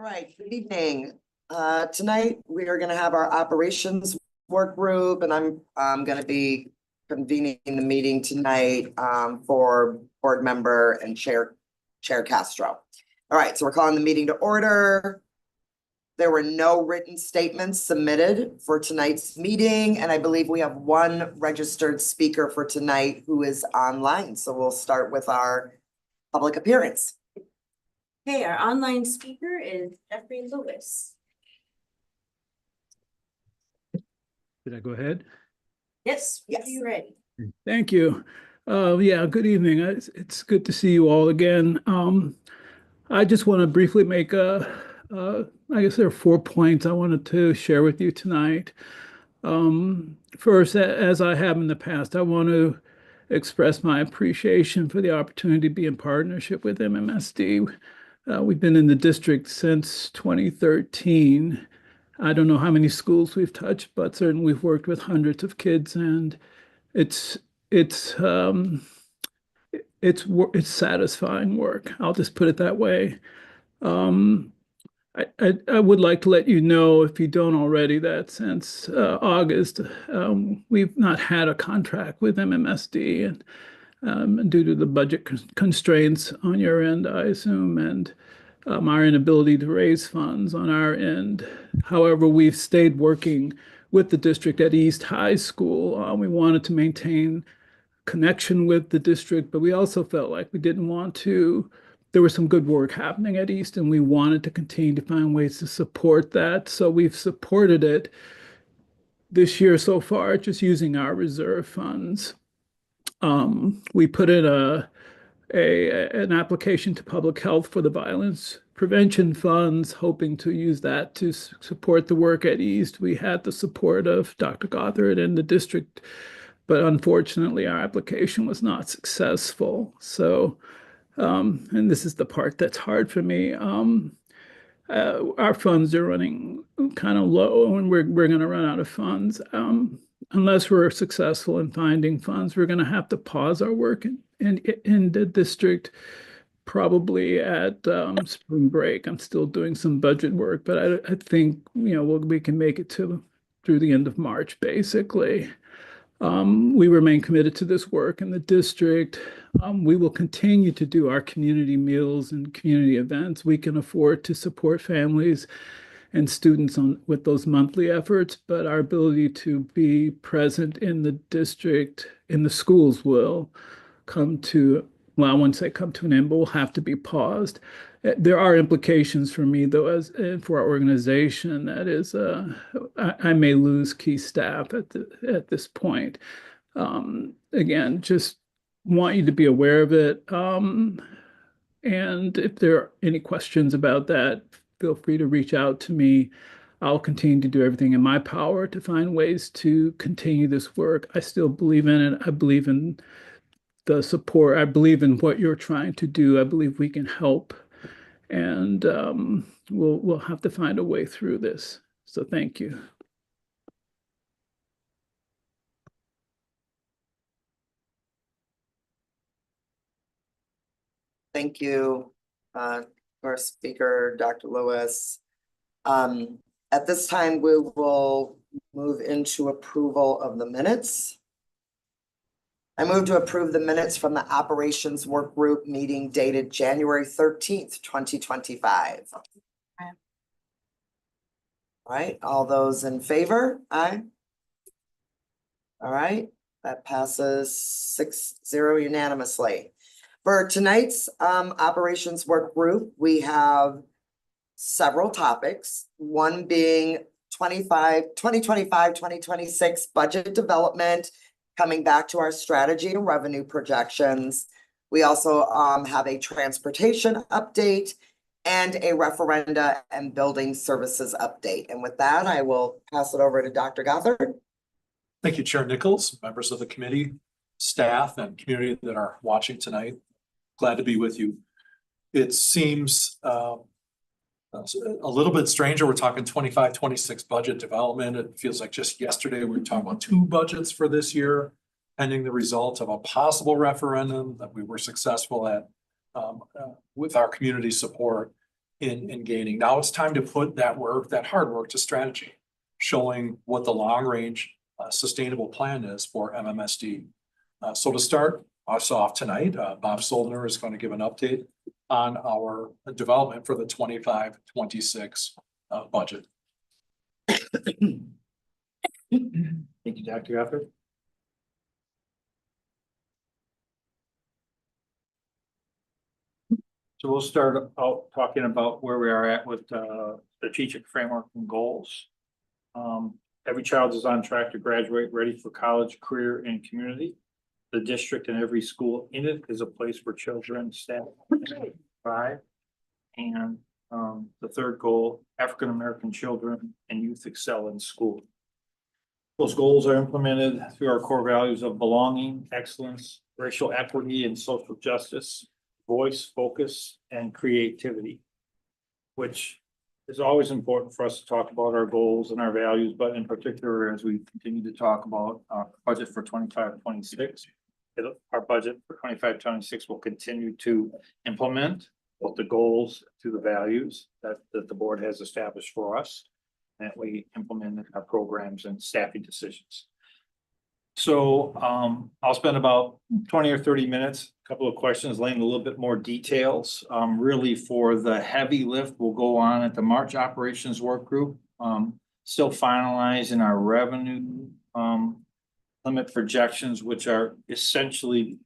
All right, good evening. Tonight we are going to have our operations work group, and I'm going to be convening the meeting tonight for board member and Chair Castro. All right, so we're calling the meeting to order. There were no written statements submitted for tonight's meeting, and I believe we have one registered speaker for tonight who is online. So we'll start with our public appearance. Okay, our online speaker is Jeffrey Lewis. Did I go ahead? Yes, Yes. you're ready. Thank you. Yeah, good evening. It's good to see you all again. I just want to briefly make I guess there are 4 points I wanted to share with you tonight. First, as I have in the past, I want to express my appreciation for the opportunity to be in partnership with MMSD. We've been in the district since 2013. I don't know how many schools we've touched, but certainly we've worked with hundreds of kids, and it's satisfying work. I'll just put it that way. I would like to let you know, if you don't already, that since August, we've not had a contract with MMSD, and due to the budget constraints on your end, I assume, and our inability to raise funds on our end. However, we've stayed working with the district at East High School. We wanted to maintain connection with the district, but we also felt like we didn't want to. There was some good work happening at East, and we wanted to continue to find ways to support that. So we've supported it this year so far, just using our reserve funds. We put in an application to public health for the violence prevention funds, hoping to use that to support the work at East. We had the support of Dr. Gothard and the district, but unfortunately our application was not successful. So, and this is the part that's hard for me. Our funds are running kind of low, and we're going to run out of funds. Unless we're successful in finding funds, we're going to have to pause our work in the district, probably at spring break. I'm still doing some budget work, but I think we can make it through the end of March, basically. We remain committed to this work in the district. We will continue to do our community meals and community events. We can afford to support families and students with those monthly efforts, but our ability to be present in the district, in the schools, will come to, well, I wouldn't say come to an end, but will have to be paused. There are implications for me, though, and for our organization. That is, I may lose key staff at this point. Again, just want you to be aware of it. And if there are any questions about that, feel free to reach out to me. I'll continue to do everything in my power to find ways to continue this work. I still believe in it. I believe in the support. I believe in what you're trying to do. I believe we can help. And we'll have to find a way through this. So thank you. Thank you, our speaker, Dr. Lewis. At this time, we will move into approval of the minutes. I move to approve the minutes from the operations work group meeting dated January 13th, 2025. All right, all those in favor? Aye. All right, that passes 6-0 unanimously. For tonight's operations work group, we have several topics, one being 2025-2026 budget development, coming back to our strategy and revenue projections. We also have a transportation update and a referenda and building services update. And with that, I will pass it over to Dr. Gothard. Thank you, Chair Nichols, members of the committee, staff, and community that are watching tonight. Glad to be with you. It seems a little bit stranger. We're talking 25-26 budget development. It feels like just yesterday we were talking about 2 budgets for this year, pending the result of a possible referendum that we were successful at with our community support. in gaining. Now it's time to put that work, that hard work to strategy, showing what the long range sustainable plan is for MMSD. So to start us off tonight, Bob Soldner is going to give an update on our development for the 25-26 budget. Thank you, Dr. Effort. So we'll start out talking about where we are at with strategic framework and goals. Every child is on track to graduate ready for college, career, and community. The district and every school in it is a place where children, staff, thrive. And the third goal, African-American children and youth excel in school. Those goals are implemented through our core values of belonging, excellence, racial equity, and social justice, voice, focus, and creativity, which is always important for us to talk about our goals and our values, but in particular, as we continue to talk about our budget for 25-26, our budget for 25-26 will continue to implement both the goals to the values that the board has established for us, that we implement in our programs and staffing decisions. So I'll spend about 20 or 30 minutes, a couple of questions, laying a little bit more details. Really for the heavy lift will go on at the March operations work group. Still finalizing our revenue limit projections, which are essentially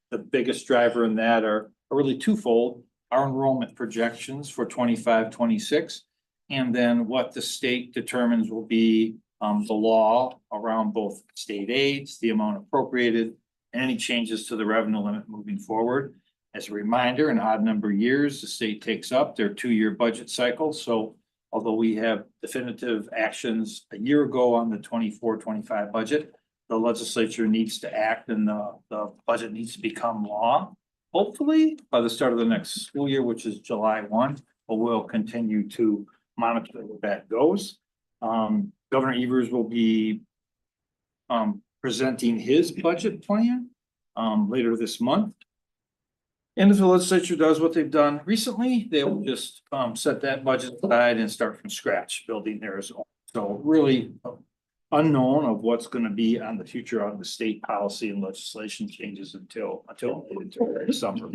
the biggest driver in that are really twofold. Our enrollment projections for 25-26, and then what the state determines will be the law around both state aids, the amount appropriated, and any changes to the revenue limit moving forward. As a reminder, in odd number of years, the state takes up their 2-year budget cycle. So although we have definitive actions a year ago on the 24-25 budget, the legislature needs to act and the budget needs to become law. Hopefully by the start of the next school year, which is July 1, but we'll continue to monitor where that goes. Governor Evers will be presenting his budget plan later this month. And if the legislature does what they've done recently, they will just set that budget aside and start from scratch, building theirs. So really unknown of what's going to be on the future on the state policy and legislation changes until summer.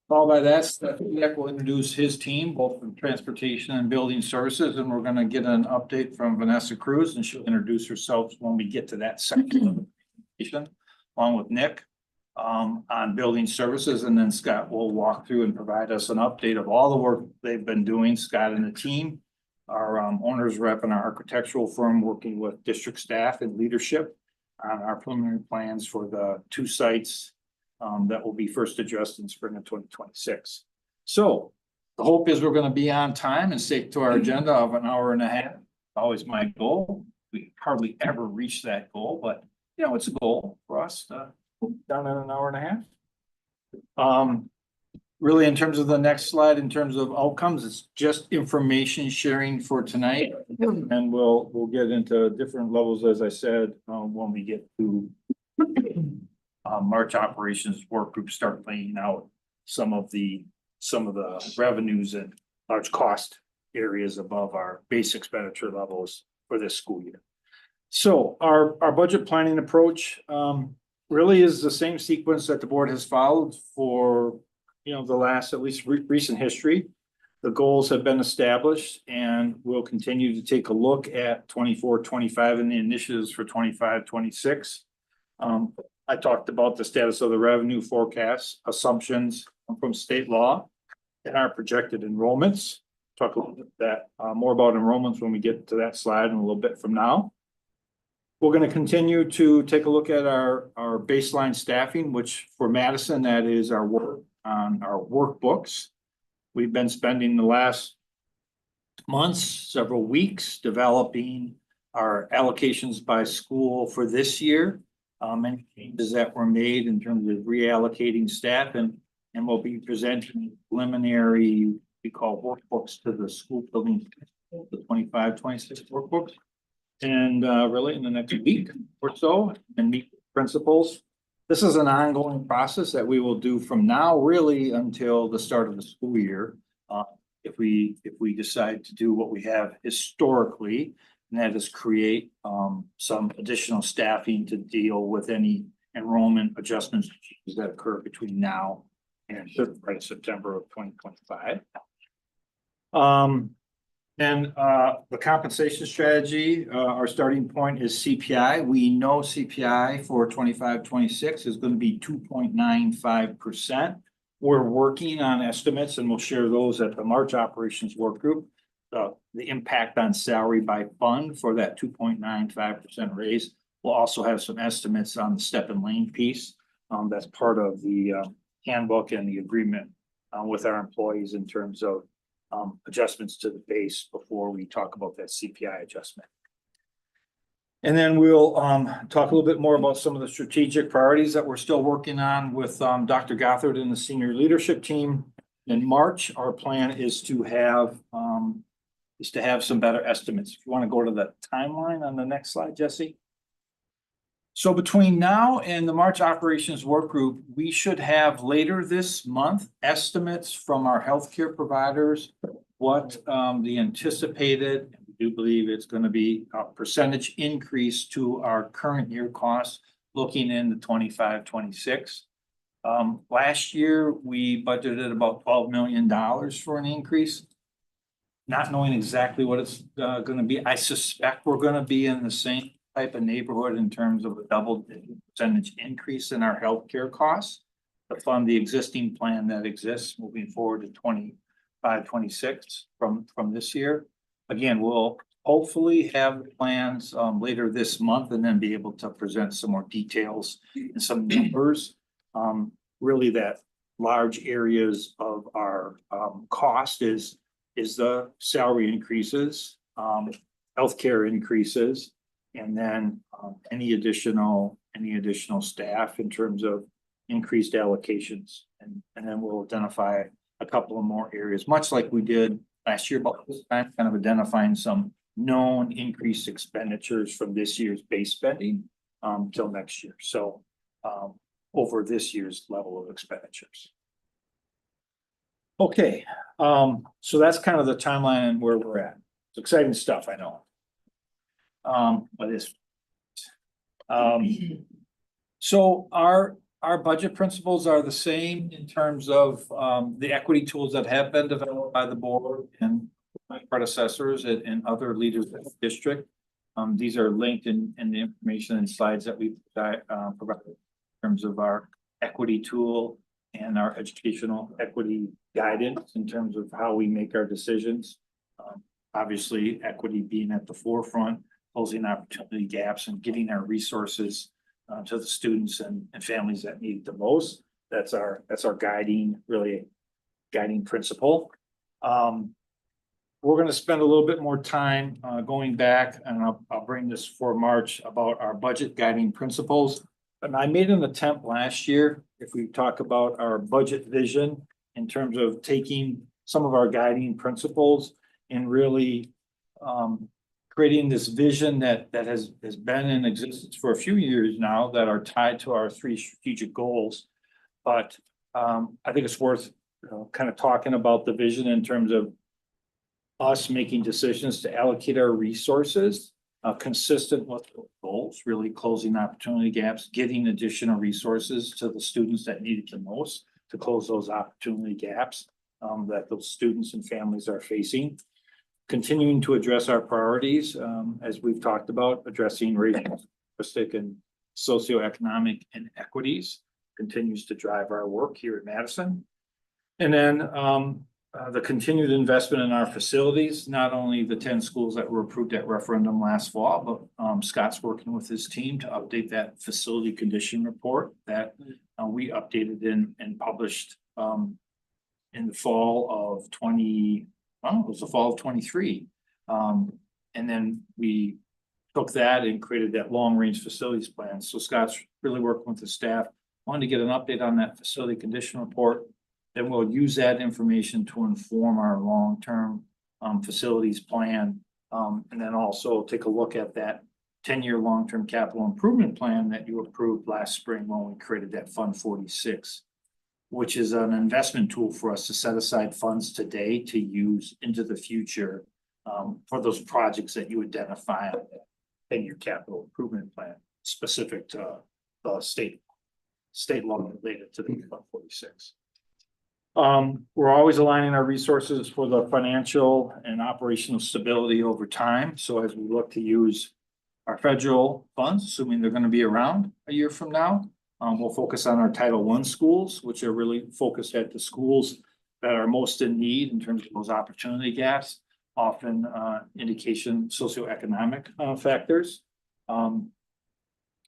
Followed by that, Nick will introduce his team, both from transportation and building services, and we're going to get an update from Vanessa Cruz, and she'll introduce herself when we get to that section of the presentation, along with Nick on building services, and then Scott will walk through and provide us an update of all the work they've been doing. Scott and the team, our owners rep and our architectural firm, working with district staff and leadership on our preliminary plans for the 2 sites that will be first addressed in spring of 2026. So the hope is we're going to be on time and stick to our agenda of an hour and a half. Always my goal. We hardly ever reach that goal, but you know, it's a goal for us to down in an hour and a half. Really, in terms of the next slide, in terms of outcomes, it's just information sharing for tonight, and we'll get into different levels, as I said, when we get to March operations work group, start laying out some of the revenues and large cost areas above our base expenditure levels for this school year. So our budget planning approach really is the same sequence that the board has followed for the last, at least recent history. The goals have been established, and we'll continue to take a look at 24-25 and the initiatives for 25-26. I talked about the status of the revenue forecasts, assumptions from state law, and our projected enrollments. Talk a little bit more about enrollments when we get to that slide in a little bit from now. We're going to continue to take a look at our baseline staffing, which for Madison, that is our work on our workbooks. We've been spending the last months, several weeks, developing our allocations by school for this year. Many changes that were made in terms of reallocating staff, and we'll be presenting preliminary, we call workbooks to the school building, the 25-26 workbooks. And really in the next week or so, and meet principals. This is an ongoing process that we will do from now really until the start of the school year. if we decide to do what we have historically, and that is create some additional staffing to deal with any enrollment adjustments that occur between now and September of 2025. And the compensation strategy, our starting point is CPI. We know CPI for 25-26 is going to be 2.95%. We're working on estimates, and we'll share those at the March operations work group. The impact on salary by fund for that 2.95% raise. We'll also have some estimates on the step and lane piece. That's part of the handbook and the agreement with our employees in terms of adjustments to the base before we talk about that CPI adjustment. And then we'll talk a little bit more about some of the strategic priorities that we're still working on with Dr. Gothard and the senior leadership team. In March, our plan is to have some better estimates. If you want to go to the timeline on the next slide, Jesse. So between now and the March operations work group, we should have later this month estimates from our healthcare providers, what the anticipated, we do believe it's going to be a percentage increase to our current year costs looking into 25-26. Last year, we budgeted about $12 million for an increase. Not knowing exactly what it's going to be, I suspect we're going to be in the same type of neighborhood in terms of a double percentage increase in our healthcare costs to fund the existing plan that exists moving forward to 25-26 from this year. Again, we'll hopefully have plans later this month and then be able to present some more details and some numbers. Really, that large areas of our cost is the salary increases, healthcare increases, and then any additional staff in terms of increased allocations. And then we'll identify a couple of more areas, much like we did last year about this time, kind of identifying some known increased expenditures from this year's base spending till next year. So over this year's level of expenditures. Okay, so that's kind of the timeline and where we're at. It's exciting stuff, I know. But it's so our budget principles are the same in terms of the equity tools that have been developed by the board and my predecessors and other leaders in the district. These are linked in the information and slides that we provided in terms of our equity tool and our educational equity guidance in terms of how we make our decisions. Obviously, equity being at the forefront, closing opportunity gaps and getting our resources to the students and families that need it the most. That's our guiding principle. We're going to spend a little bit more time going back, and I'll bring this for March about our budget guiding principles. And I made an attempt last year, if we talk about our budget vision in terms of taking some of our guiding principles and really creating this vision that has been in existence for a few years now that are tied to our 3 strategic goals. But I think it's worth kind of talking about the vision in terms of us making decisions to allocate our resources consistent with the goals, really closing opportunity gaps, getting additional resources to the students that need it the most to close those opportunity gaps that those students and families are facing. Continuing to address our priorities, as we've talked about, addressing racial and socioeconomic inequities continues to drive our work here at Madison. And then the continued investment in our facilities, not only the 10 schools that were approved at referendum last fall, but Scott's working with his team to update that facility condition report that we updated and published in the fall of 23. And then we took that and created that long range facilities plan. So Scott's really working with the staff, wanted to get an update on that facility condition report. Then we'll use that information to inform our long-term facilities plan. And then also take a look at that 10-year long-term capital improvement plan that you approved last spring when we created that Fund 46. which is an investment tool for us to set aside funds today to use into the future for those projects that you identify in your capital improvement plan, specific to state law related to the 146. We're always aligning our resources for the financial and operational stability over time. So as we look to use our federal funds, assuming they're going to be around a year from now, we'll focus on our Title I schools, which are really focused at the schools that are most in need in terms of those opportunity gaps, often indication socioeconomic factors. And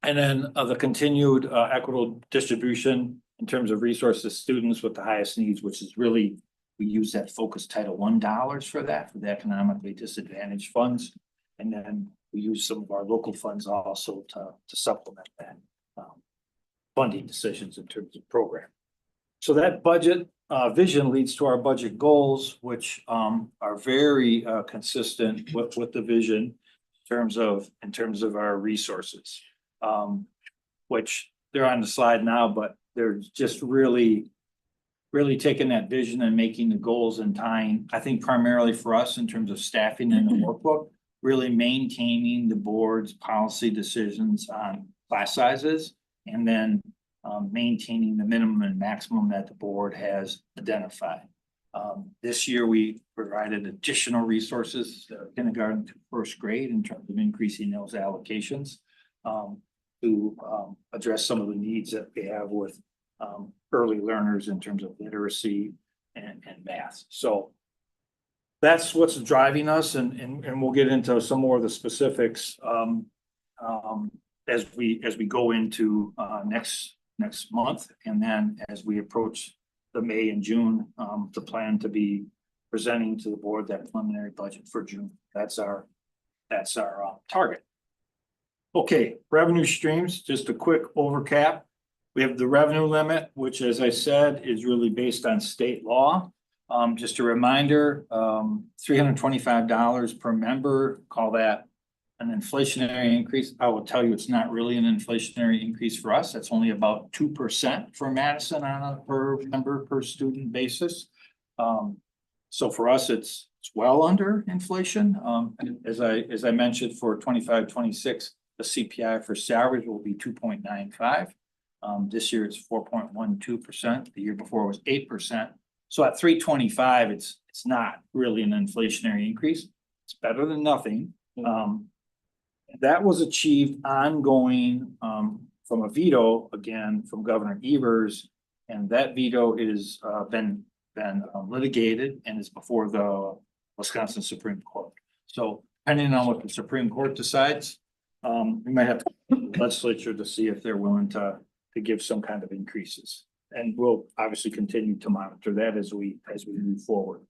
then the continued equitable distribution in terms of resources to students with the highest needs, which is really, we use that focused Title I dollars for that, for the economically disadvantaged funds. And then we use some of our local funds also to supplement that funding decisions in terms of program. So that budget vision leads to our budget goals, which are very consistent with the vision in terms of our resources, which they're on the slide now, but they're just really taking that vision and making the goals and tying, I think primarily for us in terms of staffing in the workbook, really maintaining the board's policy decisions on class sizes, and then maintaining the minimum and maximum that the board has identified. This year, we provided additional resources, kindergarten to first grade, in terms of increasing those allocations to address some of the needs that we have with early learners in terms of literacy and math. So that's what's driving us, and we'll get into some more of the specifics as we go into next month, and then as we approach the May and June, the plan to be presenting to the board that preliminary budget for June. That's our target. Okay, revenue streams, just a quick overcap. We have the revenue limit, which, as I said, is really based on state law. Just a reminder, $325 per member, call that an inflationary increase. I will tell you, it's not really an inflationary increase for us. That's only about 2% for Madison on a per member per student basis. So for us, it's well under inflation. As I mentioned, for 25-26, the CPI for salaries will be 2.95. This year it's 4.12%. The year before it was 8%. So at 325, it's not really an inflationary increase. It's better than nothing. That was achieved ongoing from a veto, again, from Governor Evers, and that veto is been litigated and is before the Wisconsin Supreme Court. So depending on what the Supreme Court decides, we might have to the legislature to see if they're willing to give some kind of increases. And we'll obviously continue to monitor that as we move forward.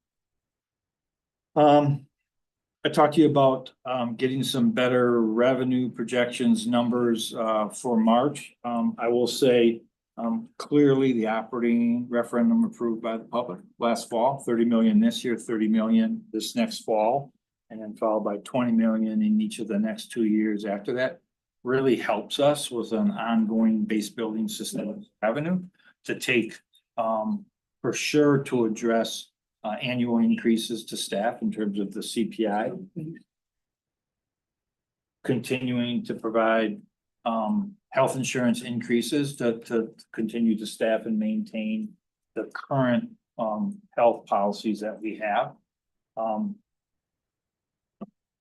I talked to you about getting some better revenue projections numbers for March. I will say clearly the operating referendum approved by the public last fall, 30 million this year, 30 million this next fall, and then followed by 20 million in each of the next 2 years after that, really helps us with an ongoing base building system revenue to take for sure to address annual increases to staff in terms of the CPI. Continuing to provide health insurance increases to continue to staff and maintain the current health policies that we have.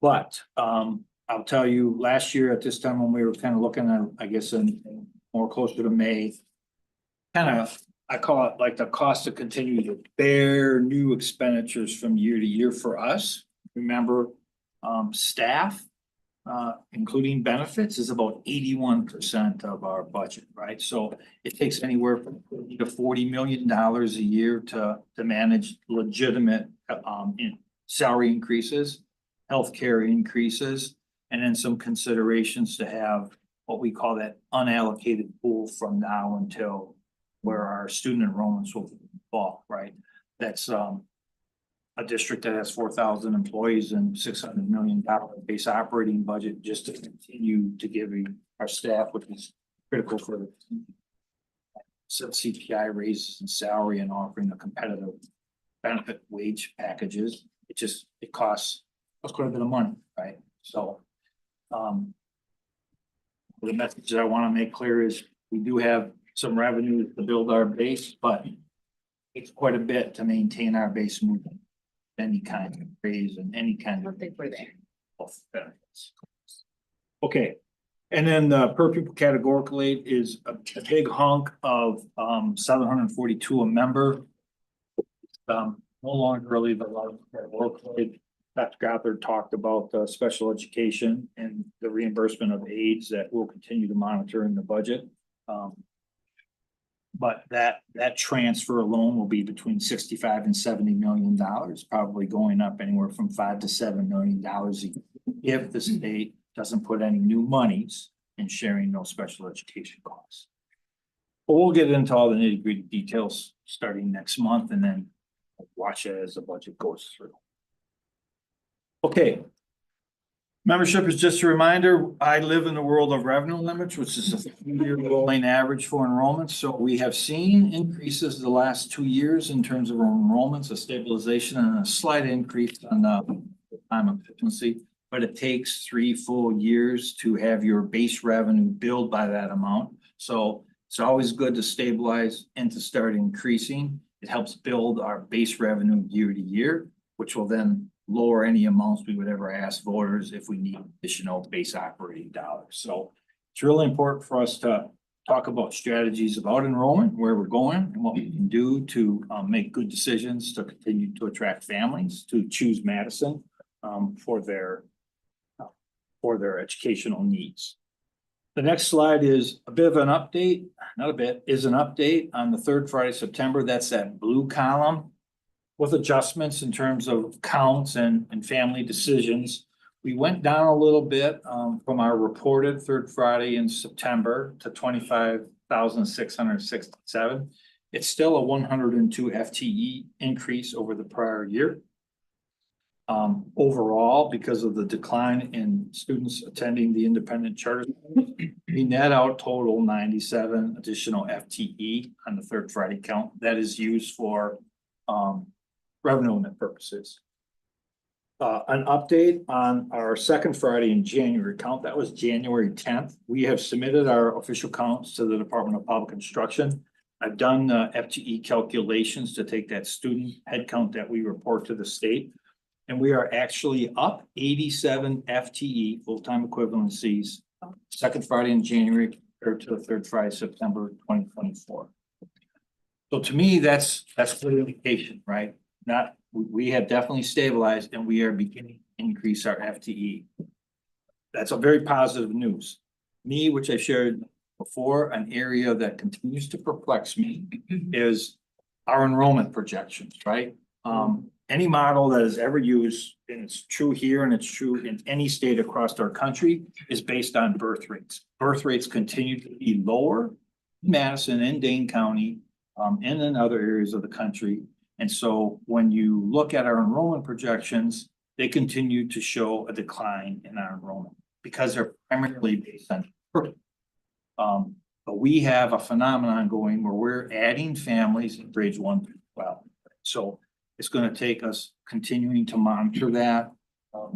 But I'll tell you, last year at this time when we were kind of looking at, I guess, in more closer to May, I call it like the cost to continue to bear new expenditures from year to year for us. Remember, staff, including benefits, is about 81% of our budget, right? So it takes anywhere from $30 to $40 million a year to manage legitimate salary increases, healthcare increases, and then some considerations to have what we call that unallocated pool from now until where our student enrollments will fall, right? That's a district that has 4,000 employees and $600 million base operating budget just to continue to give our staff, which is critical for some CPI raises in salary and offering a competitive benefit wage packages. It costs quite a bit of money, right? So, the message that I want to make clear is we do have some revenue to build our base, but it's quite a bit to maintain our base movement. Any kind of raise and any kind I of. don't think we're there. Health benefits. Okay, and then the per pupil categorical aid is a big hunk of 742 a member. No longer really the large categorical aid. Dr. Gothard talked about special education and the reimbursement of aids that we'll continue to monitor in the budget. But that transfer alone will be between 65 and $70 million, probably going up anywhere from $5 to $7 million if the state doesn't put any new monies in sharing those special education costs. But we'll get into all the nitty-gritty details starting next month and then watch it as the budget goes through. Okay. Membership is just a reminder, I live in the world of revenue limits, which is a 3-year rolling average for enrollments. So we have seen increases the last 2 years in terms of enrollments, a stabilization and a slight increase on the time of occupancy. But it takes 3 full years to have your base revenue build by that amount. So it's always good to stabilize and to start increasing. It helps build our base revenue year to year, which will then lower any amounts we would ever ask voters if we need additional base operating dollars. So it's really important for us to talk about strategies about enrollment, where we're going and what we can do to make good decisions to continue to attract families to choose Madison for their educational needs. The next slide is a bit of an update, not a bit, is an update on the third Friday, September. That's that blue column with adjustments in terms of counts and family decisions. We went down a little bit from our reported third Friday in September to 25,667. It's still a 102 FTE increase over the prior year. Overall, because of the decline in students attending the independent charter, we net out total 97 additional FTE on the third Friday count that is used for revenue limit purposes. An update on our second Friday in January count, that was January 10th. We have submitted our official counts to the Department of Public Instruction. I've done the FTE calculations to take that student head count that we report to the state. And we are actually up 87 FTE, full-time equivalencies, second Friday in January compared to the third Friday, September 2024. So to me, that's clear indication, right? We have definitely stabilized and we are beginning to increase our FTE. That's a very positive news. Me, which I shared before, an area that continues to perplex me is our enrollment projections, right? Any model that is ever used, and it's true here and it's true in any state across our country, is based on birth rates. Birth rates continue to be lower in Madison and Dane County and in other areas of the country. And so when you look at our enrollment projections, they continue to show a decline in our enrollment because they're primarily based on birth. But we have a phenomenon going where we're adding families in grades 1 through 12. So it's going to take us continuing to monitor that.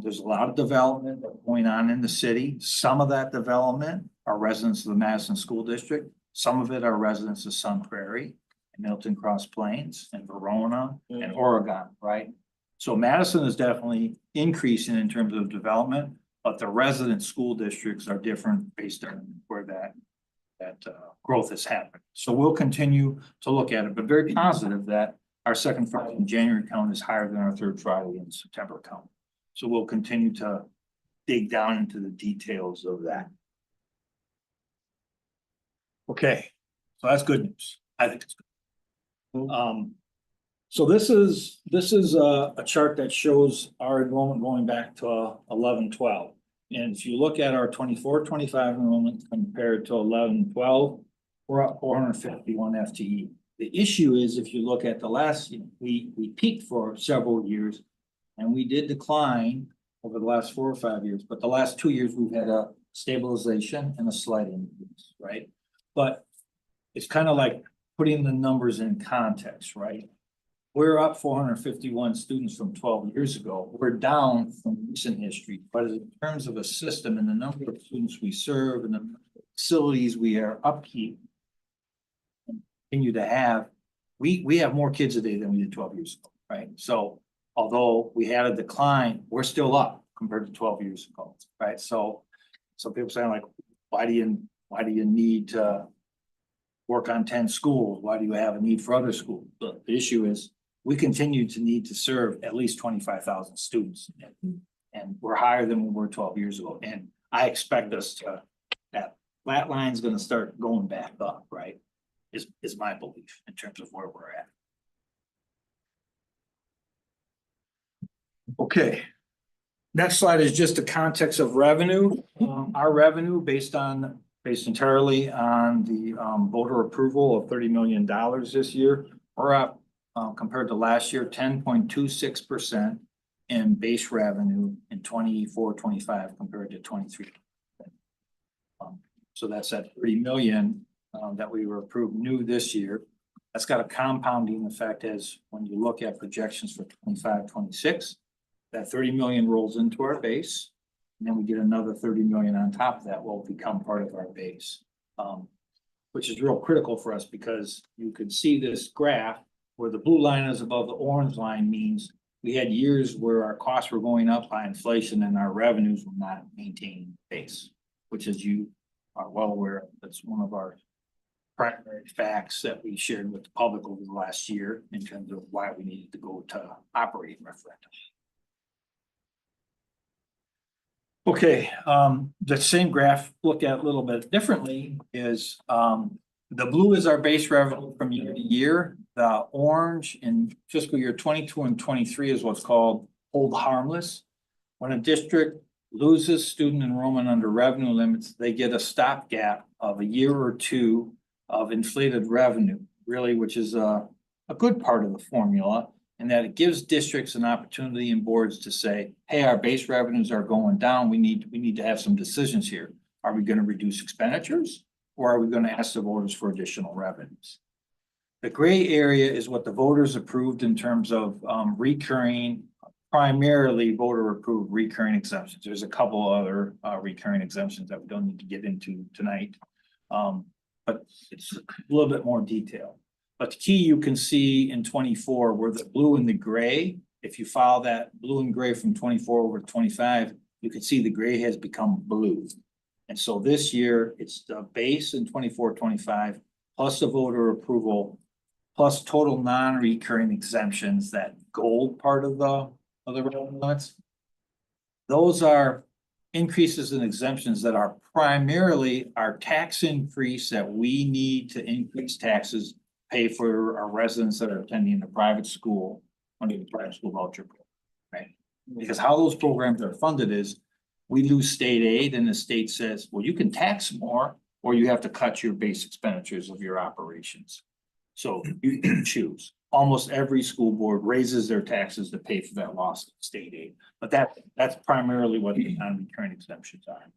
There's a lot of development going on in the city. Some of that development are residents of the Madison School District. Some of it are residents of Sun Prairie and Milton Cross Plains and Verona and Oregon, right? So Madison is definitely increasing in terms of development, but the resident school districts are different based on where that growth is happening. So we'll continue to look at it, but very positive that our second Friday in January count is higher than our third Friday in September count. So we'll continue to dig down into the details of that. Okay, so that's good news. I think it's good. So this is a chart that shows our enrollment going back to 11-12. And if you look at our 24-25 enrollment compared to 11-12, we're up 451 FTE. The issue is if you look at the last, we peaked for several years and we did decline over the last 4 or 5 years, but the last 2 years we've had a stabilization and a slight increase, right? But it's kind of like putting the numbers in context, right? We're up 451 students from 12 years ago. We're down from recent history, but in terms of a system and the number of students we serve and the facilities we are upkeep and continue to have, we have more kids today than we did 12 years ago, right? So although we had a decline, we're still up compared to 12 years ago, right? So some people saying like, why do you need to work on 10 schools? Why do you have a need for other schools? The issue is we continue to need to serve at least 25,000 students. And we're higher than we were 12 years ago. And I expect us to, that flat line's gonna start going back up, right? Is my belief in terms of where we're at. Okay. Next slide is just the context of revenue. Our revenue based entirely on the voter approval of $30 million this year. We're up compared to last year, 10.26% in base revenue in 24-25 compared to 23. So that's at 30 million that we were approved new this year. That's got a compounding effect as when you look at projections for 25-26, that 30 million rolls into our base. And then we get another 30 million on top of that will become part of our base. Which is real critical for us because you could see this graph where the blue line is above the orange line means we had years where our costs were going up by inflation and our revenues were not maintaining pace, which as you are well aware, that's one of our primary facts that we shared with the public over the last year in terms of why we needed to go to operate referendum. Okay, the same graph looked at a little bit differently is the blue is our base revenue from year to year. The orange in fiscal year 22 and 23 is what's called hold harmless. When a district loses student enrollment under revenue limits, they get a stopgap of a year or two of inflated revenue, really, which is a good part of the formula. And that it gives districts an opportunity and boards to say, hey, our base revenues are going down. We need to have some decisions here. Are we going to reduce expenditures or are we going to ask the voters for additional revenues? The gray area is what the voters approved in terms of recurring, primarily voter approved recurring exemptions. There's a couple other recurring exemptions that we don't need to get into tonight. But it's a little bit more detailed. But the key you can see in 24 were the blue and the gray. If you follow that blue and gray from 24 over to 25, you can see the gray has become blue. And so this year it's the base in 24-25 plus the voter approval plus total non-recurring exemptions, that gold part of the revenue limits. Those are increases in exemptions that are primarily our tax increase that we need to increase taxes pay for our residents that are attending a private school under the private school voucher program, right? Because how those programs are funded is we lose state aid and the state says, well, you can tax more or you have to cut your base expenditures of your operations. So you can choose. Almost every school board raises their taxes to pay for that loss of state aid, but that's primarily what the non-recurring exemptions are.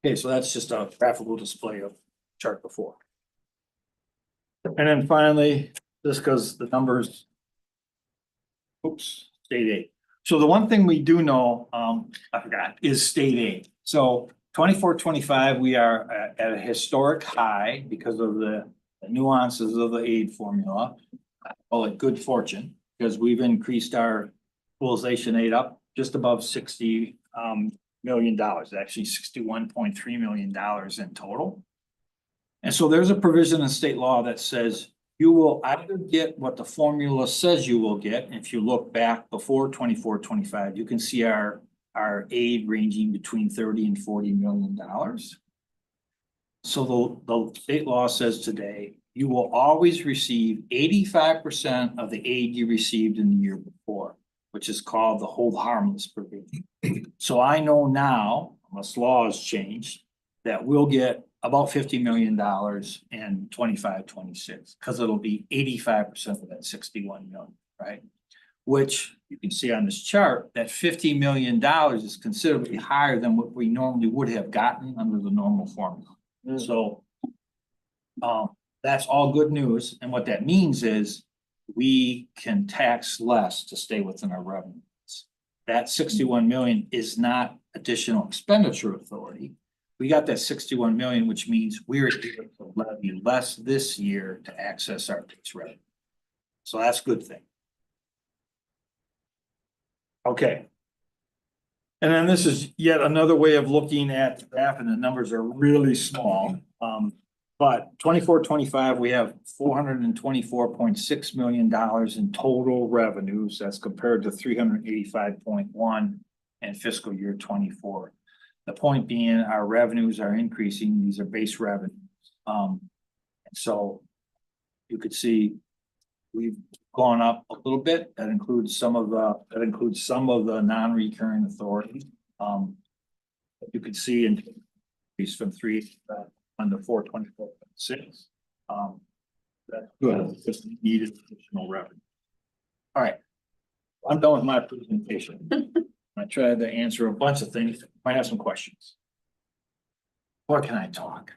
Okay, so that's just a graphical display of chart before. And then finally, just because the numbers, state aid. So the one thing we do know, I forgot, is state aid. So 24-25, we are at a historic high because of the nuances of the aid formula. I call it good fortune because we've increased our equalization aid up just above $60 million, actually $61.3 million in total. And so there's a provision in state law that says you will either get what the formula says you will get. If you look back before 24-25, you can see our aid ranging between $30 and $40 million. So the state law says today, you will always receive 85% of the aid you received in the year before, which is called the hold harmless provision. So I know now, unless law has changed, that we'll get about $50 million in 25-26, because it'll be 85% of that 61 million, right? Which you can see on this chart, that $50 million is considerably higher than what we normally would have gotten under the normal formula. So That's all good news, and what that means is we can tax less to stay within our revenues. That 61 million is not additional expenditure authority. We got that 61 million, which means we're able to levy less this year to access our tax revenue. So that's a good thing. Okay. And then this is yet another way of looking at the graph, and the numbers are really small. But 24-25, we have $424.6 million in total revenues. That's compared to 385.1 in fiscal year 24. The point being, our revenues are increasing. These are base revenues. And so you could see we've gone up a little bit. That includes some of the non-recurring authority. You could see increase from 3 to 424.6. That's good. Just needed additional revenue. All right, I'm done with my presentation. I tried to answer a bunch of things. Might have some questions. Or can I talk?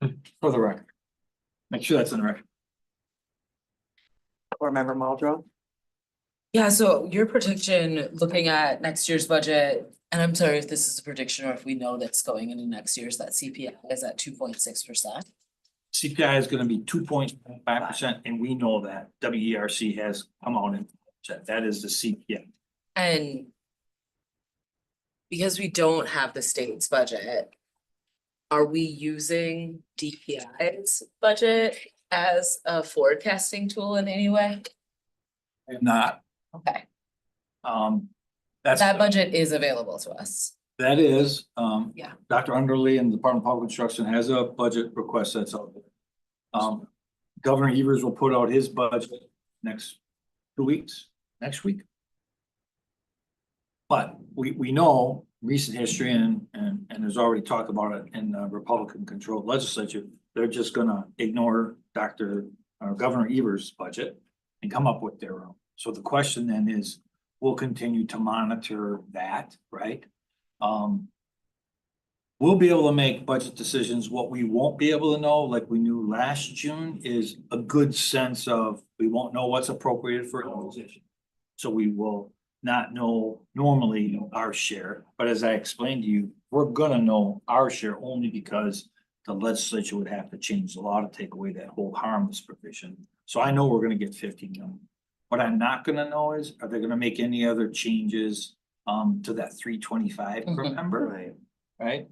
For the record. Make sure that's in the record. Board Member Muldrow? Yeah, so your prediction, looking at next year's budget, and I'm sorry if this is a prediction or if we know that's going into next year's, that CPI is at 2.6%. CPI is gonna be 2.5%, and we know that WERC has come out and said that is the CPI. And because we don't have the state's budget, are we using DPI's budget as a forecasting tool in any way? And not, Okay, that's. that budget is available to us. That is, Yeah. Dr. Underley and the Department of Public Instruction has a budget request that's out there. Governor Evers will put out his budget next 2 weeks, next week. But we know recent history and there's already talked about it in the Republican controlled legislature. They're just gonna ignore Governor Evers' budget and come up with their own. So the question then is, we'll continue to monitor that, right? We'll be able to make budget decisions. What we won't be able to know, like we knew last June, is a good sense of, we won't know what's appropriated for equalization. So we will not know normally our share, but as I explained to you, we're gonna know our share only because the legislature would have to change the law to take away that whole harmless provision. So I know we're gonna get 50 million. What I'm not gonna know is, are they gonna make any other changes to that 325, remember? Right?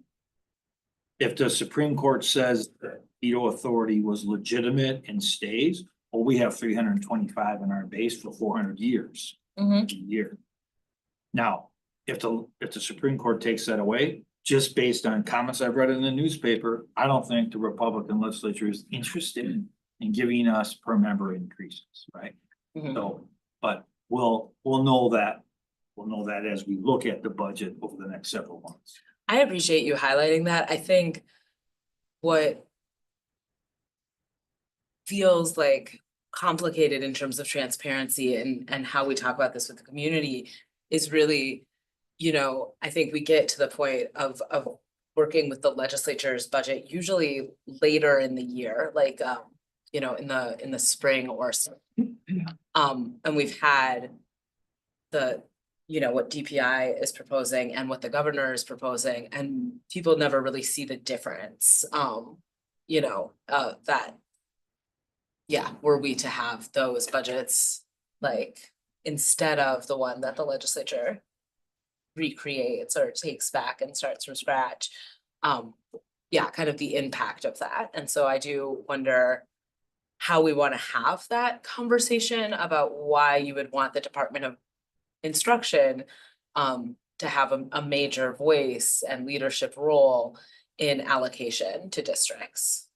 If the Supreme Court says that veto authority was legitimate and stays, well, we have 325 in our base for 400 years. A year. Now, if the Supreme Court takes that away, just based on comments I've read in the newspaper, I don't think the Republican legislature is interested in giving us per member increases, right? So, but we'll know that. We'll know that as we look at the budget over the next several months. I appreciate you highlighting that. I think what feels like complicated in terms of transparency and how we talk about this with the community is really, I think we get to the point of working with the legislature's budget usually later in the year, like in the spring or so. And we've had what DPI is proposing and what the governor is proposing, and people never really see the difference. Were we to have those budgets, like, instead of the one that the legislature recreates or takes back and starts from scratch, kind of the impact of that. And so I do wonder how we want to have that conversation about why you would want the Department of Instruction to have a major voice and leadership role in allocation to districts.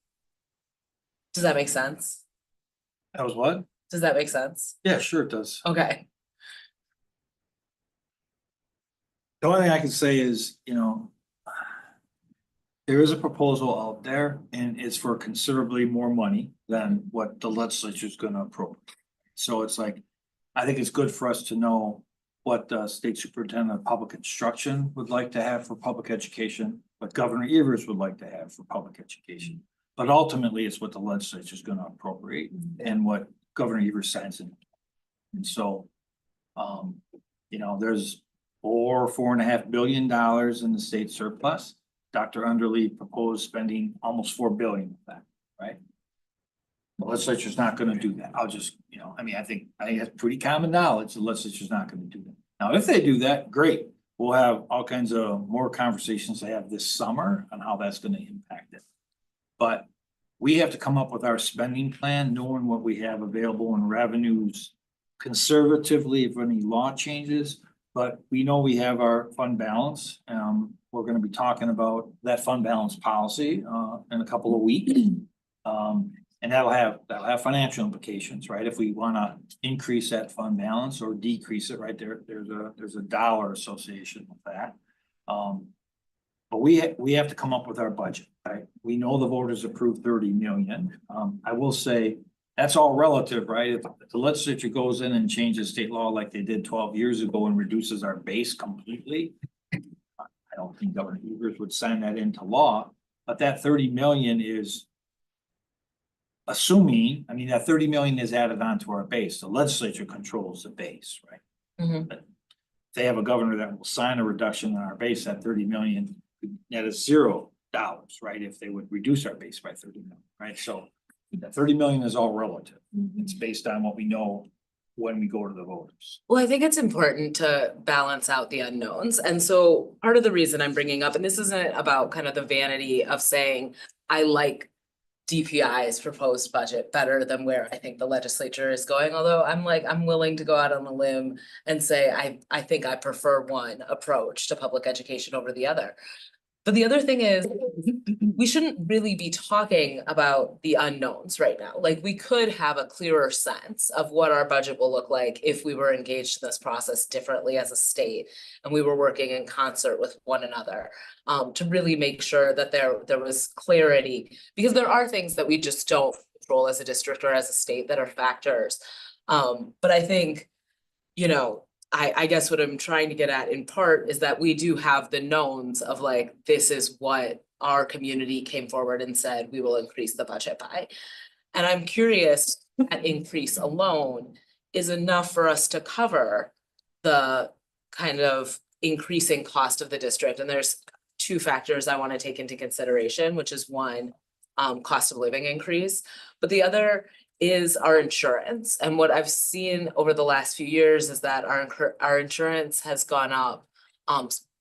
Does that make sense? That was what? Does that make sense? Yeah, sure it does. Okay. The only thing I can say is, there is a proposal out there and it's for considerably more money than what the legislature is gonna appropriate. So it's like, I think it's good for us to know what the state superintendent of public instruction would like to have for public education, what Governor Evers would like to have for public education. But ultimately, it's what the legislature is gonna appropriate and what Governor Evers signs in. And so, you know, there's $4.5 billion in the state surplus. Dr. Underly proposed spending almost $4 billion of that, right? The legislature's not gonna do that. I'll just, you know, I mean, I think that's pretty common knowledge. The legislature's not gonna do that. Now, if they do that, great. We'll have all kinds of more conversations to have this summer on how that's gonna impact it. But we have to come up with our spending plan, knowing what we have available in revenues conservatively if any law changes. But we know we have our fund balance. We're gonna be talking about that fund balance policy in a couple of weeks. And that'll have financial implications, right? If we wanna increase that fund balance or decrease it, right there, there's a dollar association with that. But we have to come up with our budget, right? We know the voters approved 30 million. I will say that's all relative, right? If the legislature goes in and changes state law like they did 12 years ago and reduces our base completely, I don't think Governor Evers would sign that into law, but that 30 million is assuming, I mean, that 30 million is added onto our base. The legislature controls the base, right? Mhm. But if they have a governor that will sign a reduction in our base, that 30 million, that is $0, right? If they would reduce our base by 30 million, right? So that 30 million is all relative. It's based on what we know when we go to the voters. Well, I think it's important to balance out the unknowns. And so part of the reason I'm bringing up, and this isn't about kind of the vanity of saying, I like DPI's proposed budget better than where I think the legislature is going, although I'm willing to go out on a limb and say, I think I prefer one approach to public education over the other. But the other thing is, we shouldn't really be talking about the unknowns right now. Like, we could have a clearer sense of what our budget will look like if we were engaged in this process differently as a state and we were working in concert with one another, to really make sure that there was clarity, because there are things that we just don't control as a district or as a state that are factors. But I think, you know, I guess what I'm trying to get at in part is that we do have the knowns of like, this is what our community came forward and said, we will increase the budget by. And I'm curious, that increase alone is enough for us to cover the kind of increasing cost of the district. And there's two factors I want to take into consideration, which is one, cost of living increase, but the other is our insurance. And what I've seen over the last few years is that our insurance has gone up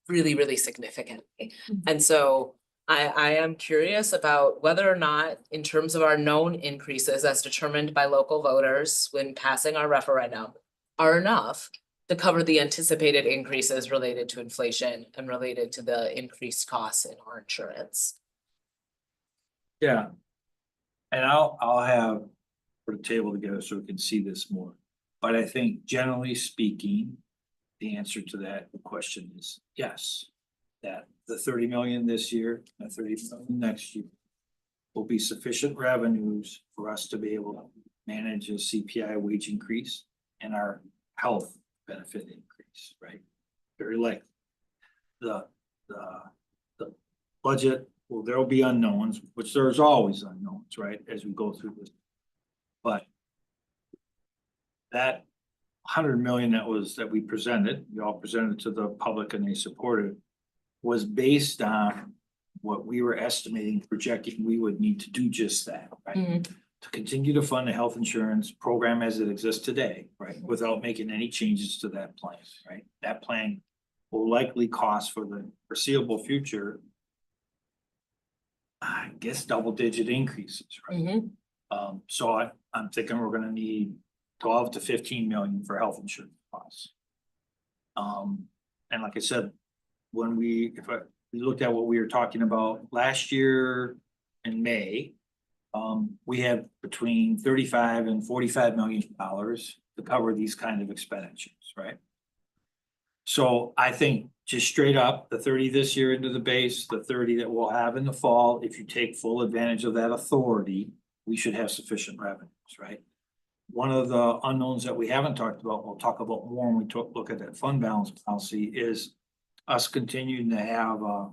really, really significantly. And so I am curious about whether or not, in terms of our known increases as determined by local voters when passing our referendum, are enough to cover the anticipated increases related to inflation and related to the increased costs in our insurance. Yeah. And I'll have put a table together so we can see this more. But I think generally speaking, the answer to that question is yes. That the 30 million this year, and 30 million next year will be sufficient revenues for us to be able to manage a CPI wage increase and our health benefit increase, right? Very likely. The budget, well, there'll be unknowns, which there's always unknowns, right, as we go through this. But that 100 million that we presented, you all presented to the public and they supported, was based on what we were estimating, projecting we would need to do just that, right? To continue to fund the health insurance program as it exists today, right? Without making any changes to that plan, right? That plan will likely cost for the foreseeable future, I guess, double-digit increases, right? So I'm thinking we're gonna need 12 to 15 million for health insurance costs. And like I said, when we looked at what we were talking about last year in May, we had between 35 and 45 million dollars to cover these kind of expenditures, right? So I think just straight up, the 30 this year into the base, the 30 that we'll have in the fall, if you take full advantage of that authority, we should have sufficient revenues, right? One of the unknowns that we haven't talked about, we'll talk about more when we look at that fund balance policy, is us continuing to have a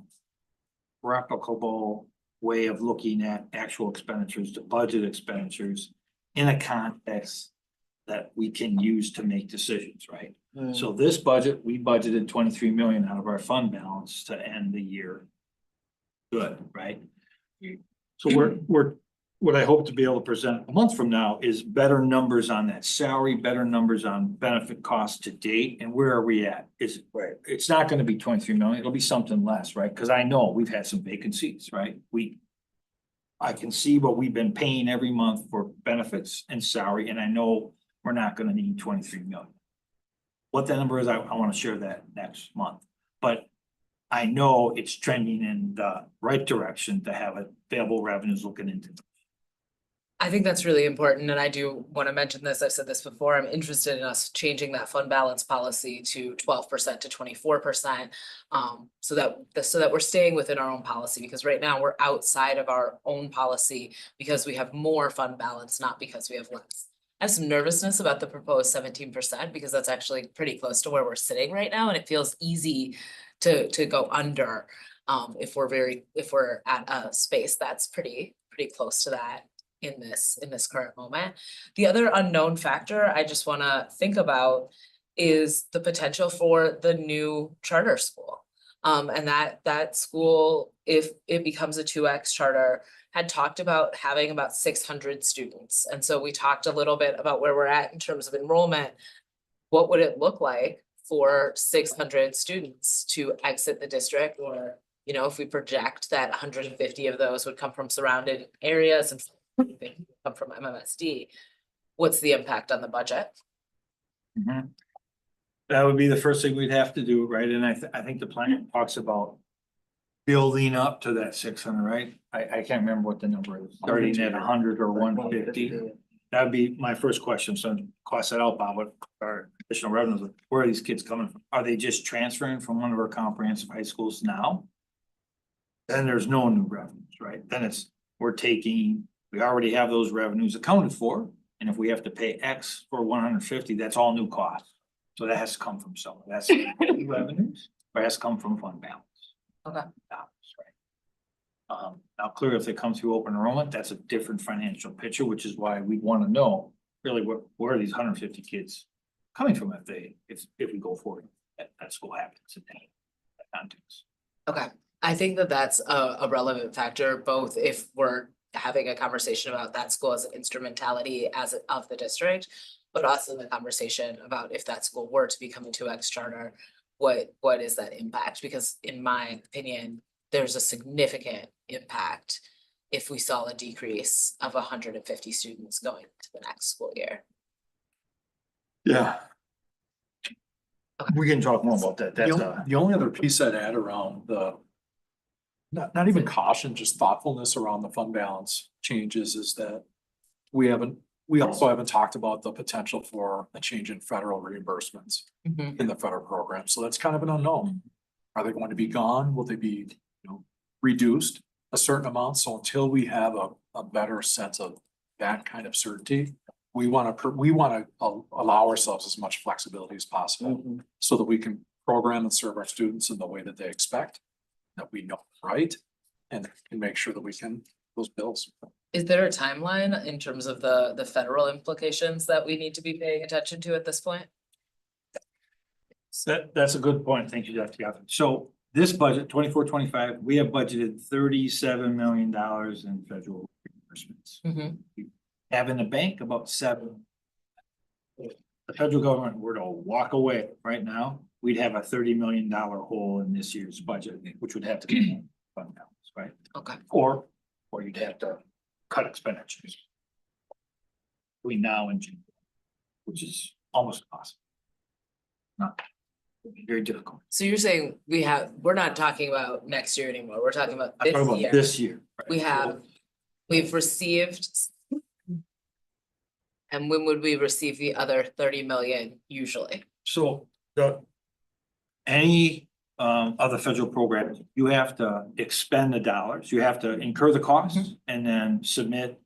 replicable way of looking at actual expenditures to budget expenditures in a context that we can use to make decisions, right? So this budget, we budgeted 23 million out of our fund balance to end the year. Good, right? So what I hope to be able to present a month from now is better numbers on that salary, better numbers on benefit costs to date, and where are we at? It's not gonna be 23 million, it'll be something less, right? Cause I know we've had some vacancies, right? I can see what we've been paying every month for benefits and salary, and I know we're not gonna need 23 million. What that number is, I wanna share that next month, but I know it's trending in the right direction to have available revenues looking into. I think that's really important, and I do want to mention this, I've said this before, I'm interested in us changing that fund balance policy to 12% to 24%. So that we're staying within our own policy, because right now we're outside of our own policy because we have more fund balance, not because we have less. I have some nervousness about the proposed 17% because that's actually pretty close to where we're sitting right now, and it feels easy to go under. If we're at a space that's pretty close to that in this current moment. The other unknown factor I just wanna think about is the potential for the new charter school. And that school, if it becomes a 2X charter, had talked about having about 600 students. And so we talked a little bit about where we're at in terms of enrollment. What would it look like for 600 students to exit the district? Or, you know, if we project that 150 of those would come from surrounded areas and come from MMSD, what's the impact on the budget? That would be the first thing we'd have to do, right? And I think the plan talks about building up to that 600, right? I can't remember what the number is, starting at 100 or 150. That'd be my first question. So cost that out, Bob, what are additional revenues? Where are these kids coming from? Are they just transferring from one of our comprehensive high schools now? Then there's no new revenues, right? Then we already have those revenues accounted for. And if we have to pay X for 150, that's all new costs. So that has to come from somewhere. That's new revenues, or has to come from fund balance. Okay. Right. Now clearly, if they come through open enrollment, that's a different financial picture, which is why we want to know really where are these 150 kids coming from if we go forward, that school happens in that context. Okay, I think that's a relevant factor, both if we're having a conversation about that school as an instrumentality of the district, but also the conversation about if that school were to become a 2X charter, what is that impact? Because in my opinion, there's a significant impact if we saw a decrease of 150 students going to the next school year. Yeah. We can talk more about that. That's The only other piece I'd add around not even caution, just thoughtfulness around the fund balance changes is that we also haven't talked about the potential for a change in federal reimbursements in the federal program. So that's kind of an unknown. Are they going to be gone? Will they be, reduced a certain amount? So until we have a better sense of that kind of certainty, we want to allow ourselves as much flexibility as possible so that we can program and serve our students in the way that they expect, that we know right, and can make sure that we can those bills. Is there a timeline in terms of the federal implications that we need to be paying attention to at this point? That's a good point. Thank you, Dr. Goffin. So this budget, 24-25, we have budgeted $37 million in federal reimbursements. We have in the bank about 7. If the federal government were to walk away right now, we'd have a $30 million hole in this year's budget, which would have to be fund balance, right? Okay. Or you'd have to cut expenditures between now and June, which is almost impossible. Not very difficult. So you're saying we're not talking about next year anymore, we're talking about I'm talking this about year. this year. Right? We've received. And when would we receive the other 30 million usually? So any other federal programs, you have to expend the dollars, you have to incur the costs and then submit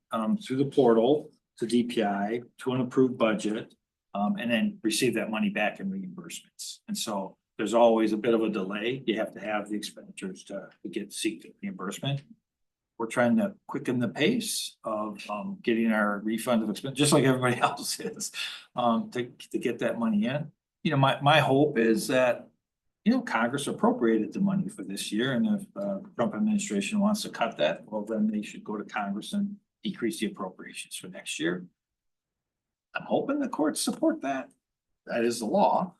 through the portal to DPI to an approved budget. And then receive that money back in reimbursements. And so there's always a bit of a delay. You have to have the expenditures to seek the reimbursement. we're trying to quicken the pace of getting our refund of expense, just like everybody else is, to get that money in. You know, my hope is that, you know, Congress appropriated the money for this year, and if Trump administration wants to cut that, well, then they should go to Congress and decrease the appropriations for next year. I'm hoping the courts support that. That is the law,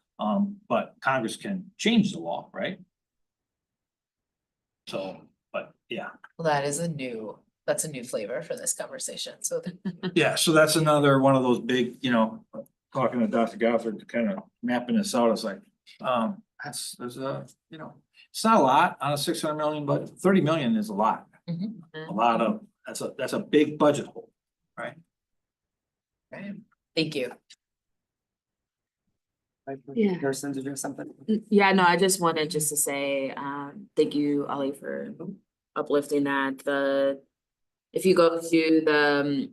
but Congress can change the law, right? So, but yeah. Well, that's a new flavor for this conversation, so. Yeah, so that's another one of those big, you know, talking to Dr. Goffard, kind of mapping this out, it's like, there's a, you know, it's not a lot on a 600 million, but 30 million is a lot. A lot of, that's a big budget hole, right? Right. Thank you. Yeah. Kirsten, did you have something? Yeah, no, I just wanted to say, thank you, Ali, for uplifting that. If you go to the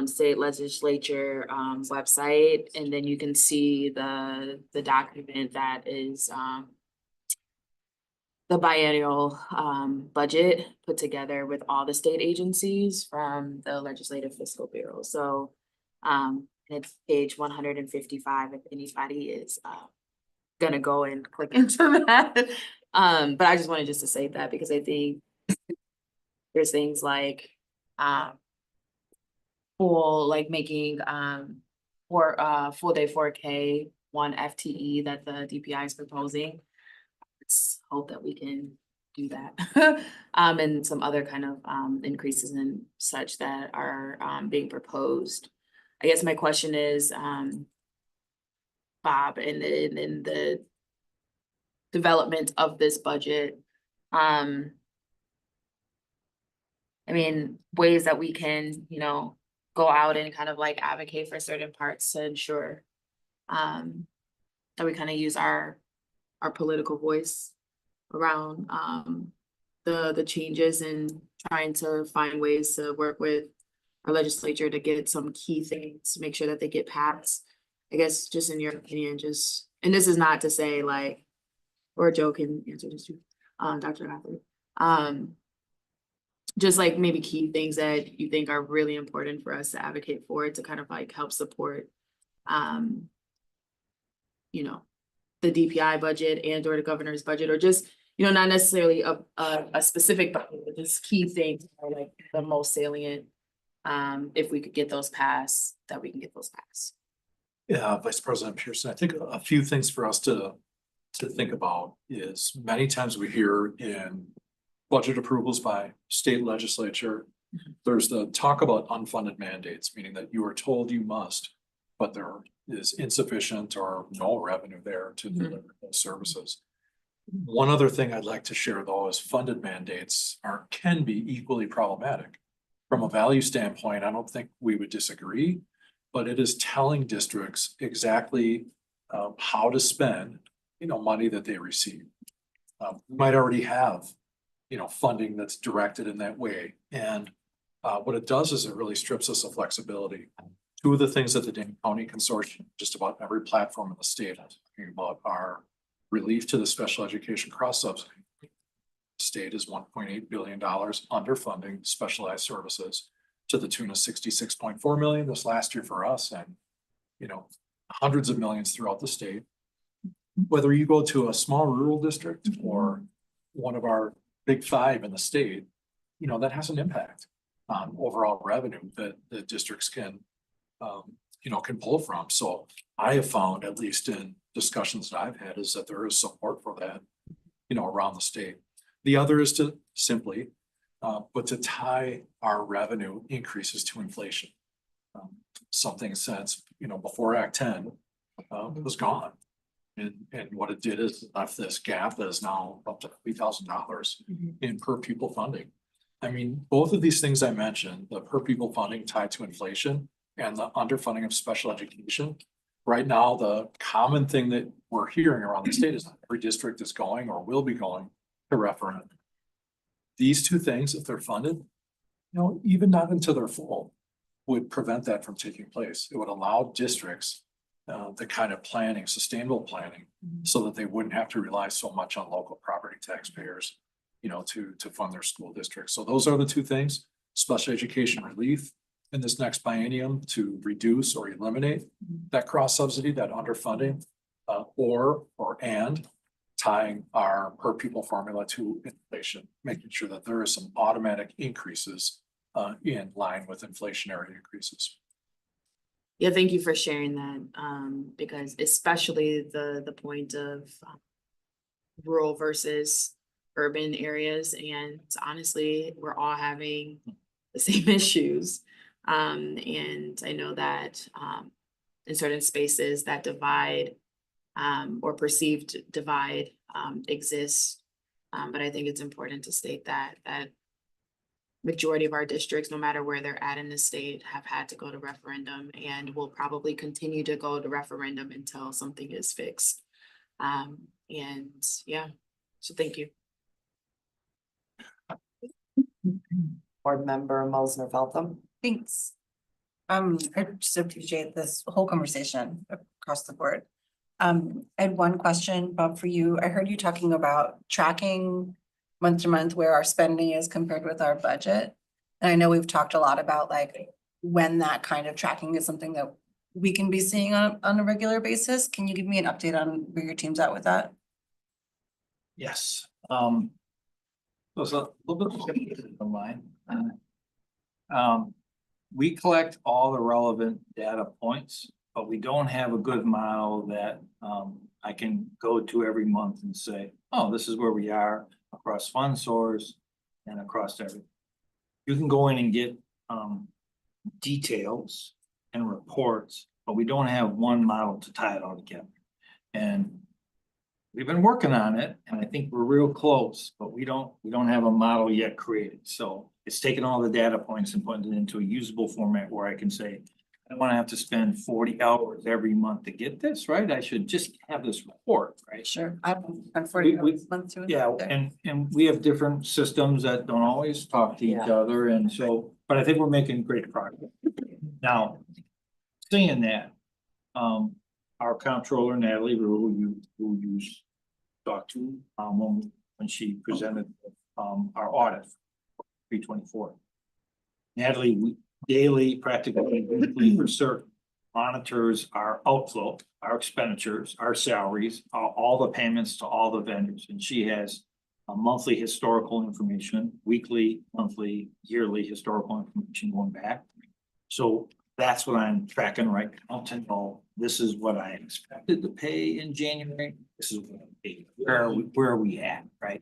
state legislature website, and then you can see the document that is the biennial budget put together with all the state agencies from the Legislative Fiscal Bureau. So it's page 155 if anybody is gonna go and click into that. But I just wanted just to say that, because I think there's things like making full day 4K 1 FTE that the DPI is proposing. Let's hope that we can do that. And some other kind of increases and such that are being proposed. I guess my question is, Bob, in the development of this budget, I mean, ways that we can, you know, go out and kind of like advocate for certain parts to ensure that we kind of use our political voice around the changes, and trying to find ways to work with our legislature to get some key things, to make sure that they get passed. I guess just in your opinion, and this is not to say like, or Joe can answer this too, Dr. Goffard. Just like maybe key things that you think are really important for us to advocate for, to kind of like help support, you know, the DPI budget and or the governor's budget, or just, you know, not necessarily a specific budget, but just key things are like the most salient. If we could get those passed, that we can get those passed. Yeah, Vice President Pearson, I think a few things for us to think about is many times we hear in budget approvals by state legislature, there's the talk about unfunded mandates, meaning that you are told you must, but there is insufficient or no revenue there to deliver those services. One other thing I'd like to share though is funded mandates can be equally problematic. From a value standpoint, I don't think we would disagree, but it is telling districts exactly how to spend, you know, money that they receive. We might already have, you know, funding that's directed in that way. And what it does is it really strips us of flexibility. Two of the things that the Dane County Consortium, just about every platform in the state is talking about, are relief to the special education cross subsidy. The state is $1.8 billion underfunding specialized services to the tune of 66.4 million this last year for us, and, you know, hundreds of millions throughout the state. Whether you go to a small rural district or one of our big five in the state, you know, that has an impact on overall revenue that the districts can, you know, can pull from. So I have found, at least in discussions that I've had, is that there is support for that, you know, around the state. The other is to simply, but to tie our revenue increases to inflation. Something since, you know, before Act 10 was gone. And what it did is left this gap that is now up to $3,000 in per pupil funding. I mean, both of these things I mentioned, the per pupil funding tied to inflation and the underfunding of special education. Right now, the common thing that we're hearing around the state is that every district is going or will be going to referendum. These two things, if they're funded, you know, even not into their full, would prevent that from taking place. It would allow districts the kind of planning, sustainable planning, so that they wouldn't have to rely so much on local property taxpayers to fund their school district. So those are the two things, special education relief in this next biennium to reduce or eliminate that cross subsidy, that underfunding, and tying our per pupil formula to inflation, making sure that there is some automatic increases in line with inflationary increases. Yeah, thank you for sharing that, because especially the point of rural versus urban areas, and honestly, we're all having the same issues. And I know that in certain spaces that divide or perceived divide exists. But I think it's important to state that majority of our districts, no matter where they're at in the state, have had to go to referendum and will probably continue to go to referendum until something is fixed. And yeah, so thank you. Board Member Mosner Feltham. Thanks. I just appreciate this whole conversation across the board. I had one question, Bob, for you. I heard you talking about tracking month to month where our spending is compared with our budget. And I know we've talked a lot about like when that kind of tracking is something that we can be seeing on a regular basis. Can you give me an update on where your team's at with that? Yes. There's a little bit of mine. We collect all the relevant data points, but we don't have a good model that I can go to every month and say, oh, this is where we are across fund source and across everything. You can go in and get details and reports, but we don't have one model to tie it all together. And we've been working on it, and I think we're real close, but we don't have a model yet created. So it's taking all the data points and putting it into a usable format where I can say, I don't want to have to spend 40 hours every month to get this, right? I should just have this report, right? Sure. I'm 40 months too. Yeah, and we have different systems that don't always talk to each Yeah. other, and so, but I think we're making great progress. Now, saying that, our comptroller Natalie, who you talked to, when she presented, our audit, 324. Natalie, we daily, practically weekly for certain, monitors our outflow, our expenditures, our salaries, all the payments to all the vendors, and she has a monthly historical information, weekly, monthly, yearly historical information going back. So that's what I'm tracking right now to know this is what I expected to pay in January. This is what I paid. Where are we at, right?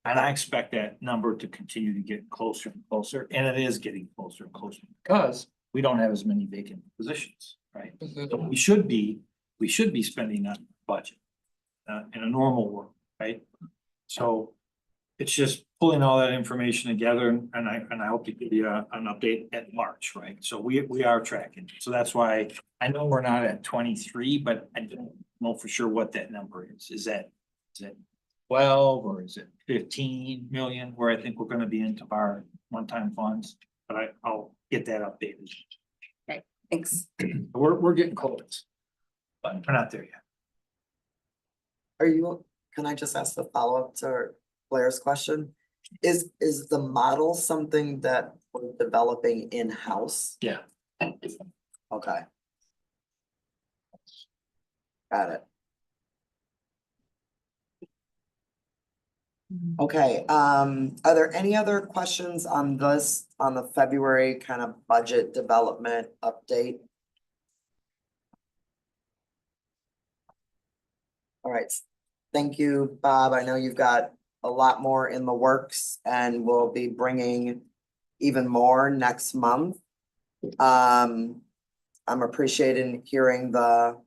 And I expect that number to continue to get closer and closer, and it is getting closer and closer because we don't have as many vacant positions, right? So we should be spending on budget in a normal world, right? So it's just pulling all that information together, and I hope to give you an update at March, right? So we are tracking. So that's why I know we're not at 23, but I don't know for sure what that number is. Is that 12 or is it 15 million, where I think we're gonna be into our one-time funds? But I'll get that updated. Thanks. We're getting close, but we're not there yet. Can I just ask the follow-up to Blair's question? Is the model something that we're developing in-house? Yeah. Okay. Got it. Okay, are there any other questions on this, on the February kind of budget development update? All right, thank you, Bob. I know you've got a lot more in the works and we'll be bringing even more next month. I'm appreciating hearing the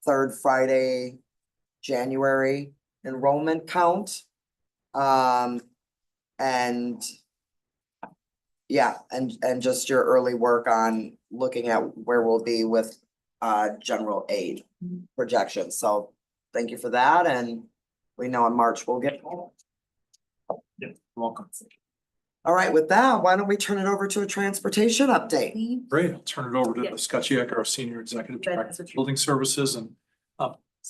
third Friday, January enrollment count. And yeah, and just your early work on looking at where we'll be with general aid projections. So thank you for that, and we know in March we'll get more. Yeah, welcome. All right, with that, why don't we turn it over to a transportation update? Great, I'll turn it over to Yes. Scott Chiek, our Senior Executive That's Director what of you- Building Services, and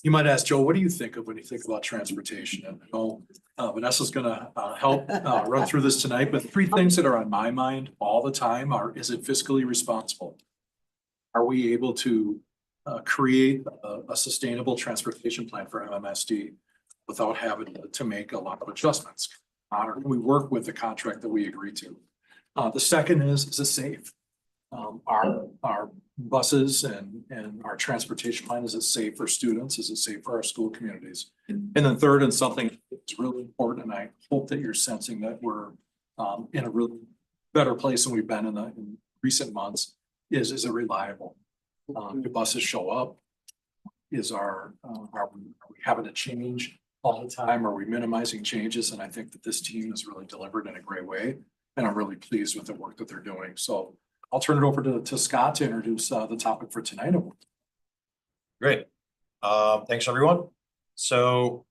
You might ask, Joe, what do you think of when you think about transportation? And I know Vanessa's gonna help run through this tonight, but three things that are on my mind all the time are, is it fiscally responsible? Are we able to create a sustainable transportation plan for MMSD without having to make a lot of adjustments? Or can we work with the contract that we agree to? The second is it safe? Our buses and our transportation line, is it safe for students? Is it safe for our school communities? And then third, and something that's really important, and I hope that you're sensing that we're in a really better place than we've been in recent months, is it reliable? Do buses show up? Are we having to change all the time? Are we minimizing changes? And I think that this team has really delivered in a great way, and I'm really pleased with the work that they're doing. So I'll turn it over to Scott to introduce the topic for tonight. Great. Thanks, everyone. So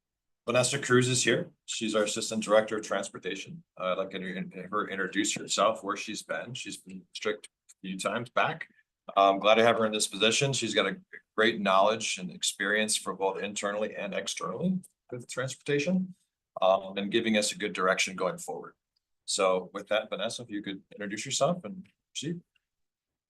Vanessa Cruz is here. She's our Assistant Director of Transportation. I'd like to have her introduce herself, where she's been. She's been district a few times back. I'm glad to have her in this position. She's got a great knowledge and experience for both internally and externally with transportation, and giving us a good direction going forward. So with that, Vanessa, if you could introduce yourself and proceed.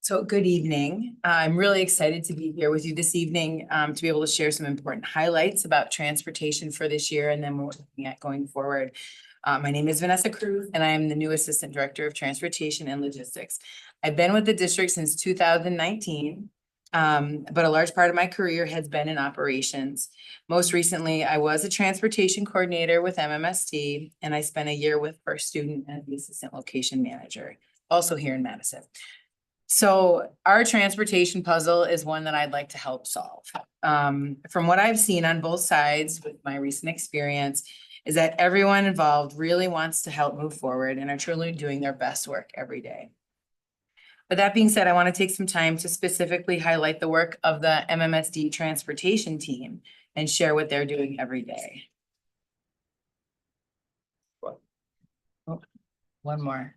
So good evening. I'm really excited to be here with you this evening to be able to share some important highlights about transportation for this year and then what we're looking at going forward. My name is Vanessa Cruz, and I am the new Assistant Director of Transportation and Logistics. I've been with the district since 2019, but a large part of my career has been in operations. Most recently, I was a transportation coordinator with MMSD, and I spent a year with First Student as the Assistant Location Manager, also here in Madison. So our transportation puzzle is one that I'd like to help solve. From what I've seen on both sides with my recent experience, is that everyone involved really wants to help move forward and are truly doing their best work every day. But that being said, I want to take some time to specifically highlight the work of the MMSD transportation team and share what they're doing every day. Oh, one more.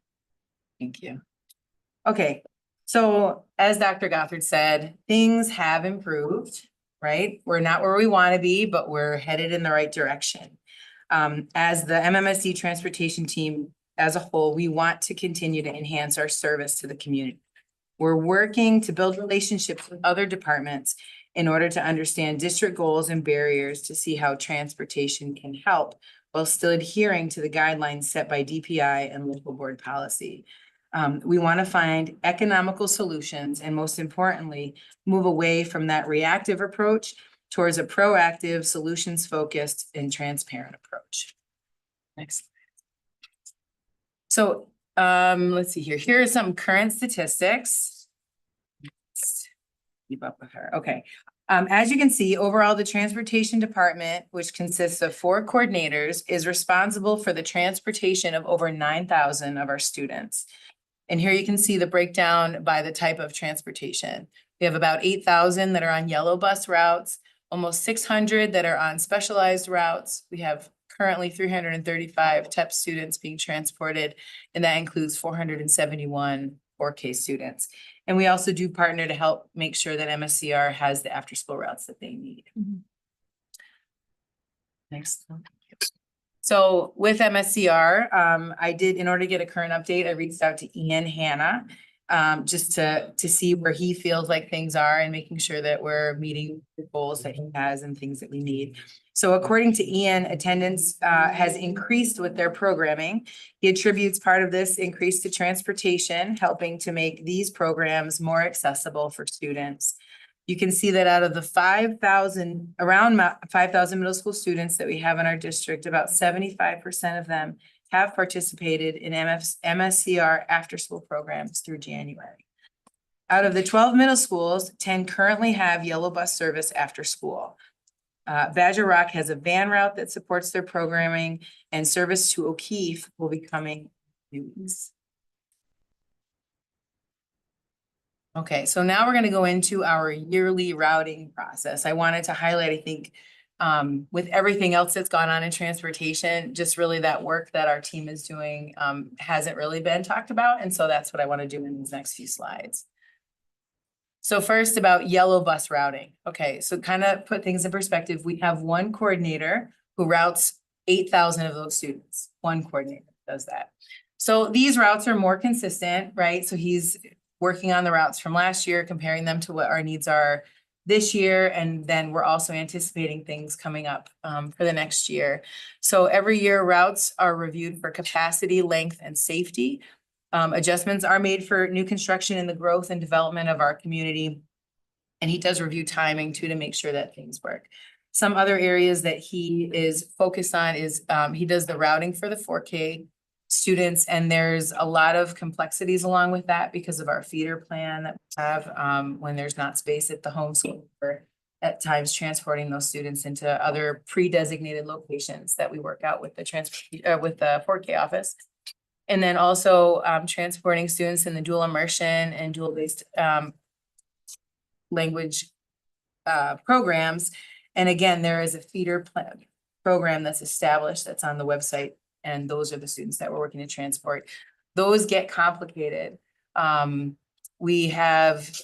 Thank you. Okay. So as Dr. Gothard said, things have improved, right? We're not where we want to be, but we're headed in the right direction. As the MMSD transportation team as a whole, we want to continue to enhance our service to the community. We're working to build relationships with other departments in order to understand district goals and barriers to see how transportation can help while still adhering to the guidelines set by DPI and local board policy. We want to find economical solutions and, most importantly, move away from that reactive approach towards a proactive, solutions-focused, and transparent approach. Next. So let's see here. Here are some current statistics. Let's keep up with her. Okay. As you can see, overall, the transportation department, which consists of 4 coordinators, is responsible for the transportation of over 9,000 of our students. And here you can see the breakdown by the type of transportation. We have about 8,000 that are on yellow bus routes, almost 600 that are on specialized routes. We have currently 335 TEP students being transported, and that includes 471 4K students. And we also do partner to help make sure that MSCR has the after-school routes that they need. Next. So with MSCR, I did, in order to get a current update, I reached out to Ian Hanna just to see where he feels like things are and making sure that we're meeting the goals that he has and things that we need. So according to Ian, attendance has increased with their programming. He attributes part of this increase to transportation, helping to make these programs more accessible for students. You can see that out of the 5,000, around 5,000 middle school students that we have in our district, about 75% of them have participated in MSCR after-school programs through January. Out of the 12 middle schools, 10 currently have yellow bus service after school. Badger Rock has a van route that supports their programming, and service to O'Keefe will be coming in weeks. Okay, so now we're going to go into our yearly routing process. I wanted to highlight, I think, with everything else that's gone on in transportation, just really that work that our team is doing hasn't really been talked about. And so that's what I want to do in these next few slides. So first about yellow bus routing. Okay, so kind of put things in perspective. We have one coordinator who routes 8,000 of those students. One coordinator does that. So these routes are more consistent, right? So he's working on the routes from last year, comparing them to what our needs are this year. And then we're also anticipating things coming up for the next year. So every year routes are reviewed for capacity, length, and safety. Adjustments are made for new construction and the growth and development of our community. And he does review timing too to make sure that things work. Some other areas that he is focused on is he does the routing for the 4K students, and there's a lot of complexities along with that because of our feeder plan that we have when there's not space at the home school, or at times transporting those students into other pre-designated locations that we work out with the with the 4K office. And then also transporting students in the dual immersion and dual-based language programs. And again, there is a feeder plan program that's established that's on the website, and those are the students that we're working to transport. Those get complicated. We have,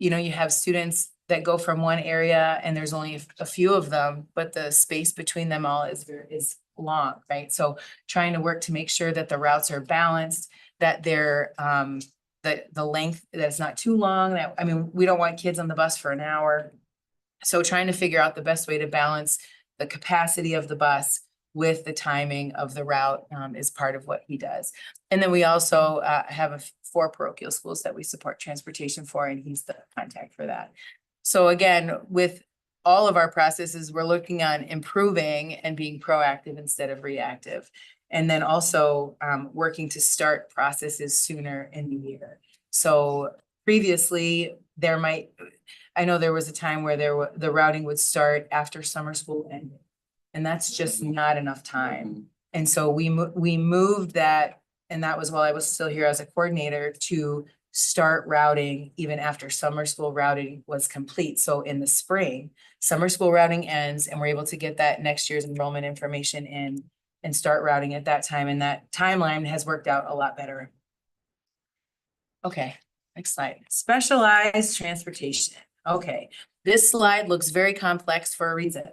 you have students that go from one area and there's only a few of them, but the space between them all is long, right? So trying to work to make sure that the routes are balanced, that they're the length, that it's not too long. That, I mean, we don't want kids on the bus for an hour. So trying to figure out the best way to balance the capacity of the bus with the timing of the route is part of what he does. And then we also have 4 parochial schools that we support transportation for, and he's the contact for that. So again, with all of our processes, we're looking on improving and being proactive instead of reactive. And then also working to start processes sooner in the year. So previously I know there was a time where the routing would start after summer school ended. And that's just not enough time. And so we moved that, and that was while I was still here as a coordinator, to start routing even after summer school routing was complete. So in the spring, summer school routing ends and we're able to get that next year's enrollment information in and start routing at that time. And that timeline has worked out a lot better. Okay, next slide. Specialized transportation. Okay, this slide looks very complex for a reason,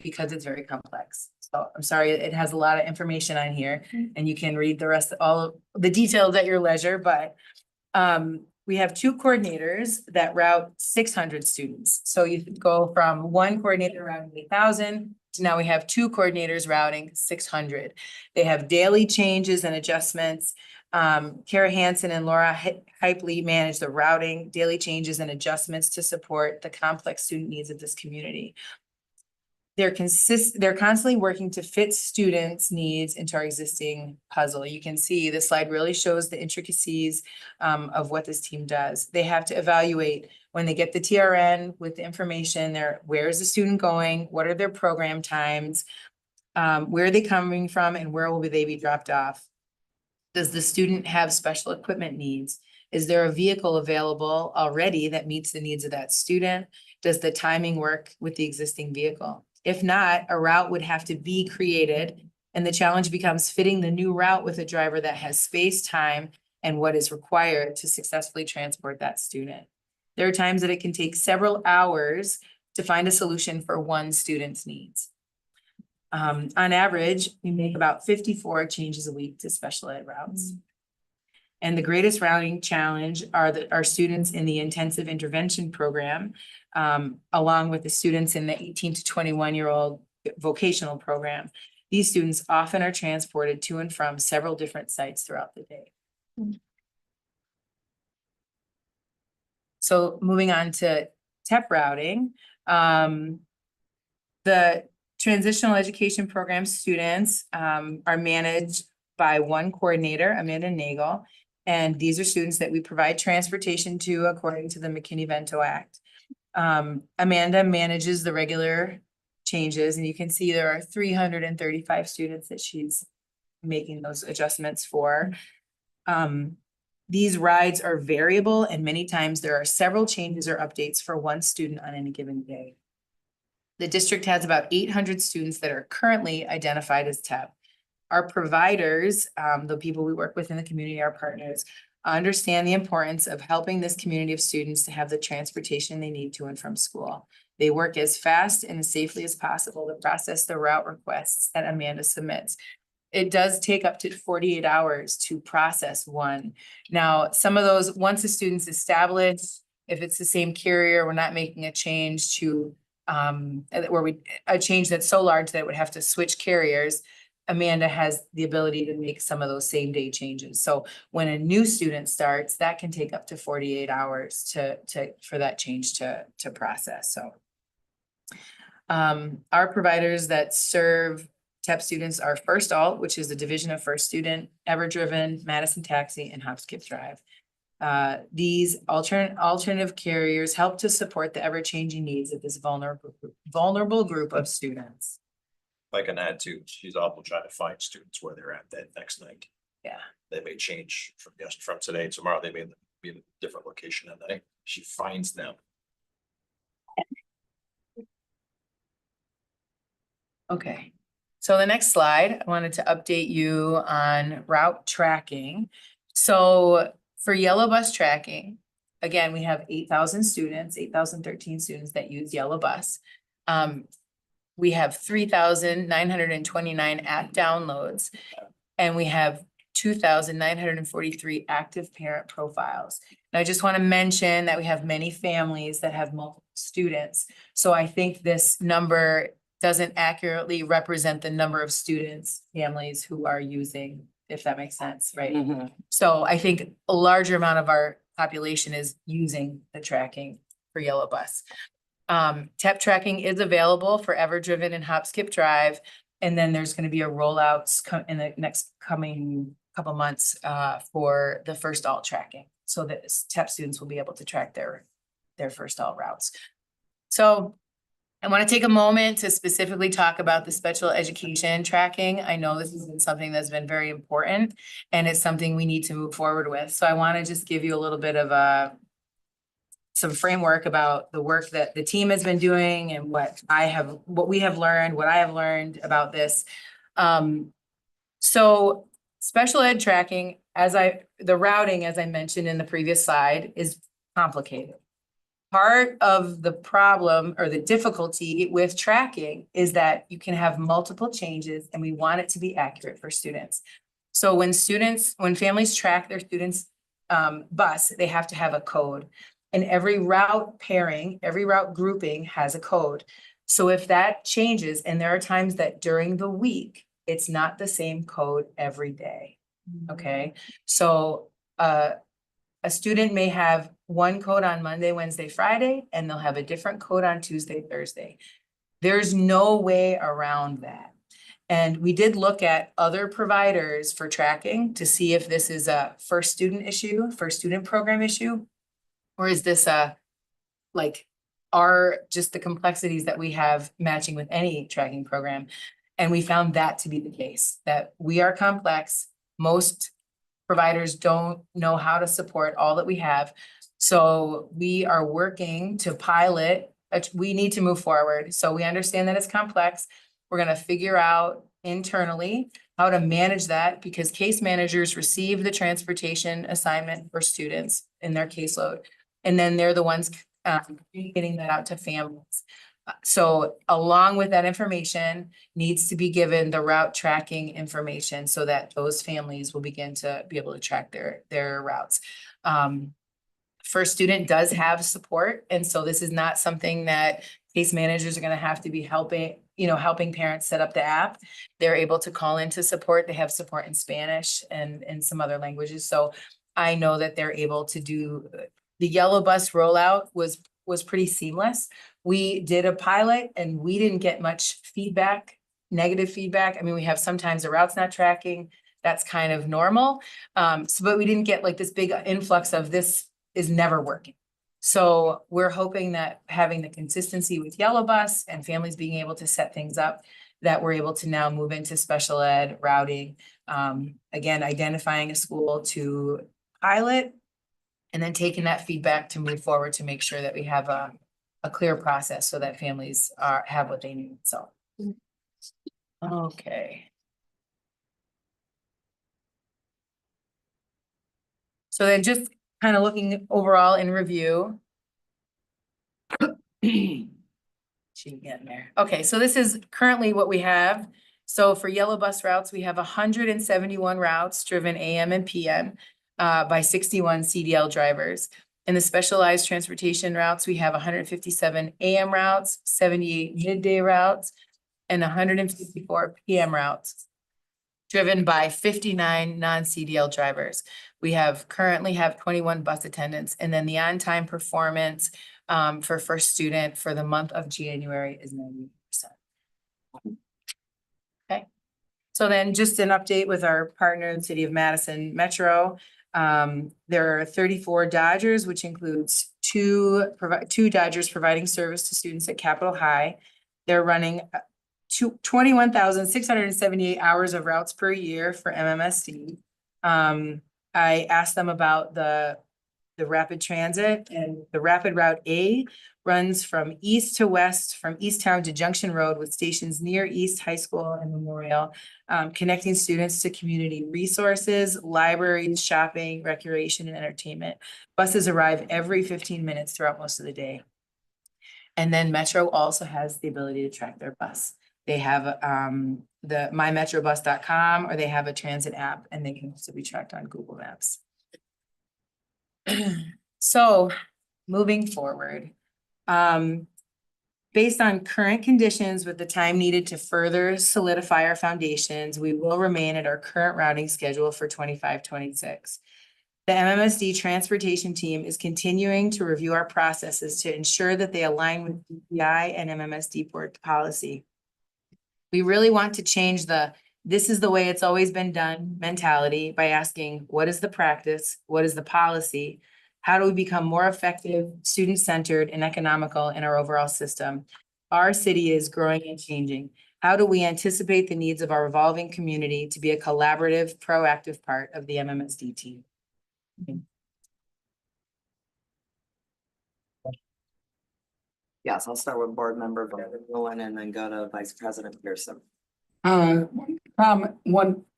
because it's very complex. So I'm sorry, it has a lot of information on here and you can read the rest, all of the details at your leisure, but we have 2 coordinators that route 600 students. So you go from one coordinator routing 8,000 to now we have 2 coordinators routing 600. They have daily changes and adjustments. Kara Hansen and Laura Hypley manage the routing, daily changes and adjustments to support the complex student needs of this community. They're constantly working to fit students' needs into our existing puzzle. You can see this slide really shows the intricacies of what this team does. They have to evaluate when they get the TRN with the information, where is the student going? What are their program times? Where are they coming from and where will they be dropped off? Does the student have special equipment needs? Is there a vehicle available already that meets the needs of that student? Does the timing work with the existing vehicle? If not, a route would have to be created, and the challenge becomes fitting the new route with a driver that has space, time, and what is required to successfully transport that student. There are times that it can take several hours to find a solution for one student's needs. On average, we make about 54 changes a week to special ed routes. And the greatest routing challenge are our students in the intensive intervention program, along with the students in the 18 to 21-year-old vocational program. These students often are transported to and from several different sites throughout the day. So moving on to TEP routing, the transitional education program students are managed by one coordinator, Amanda Nagel. And these are students that we provide transportation to according to the McKinney-Vento Act. Amanda manages the regular changes, and you can see there are 335 students that she's making those adjustments for. These rides are variable, and many times there are several changes or updates for one student on any given day. The district has about 800 students that are currently identified as TEP. Our providers, the people we work with in the community, our partners, understand the importance of helping this community of students to have the transportation they need to and from school. They work as fast and as safely as possible to process the route requests that Amanda submits. It does take up to 48 hours to process one. Now, some of those, once the student's established, if it's the same carrier, we're not making a change to a change that's so large that it would have to switch carriers. Amanda has the ability to make some of those same day changes. So when a new student starts, that can take up to 48 hours for that change to process. So our providers that serve TEP students are First Alt, which is the division of First Student, Ever Driven, Madison Taxi, and Hop Skip Drive. These alternative carriers help to support the ever-changing needs of this vulnerable group of students. If I can add to, she's also trying to find students where they're at that next night. Yeah. They may change from today, tomorrow, they may be in a different location that night. She finds them. Okay, so the next slide, I wanted to update you on route tracking. So for yellow bus tracking, again, we have 8,000 students, 8,013 students that use yellow bus. We have 3,929 app downloads, and we have 2,943 active parent profiles. And I just want to mention that we have many families that have multiple students. So I think this number doesn't accurately represent the number of students, families who are using, if that makes sense, right? So I think a larger amount of our population is using the tracking for yellow bus. TEP tracking is available for Ever Driven and Hop Skip Drive. And then there's going to be a rollout in the next coming couple months for the First Alt tracking. So that TEP students will be able to track their First Alt routes. So I want to take a moment to specifically talk about the special education tracking. I know this has been something that's been very important and it's something we need to move forward with. So I want to just give you a little bit of some framework about the work that the team has been doing and what I have learned about this. So special ed tracking, the routing, as I mentioned in the previous slide, is complicated. Part of the problem or the difficulty with tracking is that you can have multiple changes and we want it to be accurate for students. So when families track their students' bus, they have to have a code. And every route pairing, every route grouping has a code. So if that changes, and there are times that during the week, it's not the same code every day, okay? So a student may have one code on Monday, Wednesday, Friday, and they'll have a different code on Tuesday, Thursday. There's no way around that. And we did look at other providers for tracking to see if this is a first student issue, first student program issue, or is this just the complexities that we have matching with any tracking program. And we found that to be the case, that we are complex. Most providers don't know how to support all that we have. So we are working to pilot, we need to move forward. So we understand that it's complex. We're going to figure out internally how to manage that because case managers receive the transportation assignment for students in their caseload. And then they're the ones getting that out to families. So along with that information needs to be given the route tracking information so that those families will begin to be able to track their routes. First Student does have support. And so this is not something that case managers are going to have to be helping parents set up the app. They're able to call into support. They have support in Spanish and some other languages. So I know that they're able to do the yellow bus rollout was pretty seamless. We did a pilot and we didn't get much feedback, negative feedback. I mean, we have sometimes the route's not tracking. That's kind of normal. But we didn't get like this big influx of this is never working. So we're hoping that having the consistency with yellow bus and families being able to set things up, that we're able to now move into special ed routing. Again, identifying a school to pilot and then taking that feedback to move forward to make sure that we have a clear process so that families have what they need. So, okay. So then just kind of looking overall in review. She getting there. Okay, so this is currently what we have. So for yellow bus routes, we have 171 routes driven AM and PM by 61 CDL drivers. In the specialized transportation routes, we have 157 AM routes, 78 midday routes, and 154 PM routes driven by 59 non-CDL drivers. We currently have 21 bus attendants, and then the on-time performance for first student for the month of January is 90%. Okay, so then just an update with our partner, the City of Madison Metro. There are 34 Dodgers, which includes two Dodgers providing service to students at Capitol High. They're running 21,678 hours of routes per year for MMSD. I asked them about the rapid transit, and the rapid route A runs from east to west, from Easttown to Junction Road with stations near East High School and Memorial, connecting students to community resources, libraries, shopping, recreation, and entertainment. Buses arrive every 15 minutes throughout most of the day. And then Metro also has the ability to track their bus. They have the mymetrobus.com, or they have a transit app, and they can also be tracked on Google Maps. So moving forward, based on current conditions with the time needed to further solidify our foundations, we will remain at our current routing schedule for 25-26. The MMSD transportation team is continuing to review our processes to ensure that they align with DPI and MMSD board policy. We really want to change this is the way it's always been done mentality by asking, what is the practice? What is the policy? How do we become more effective, student-centered, and economical in our overall system? Our city is growing and changing. How do we anticipate the needs of our evolving community to be a collaborative, proactive part of the MMSD team? Yes, I'll start with board member Bowen and then go to Vice President Pearson. One comment,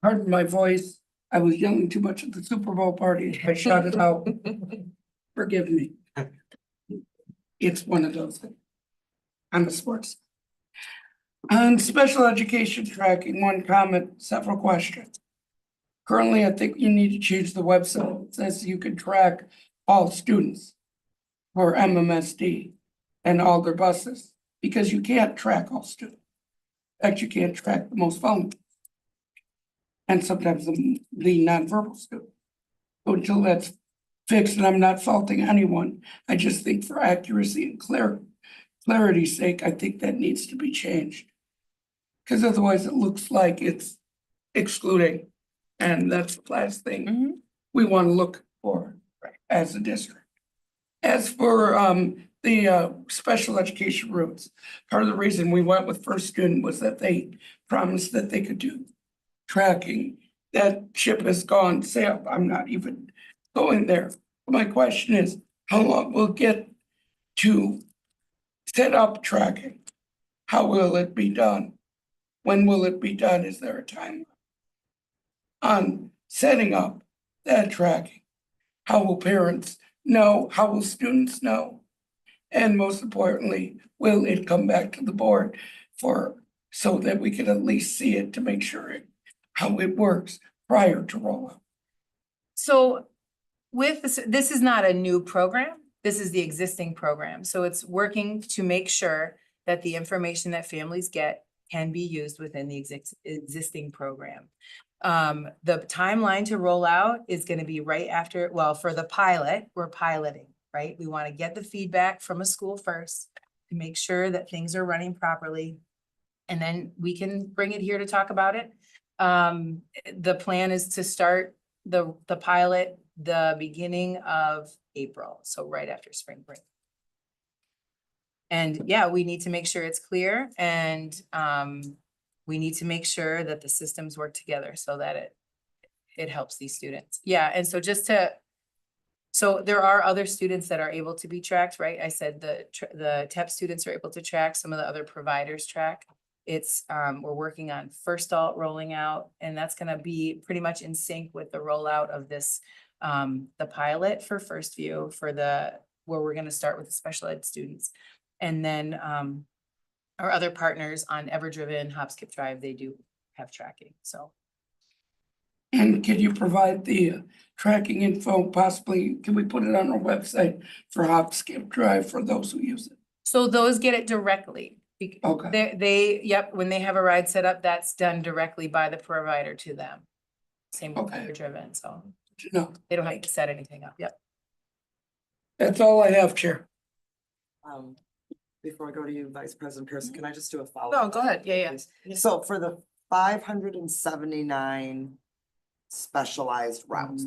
pardon my voice, I was yelling too much at the Super Bowl party, I shut it out. Forgive me. It's one of those things. I'm a sports. On special education tracking, one comment, several questions. Currently, I think you need to change the website. It says you can track all students for MMSD and all their buses, because you can't track all students. In fact, you can't track the most vulnerable. And sometimes the nonverbal students. So until that's fixed, and I'm not faulting anyone, I just think for accuracy and clarity's sake, I think that needs to be changed. Because otherwise it looks like it's excluding, and that's the last thing we want to look for as a district. As for the special education routes, part of the reason we went with first student was that they promised that they could do tracking. That ship has gone sail. I'm not even going there. My question is, how long will it get to set up tracking? How will it be done? When will it be done? Is there a timeline on setting up that tracking? How will parents know? How will students know? And most importantly, will it come back to the board so that we can at least see it to make sure how it works prior to rollout? So with this is not a new program. This is the existing program. So it's working to make sure that the information that families get can be used within the existing program. The timeline to roll out is going to be right after, well, for the pilot, we're piloting, right? We want to get the feedback from a school first to make sure that things are running properly. And then we can bring it here to talk about it. The plan is to start the pilot the beginning of April, so right after spring break. And yeah, we need to make sure it's clear, and we need to make sure that the systems work together so that it helps these students. Yeah, and so so there are other students that are able to be tracked, right? I said the TEP students are able to track, some of the other providers track. It's we're working on First Alt rolling out, and that's gonna be pretty much in sync with the rollout of this the pilot for First View where we're gonna start with the special ed students. And then, our other partners on Everdriven, Hop Skip Drive, they do have tracking, so. And can you provide the tracking info possibly? Can we put it on our website for Hop Skip Drive for those who use it? So those get it directly. Okay. Yep, when they have a ride set up, that's done directly by the provider to them. Same with Okay. Everdriven, so No, they don't have to set anything up, yep. that's all I have, Chair. Before I go to you, Vice President Pearson, can I just do a follow-up? No, go ahead, yeah. So for the 579 specialized routes.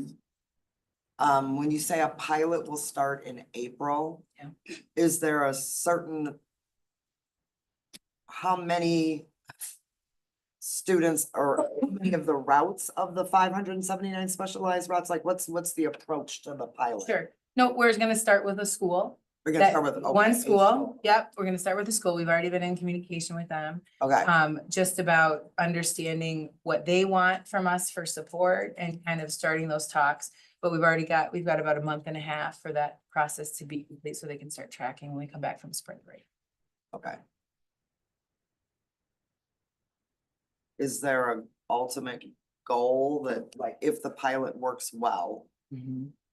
When you say a pilot will start in April. Yeah. Is there a certain? How many students or how many of the routes of the 579 specialized routes? Like what's the approach to the pilot? Sure, no, we're gonna start with a school. We're gonna start with. One okay, school, yep, we're gonna start with the school. We've already been in communication with them. Okay, Just about understanding what they want from us for support and kind of starting those talks. But we've got about a month and a half for that process to be complete so they can start tracking when we come back from spring break. okay. Is there an ultimate goal that like if the pilot works well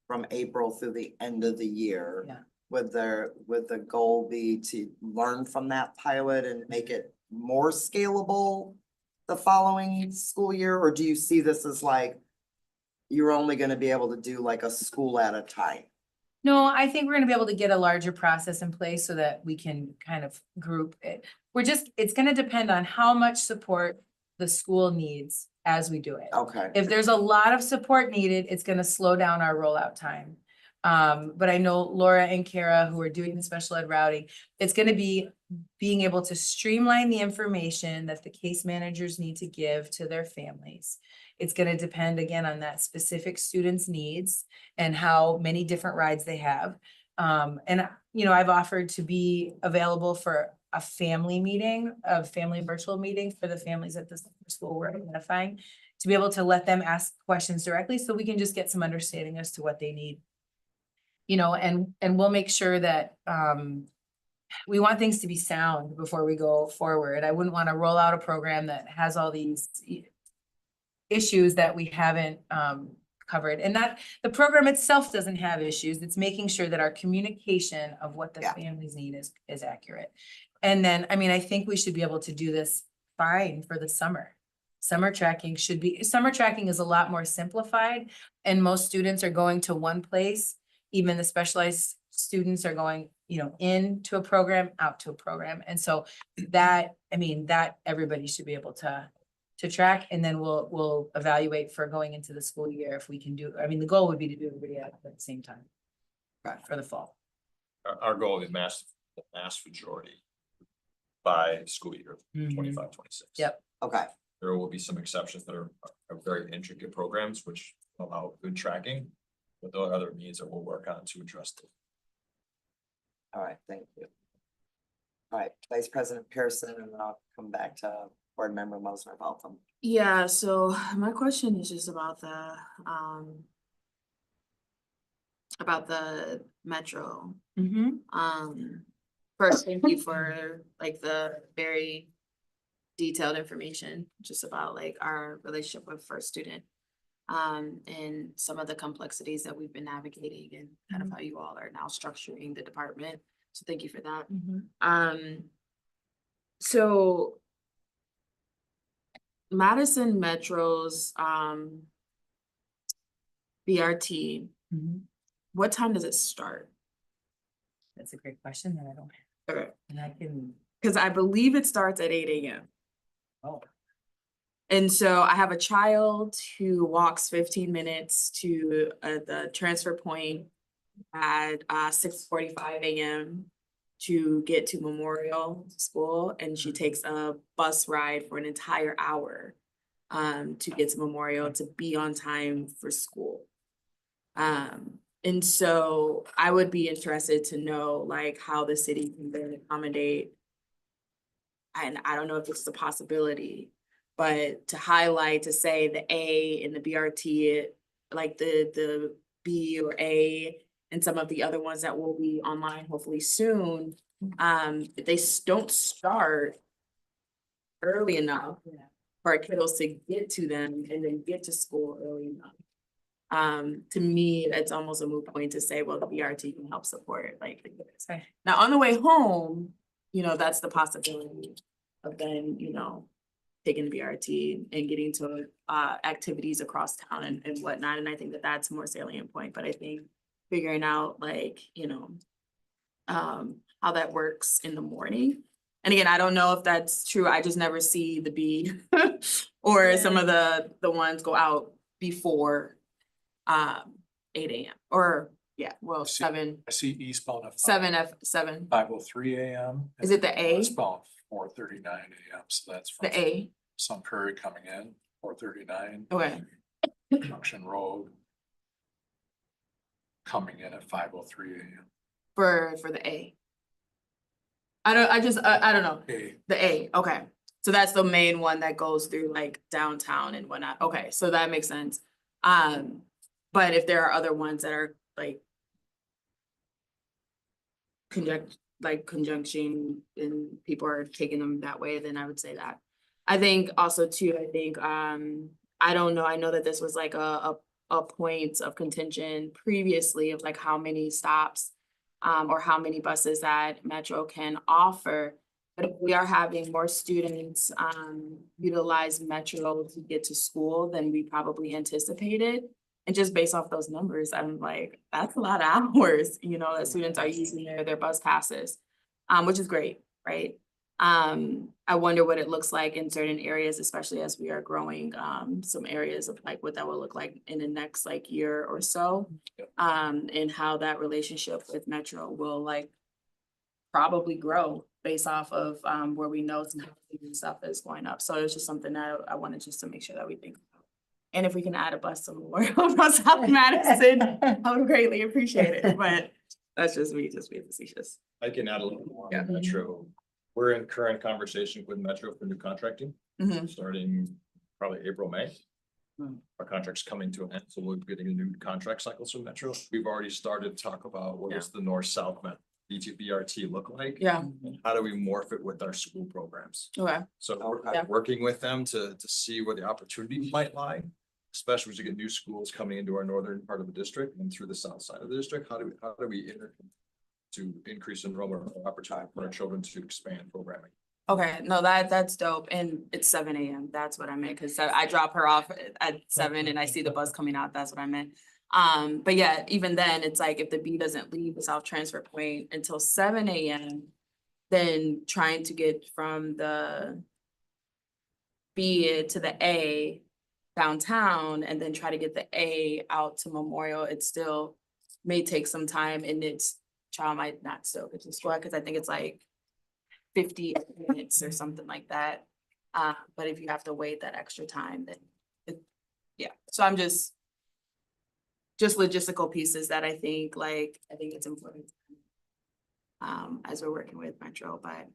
from April through the end of the year? Yeah. Would the goal be to learn from that pilot and make it more scalable the following school year? Or do you see this as like, you're only gonna be able to do like a school at a time? No, I think we're gonna be able to get a larger process in place so that we can kind of group it. It's gonna depend on how much support the school needs as we do it. Okay, If there's a lot of support needed, it's gonna slow down our rollout time. But I know Laura and Kara, who are doing the special ed routing, it's gonna be being able to streamline the information that the case managers need to give to their families. It's gonna depend again on that specific student's needs and how many different rides they have. And I've offered to be available for a family meeting, a family virtual meeting for the families at the school we're identifying, to be able to let them ask questions directly so we can just get some understanding as to what they need. And we'll make sure that we want things to be sound before we go forward. I wouldn't want to roll out a program that has all these issues that we haven't covered, and that the program itself doesn't have issues. It's making sure that our communication of what the families need is accurate. And then, I think we should be able to do this fine for the summer. Summer tracking is a lot more simplified, and most students are going to one place. Even the specialized students are going, into a program, out to a program. And so that everybody should be able to track, and then we'll evaluate for going into the school year if we can do, the goal would be to do everybody at the same time. Right, for the fall. Our goal is the mass majority by school year 25, 26. Yep. okay, There will be some exceptions that are very intricate programs which allow good tracking, but there are other needs that we'll work on to address them. all right, thank you. All right, Vice President Pearson, and then I'll come back to Board Member Mosner about them. Yeah, so my question is just about the metro. First, thank you for like the very detailed information just about like our relationship with First Student. And some of the complexities that we've been navigating and kind of how you all are now structuring the department. So thank you for that. So Madison Metro's BRT, what time does it start? That's a great question that I don't have. Okay. And I can. Because I believe it starts at 8 a.m. Oh. And so I have a child who walks 15 minutes to the transfer point at 6:45 a.m. to get to Memorial School, and she takes a bus ride for an entire hour to get to Memorial to be on time for school. And so I would be interested to know like how the city can then accommodate, and I don't know if this is a possibility, but to highlight, to say the A in the BRT, like the B or A and some of the other ones that will be online hopefully soon, if they don't start early enough for our kiddos to get to them and then get to school early enough. To me, it's almost a moot point to say, well, the BRT can help support it, like. Right. Now, on the way home, that's the possibility of then, taking the BRT and getting to activities across town and whatnot, and I think that that's a more salient point, but I think figuring out like, how that works in the morning. And again, I don't know if that's true, I just never see the B or some of the ones go out before 8 AM or, See- 7, I see eastbound at 7. 5:03 AM. Is it the A? Westbound 4:39 AM, so that's from The A, Sun Prairie coming in, 4:39. okay, Junction Road. Coming in at 5:03 AM. for the A. I don't know. A, The A, okay. So that's the main one that goes through like downtown and whatnot. Okay, so that makes sense. But if there are other ones that are like conjunction and people are taking them that way, then I would say that. I think also too, I don't know, I know that this was like a point of contention previously of like how many stops or how many buses that Metro can offer. But if we are having more students utilize Metro to get to school than we probably anticipated. And just based off those numbers, I'm like, that's a lot of hours, that students are using their bus passes, which is great, right? I wonder what it looks like in certain areas, especially as we are growing, some areas of like what that will look like in the next like year or so. And how that relationship with Metro will like probably grow based off of where we know some housing stuff is going up. So it's just something that I wanted just to make sure that we think about. And if we can add a bus to Memorial from South Madison, I would greatly appreciate it, but that's just me, just being facetious. I can add a little more Yeah. on Metro. We're in current conversation with Metro for new contracting, Mhm. starting probably April, May. Hmm. Our contract's coming to an end, so we're getting a new contract cycle from Metro. We've already started to talk about what does the north-south BRT look like? Yeah, How do we morph it with our school programs? okay, So we're Yeah. working with them to see where the opportunity might lie. Especially as we get new schools coming into our northern part of the district and through the south side of the district, how do we to increase enrollment or opportunity for our children to expand programming? okay, no, that's dope, and it's 7 AM, that's what I meant, cause I drop her off at 7 and I see the bus coming out, that's what I meant. But yeah, even then, it's like if the B doesn't leave the South Transfer Point until 7 AM, then trying to get from the B to the A downtown and then try to get the A out to Memorial, it still may take some time and its child might not still get to school, because I think it's like 50 minutes or something like that. But if you have to wait that extra time, then so I'm just logistical pieces that I think it's important. As we're working with Metro, but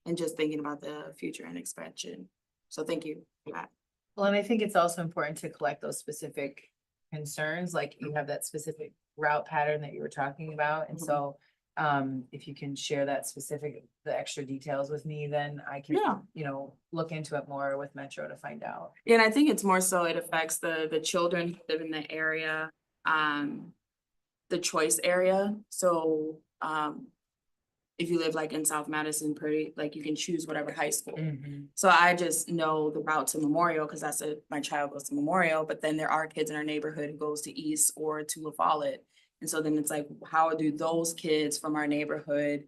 and just thinking about the future and expansion. So thank you for that. Well, and I think it's also important to collect those specific concerns, like you have that specific route pattern that you were talking about. And so if you can share that the extra details with me, then I can, look into it more with Metro to find out. Yeah, and I think it's more so it affects the children who live in the area, the choice area. So if you live like in South Madison, like you can choose whatever high school. So I just know the route to Memorial because my child goes to Memorial, but then there are kids in our neighborhood who goes to East or to La Follette. And so then it's like, how do those kids from our neighborhood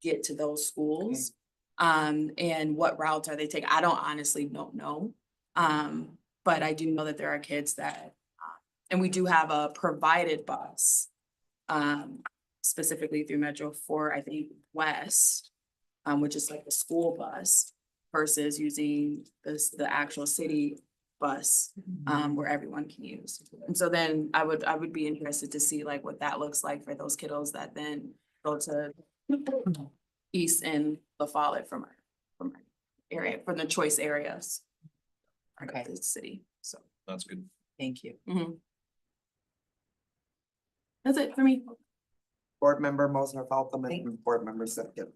get to those schools? And what routes are they taking? I don't know. But I do know that there are kids that, and we do have a provided bus, specifically through Metro for, I think, West, which is like a school bus versus using the actual city bus, where everyone can use. And so then I would be interested to see like what that looks like for those kiddos that then go to East and La Follette from our area, from the choice areas. Okay. Of the city, so. That's good. Thank you. That's it for me. Board Member Mosner Falcom and Board Member Sipkin.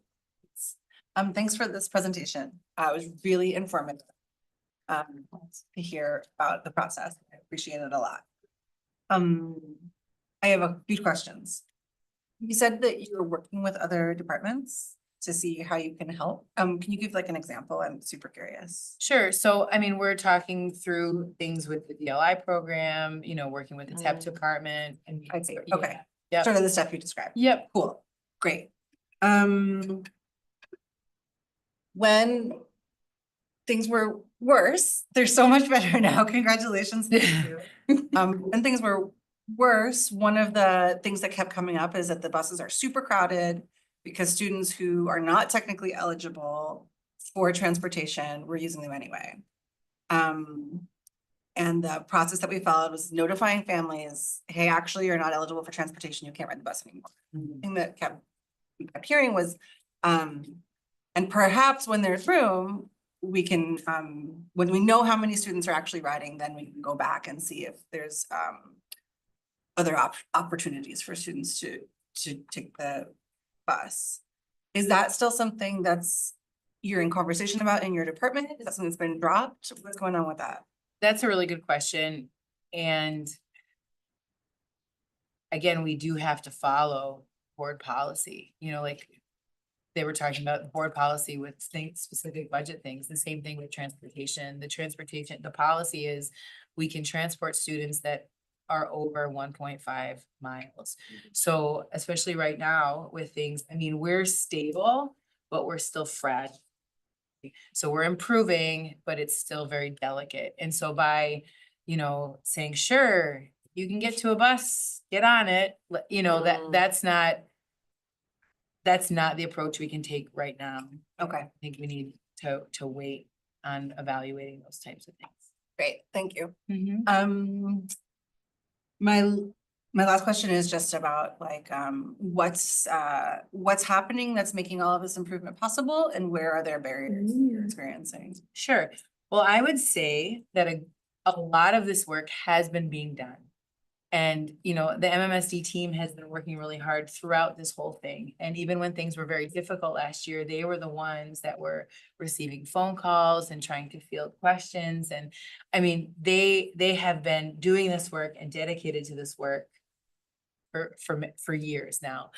Thanks for this presentation. It was really informative. To hear about the process. I appreciate it a lot. I have a few questions. You said that you were working with other departments to see how you can help. Can you give like an example? I'm super curious. Sure. So, I mean, we're talking through things with the DLI program, you know, working with the TEP department and. I see. Yeah. Okay. Yep. Sort of the stuff you described. Yep. Cool. Great. When things were worse, they're so much better now. Congratulations. Thank you. When things were worse, one of the things that kept coming up is that the buses are super crowded because students who are not technically eligible for transportation were using them anyway. And the process that we followed was notifying families, hey, actually, you're not eligible for transportation. You can't ride the bus anymore. The thing that we kept hearing was, and perhaps when there's room, we can, when we know how many students are actually riding, then we can go back and see if there's other opportunities for students to take the bus. Is that still something that's you're in conversation about in your department? Is that something that's been dropped? What's going on with that? That's a really good question. And again, we do have to follow board policy, you know, like they were talking about board policy with specific budget things, the same thing with transportation. The policy is we can transport students that are over 1.5 miles. So especially right now with things, I mean, we're stable, but we're still fragile. So we're improving, but it's still very delicate. And so by, you know, saying, sure, you can get to a bus, get on it, you know, that's not the approach we can take right now. Okay, I think we need to wait on evaluating those types of things. great. Thank you. Mm-hmm. My last question is just about like, what's happening that's making all of this improvement possible, and where are there barriers you're experiencing? Sure. Well, I would say that a lot of this work has been being done. And, you know, the MMSD team has been working really hard throughout this whole thing. And even when things were very difficult last year, they were the ones that were receiving phone calls and trying to field questions. And I mean, they have been doing this work and dedicated to this work for years now,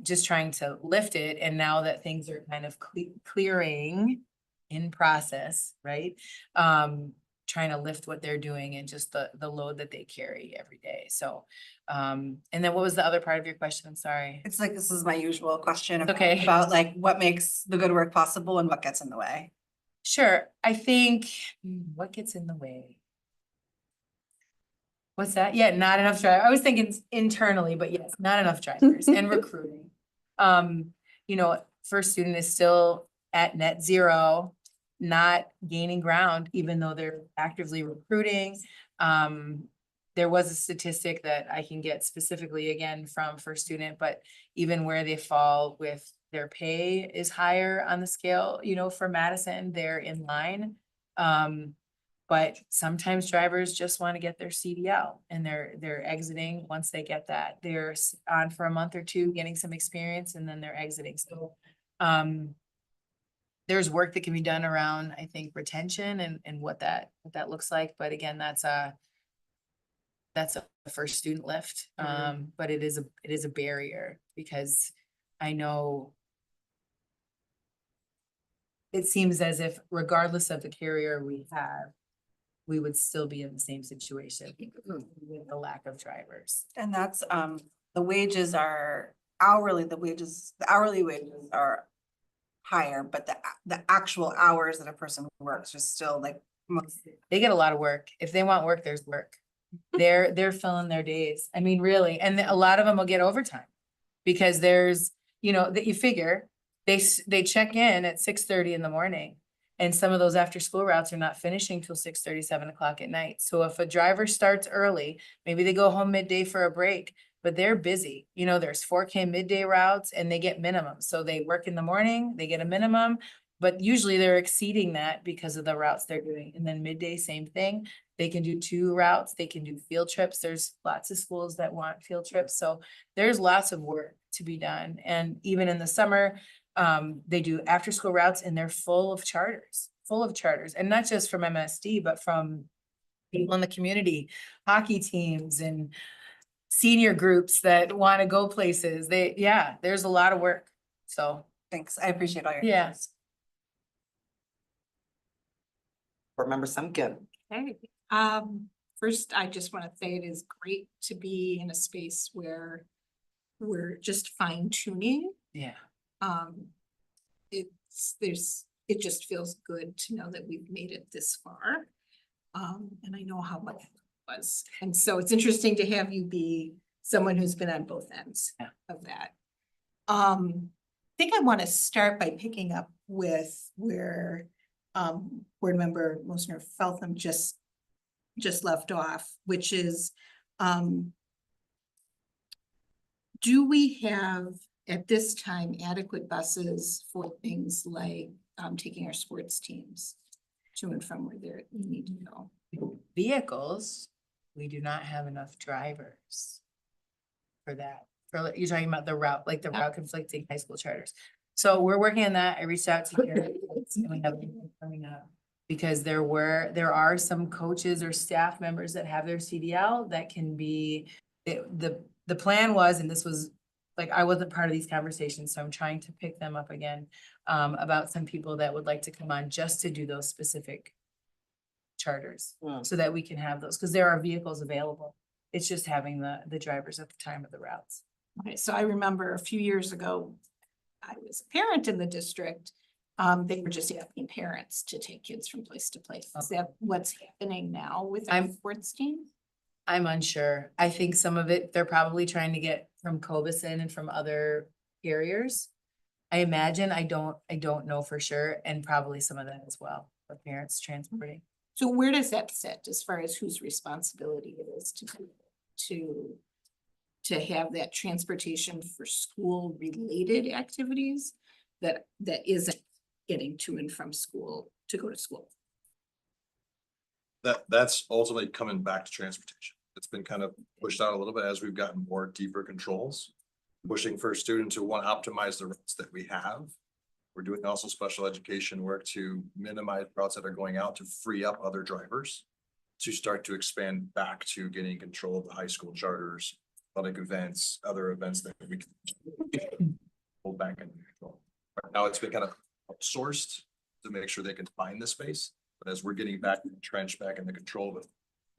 just trying to lift it. And now that things are kind of clearing in process, right? Trying to lift what they're doing and just the load that they carry every day. So, and then what was the other part of your question? I'm sorry. It's like, this is my usual question Okay. about like what makes the good work possible and what gets in the way. Sure. I think what gets in the way? What's that? Yeah, not enough drivers. I was thinking internally, but yes, not enough drivers and recruiting. You know, first student is still at net zero, not gaining ground, even though they're actively recruiting. There was a statistic that I can get specifically again from first student, but even where they fall with their pay is higher on the scale, you know, for Madison, they're in line. But sometimes drivers just want to get their CDL and they're exiting once they get that. They're on for a month or two, getting some experience, and then they're exiting. So there's work that can be done around, I think, retention and what that looks like. But again, that's a first student lift. But it is a barrier because I know it seems as if regardless of the carrier we have, we would still be in the same situation with the lack of drivers. And that's, the wages are hourly, the hourly wages are higher, but the actual hours that a person works are still like They get a lot of work. If they want work, there's work. They're filling their days. I mean, really, and a lot of them will get overtime because there's, you know, that you figure they check in at 6:30 in the morning. And some of those after school routes are not finishing till 6:30, 7 o'clock at night. So if a driver starts early, maybe they go home midday for a break, but they're busy. You know, there's 4K midday routes and they get minimum. So they work in the morning, they get a minimum, but usually they're exceeding that because of the routes they're doing. And then midday, same thing. They can do 2 routes, they can do field trips. There's lots of schools that want field trips, so there's lots of work to be done. And even in the summer, they do after-school routes and they're full of charters, and not just from MSD, but from people in the community, hockey teams and senior groups that want to go places. There's a lot of work, so. Thanks. I appreciate all your. Yeah. Board Member Semkin. Hey, first, I just want to say it is great to be in a space where we're just fine tuning. Yeah. It just feels good to know that we've made it this far. And I know how much it was. And so it's interesting to have you be someone who's been on both ends of that. I think I want to start by picking up with where Board Member Mosner Feltham just left off, which is, do we have at this time adequate buses for things like taking our sports teams to and from where they need to go? Vehicles, we do not have enough drivers for that. You're talking about the route, like the route conflicting high school charters. So we're working on that. I reached out to Gary and we have people coming up because there are some coaches or staff members that have their CDL that can be, the plan was, and this was like, I wasn't part of these conversations, so I'm trying to pick them up again, about some people that would like to come on just to do those specific charters so that we can have those, because there are vehicles available. It's just having the drivers at the time of the routes. Okay, so I remember a few years ago, I was a parent in the district. They were just asking parents to take kids from place to place. Is that what's happening now with our sports team? I'm unsure. I think some of it, they're probably trying to get from Cobuson and from other carriers. I imagine, I don't know for sure, and probably some of that as well, the parents transporting. So where does that sit as far as whose responsibility it is to have that transportation for school related activities that isn't getting to and from school to go to school? That's ultimately coming back to transportation. It's been kind of pushed out a little bit as we've gotten more deeper controls, pushing for students who want to optimize the routes that we have. We're doing also special education work to minimize routes that are going out to free up other drivers to start to expand back to getting control of the high school charters, athletic events, other events that we can pull back into control. Right now it's been kind of outsourced to make sure they can find the space. But as we're getting back entrenched back in the control of it,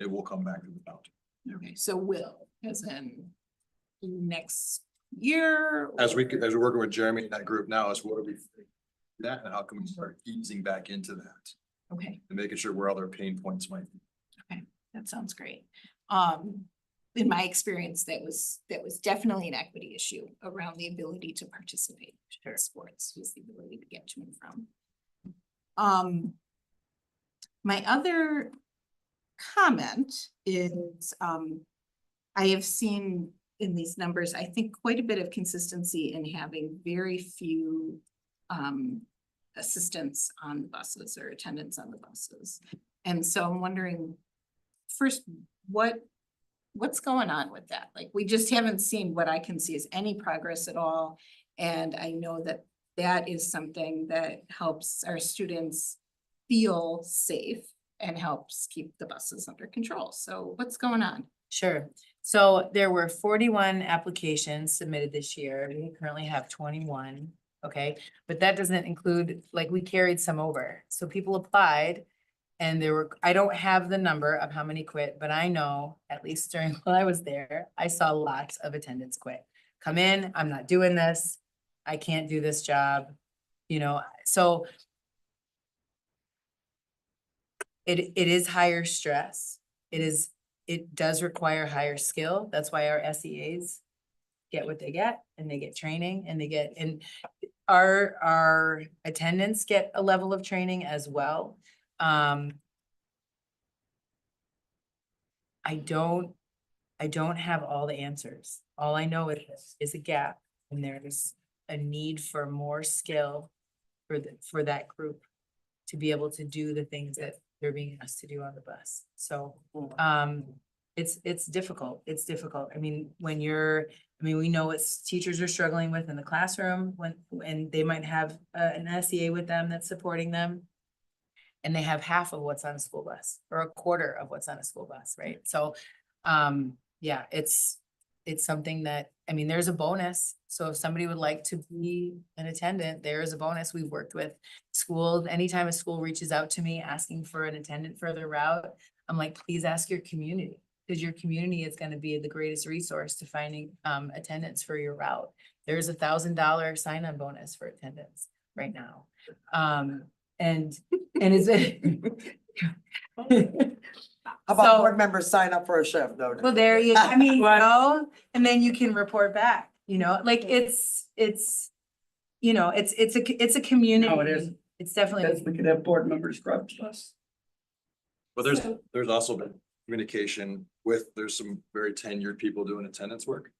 it will come back to the bounty. Okay, so will, as in next year? As we're working with Jeremy and that group now, is what do we think that and how can we start easing back into that Okay, and making sure where other pain points might be. that sounds great. In my experience, that was definitely an equity issue around the ability to participate in sports, was the ability to get to and from. My other comment is, I have seen in these numbers, I think quite a bit of consistency in having very few assistants on the buses or attendants on the buses. And so I'm wondering, first, what's going on with that? Like, we just haven't seen what I can see as any progress at all. And I know that that is something that helps our students feel safe and helps keep the buses under control. So what's going on? Sure. So there were 41 applications submitted this year. We currently have 21. Okay, but that doesn't include, like, we carried some over. So people applied and there were, I don't have the number of how many quit, but I know, at least during while I was there, I saw lots of attendants quit. Come in, I'm not doing this. I can't do this job, you know, so it is higher stress. It does require higher skill. That's why our SEAs get what they get, and they get training, and and our attendants get a level of training as well. I don't have all the answers. All I know is a gap, and there's a need for more skill for that group to be able to do the things that they're being asked to do on the bus. So, it's difficult. It's difficult. I mean, we know what teachers are struggling with in the classroom when they might have an SEA with them that's supporting them. And they have half of what's on a school bus or a quarter of what's on a school bus, right? So, yeah, it's something that, I mean, there's a bonus. So if somebody would like to be an attendant, there is a bonus. We've worked with schools. Anytime a school reaches out to me asking for an attendant for their route, I'm like, please ask your community, because your community is going to be the greatest resource to finding attendance for your route. There's $1,000 sign-on bonus for attendance right now. And is it? How about So- board members sign up for a shift though? Well, there you, I mean, and then you can report back, like it's a community. No, it is. It's definitely. Because we could have board members grab us. But there's also been communication there's some very tenured people doing attendance work.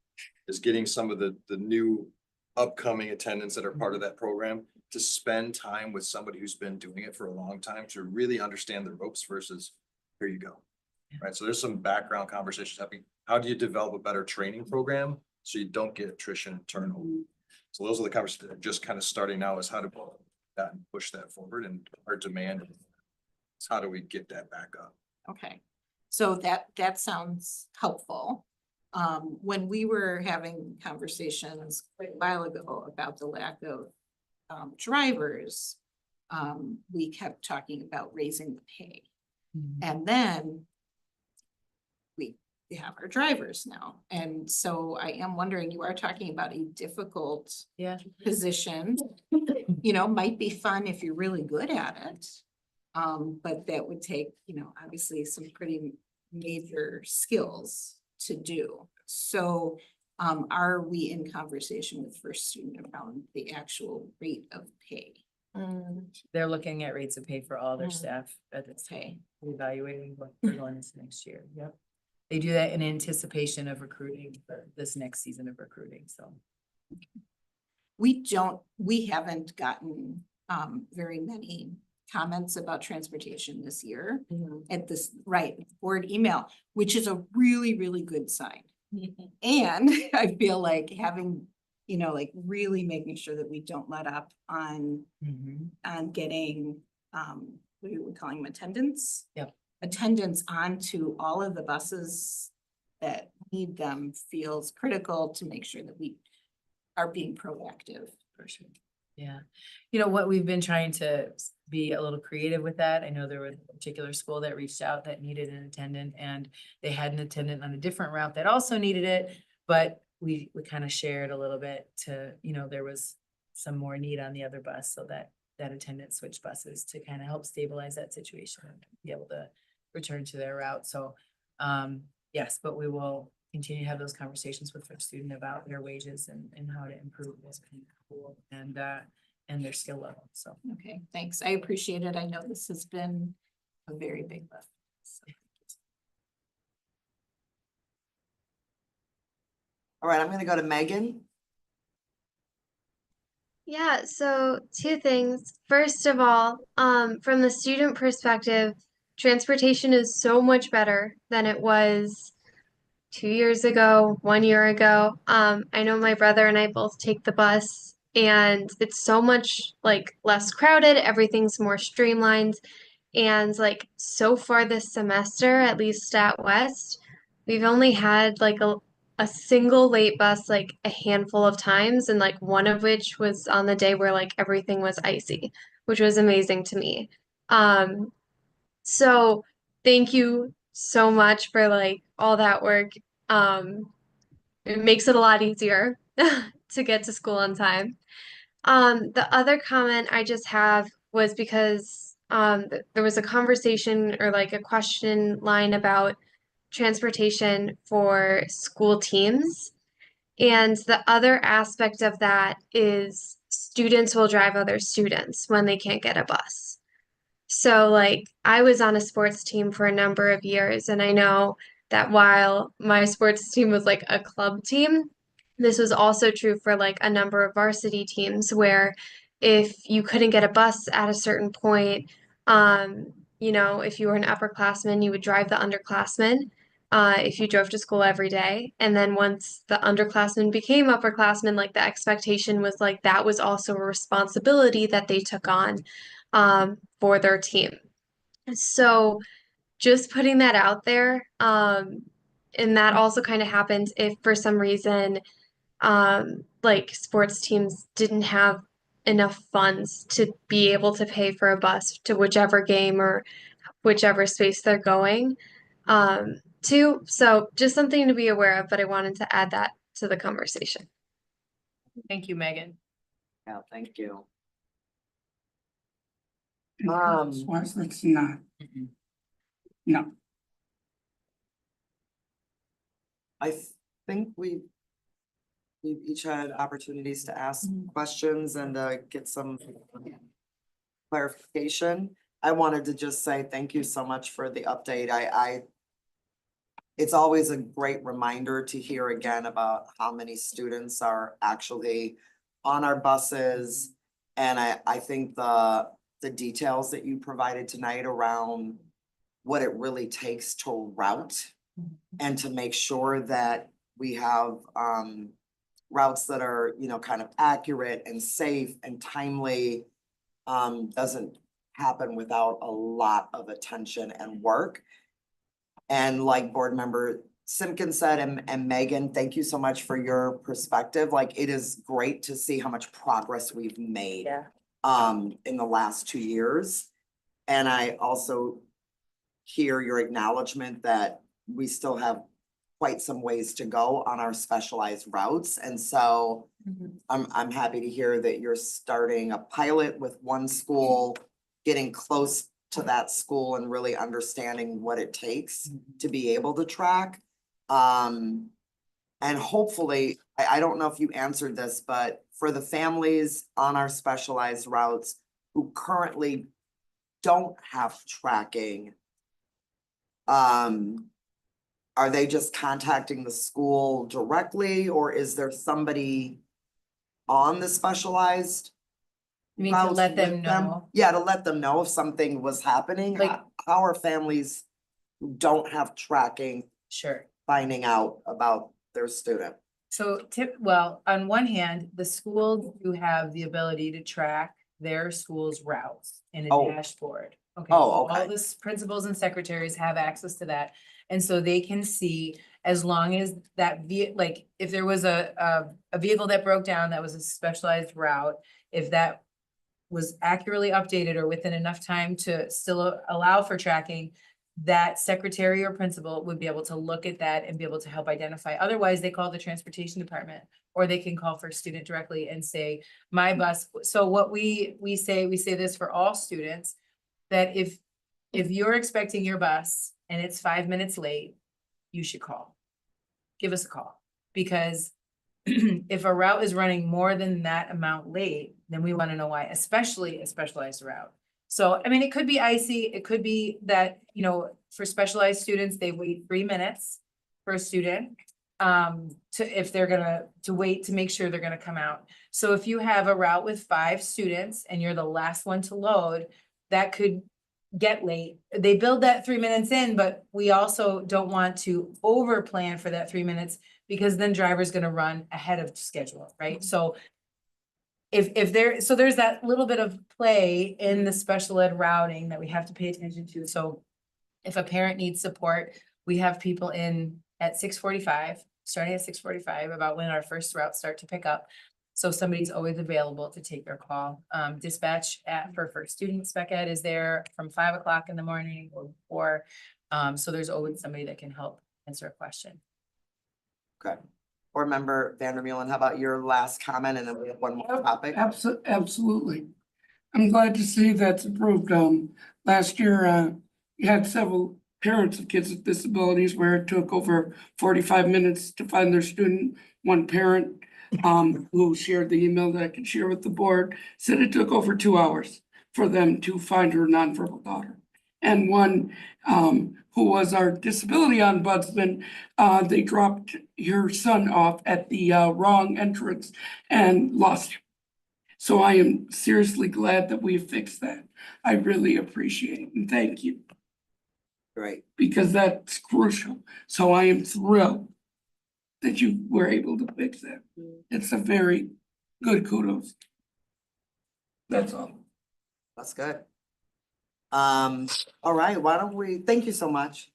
Is getting some of the new upcoming attendants that are part of that program to spend time with somebody who's been doing it for a long time to really understand the ropes versus here you go. Right, so there's some background conversations happening. How do you develop a better training program so you don't get attrition and turnover? So those are the conversations that are just kind of starting now, is how to that and push that forward, and our demand is how do we get that back up? Okay, so that sounds helpful. When we were having conversations quite a while ago about the lack of drivers, we kept talking about raising the pay. And then we have our drivers now. And so I am wondering, you are talking about a difficult position, might be fun if you're really good at it. But that would take, obviously some pretty major skills to do. So are we in conversation with First Student about the actual rate of pay? They're looking at rates of pay for all their staff at this time, evaluating what they're going into next year. Yep. They do that in anticipation of recruiting for this next season of recruiting, so. We haven't gotten very many comments about transportation this year at this board email, which is a really, really good sign. And I feel like having, really making sure that we don't let up on getting, what are we calling them, attendance? Yep. Attendance onto all of the buses that need them feels critical to make sure that we are being proactive. For sure. Yeah. What we've been trying to be a little creative with that. I know there was a particular school that reached out that needed an attendant, and they had an attendant on a different route that also needed it, but we kind of shared a little bit to, there was some more need on the other bus, so that attendant switched buses to kind of help stabilize that situation and be able to return to their route. So, yes, but we will continue to have those conversations with First Student about their wages and how to improve this and their skill level. So, Okay, thanks. I appreciate it. I know this has been a very big lift. So. All right, I'm gonna go to Megan. Yeah, so two things. First of all, from the student perspective, transportation is so much better than it was 2 years ago, 1 year ago. I know my brother and I both take the bus, and it's so much less crowded, everything's more streamlined. And so far this semester, at least at West, we've only had a single late bus a handful of times, and one of which was on the day where everything was icy, which was amazing to me. So thank you so much for all that work. It makes it a lot easier to get to school on time. The other comment I just have was because there was a conversation or a question line about transportation for school teams. And the other aspect of that is students will drive other students when they can't get a bus. So I was on a sports team for a number of years, and I know that while my sports team was a club team, this was also true for a number of varsity teams where if you couldn't get a bus at a certain point, you know, if you were an upperclassman, you would drive the underclassmen. If you drove to school every day. And then once the underclassmen became upperclassmen, like the expectation was like that was also a responsibility that they took on for their team. So just putting that out there. And that also kind of happens if for some reason like sports teams didn't have enough funds to be able to pay for a bus to whichever game or whichever space they're going to. So just something to be aware of, but I wanted to add that to the conversation. Thank you, Megan. Yeah, thank you. Wise, let's not. No, I think we've each had opportunities to ask questions and get some clarification. I wanted to just say thank you so much for the update. It's always a great reminder to hear again about how many students are actually on our buses. And I think the details that you provided tonight around what it really takes to route and to make sure that we have routes that are, you know, kind of accurate and safe and timely doesn't happen without a lot of attention and work. And like board member Simpkins said, and Megan, thank you so much for your perspective. Like, it is great to see how much progress we've made in the last 2 years. And I also hear your acknowledgement that we still have quite some ways to go on our specialized routes. And so I'm happy to hear that you're starting a pilot with one school, getting close to that school and really understanding what it takes to be able to track. And hopefully, I don't know if you answered this, but for the families on our specialized routes who currently don't have tracking, are they just contacting the school directly, or is there somebody on the specialized? You mean to routes let them with know? Yeah, to let them know if something was happening. Like- How are families who don't have tracking Sure. finding out about their student? So well, on one hand, the schools do have the ability to track their school's routes in a Oh. dashboard. Okay, Oh, so okay. all the principals and secretaries have access to that. And so they can see, as long as that like, if there was a vehicle that broke down, that was a specialized route, if that was accurately updated or within enough time to still allow for tracking, that secretary or principal would be able to look at that and be able to help identify. Otherwise, they call the transportation department, or they can call for a student directly and say, my bus. So what we say this for all students, that if you're expecting your bus and it's 5 minutes late, you should call. Give us a call, because if a route is running more than that amount late, then we want to know why, especially a specialized route. So, I mean, it could be icy, it could be that, you know, for specialized students, they wait 3 minutes for a student if they're gonna wait to make sure they're gonna come out. So if you have a route with 5 students and you're the last one to load, that could get late. They build that 3 minutes in, but we also don't want to over plan for that 3 minutes, because then driver's gonna run ahead of schedule, right? So there's that little bit of play in the special ed routing that we have to pay attention to. So if a parent needs support, we have people in at 6:45, starting at 6:45, about when our first routes start to pick up. So somebody's always available to take their call. Dispatch for student spec ed is there from 5 o'clock in the morning or before. So there's always somebody that can help answer a question. Okay. Board member Vandermeulen, how about your last comment, and then we have one more topic? Absolutely. I'm glad to see that's approved. Last year, you had several parents of kids with disabilities where it took over 45 minutes to find their student. One parent who shared the email that I could share with the board said it took over 2 hours for them to find her nonverbal daughter. And one who was our disability ombudsman, they dropped her son off at the wrong entrance and lost him. So I am seriously glad that we fixed that. I really appreciate it and thank you, Great. because that's crucial. So I am thrilled that you were able to fix that. It's a very good kudos. That's all. That's good. All right, why don't we, thank you so much.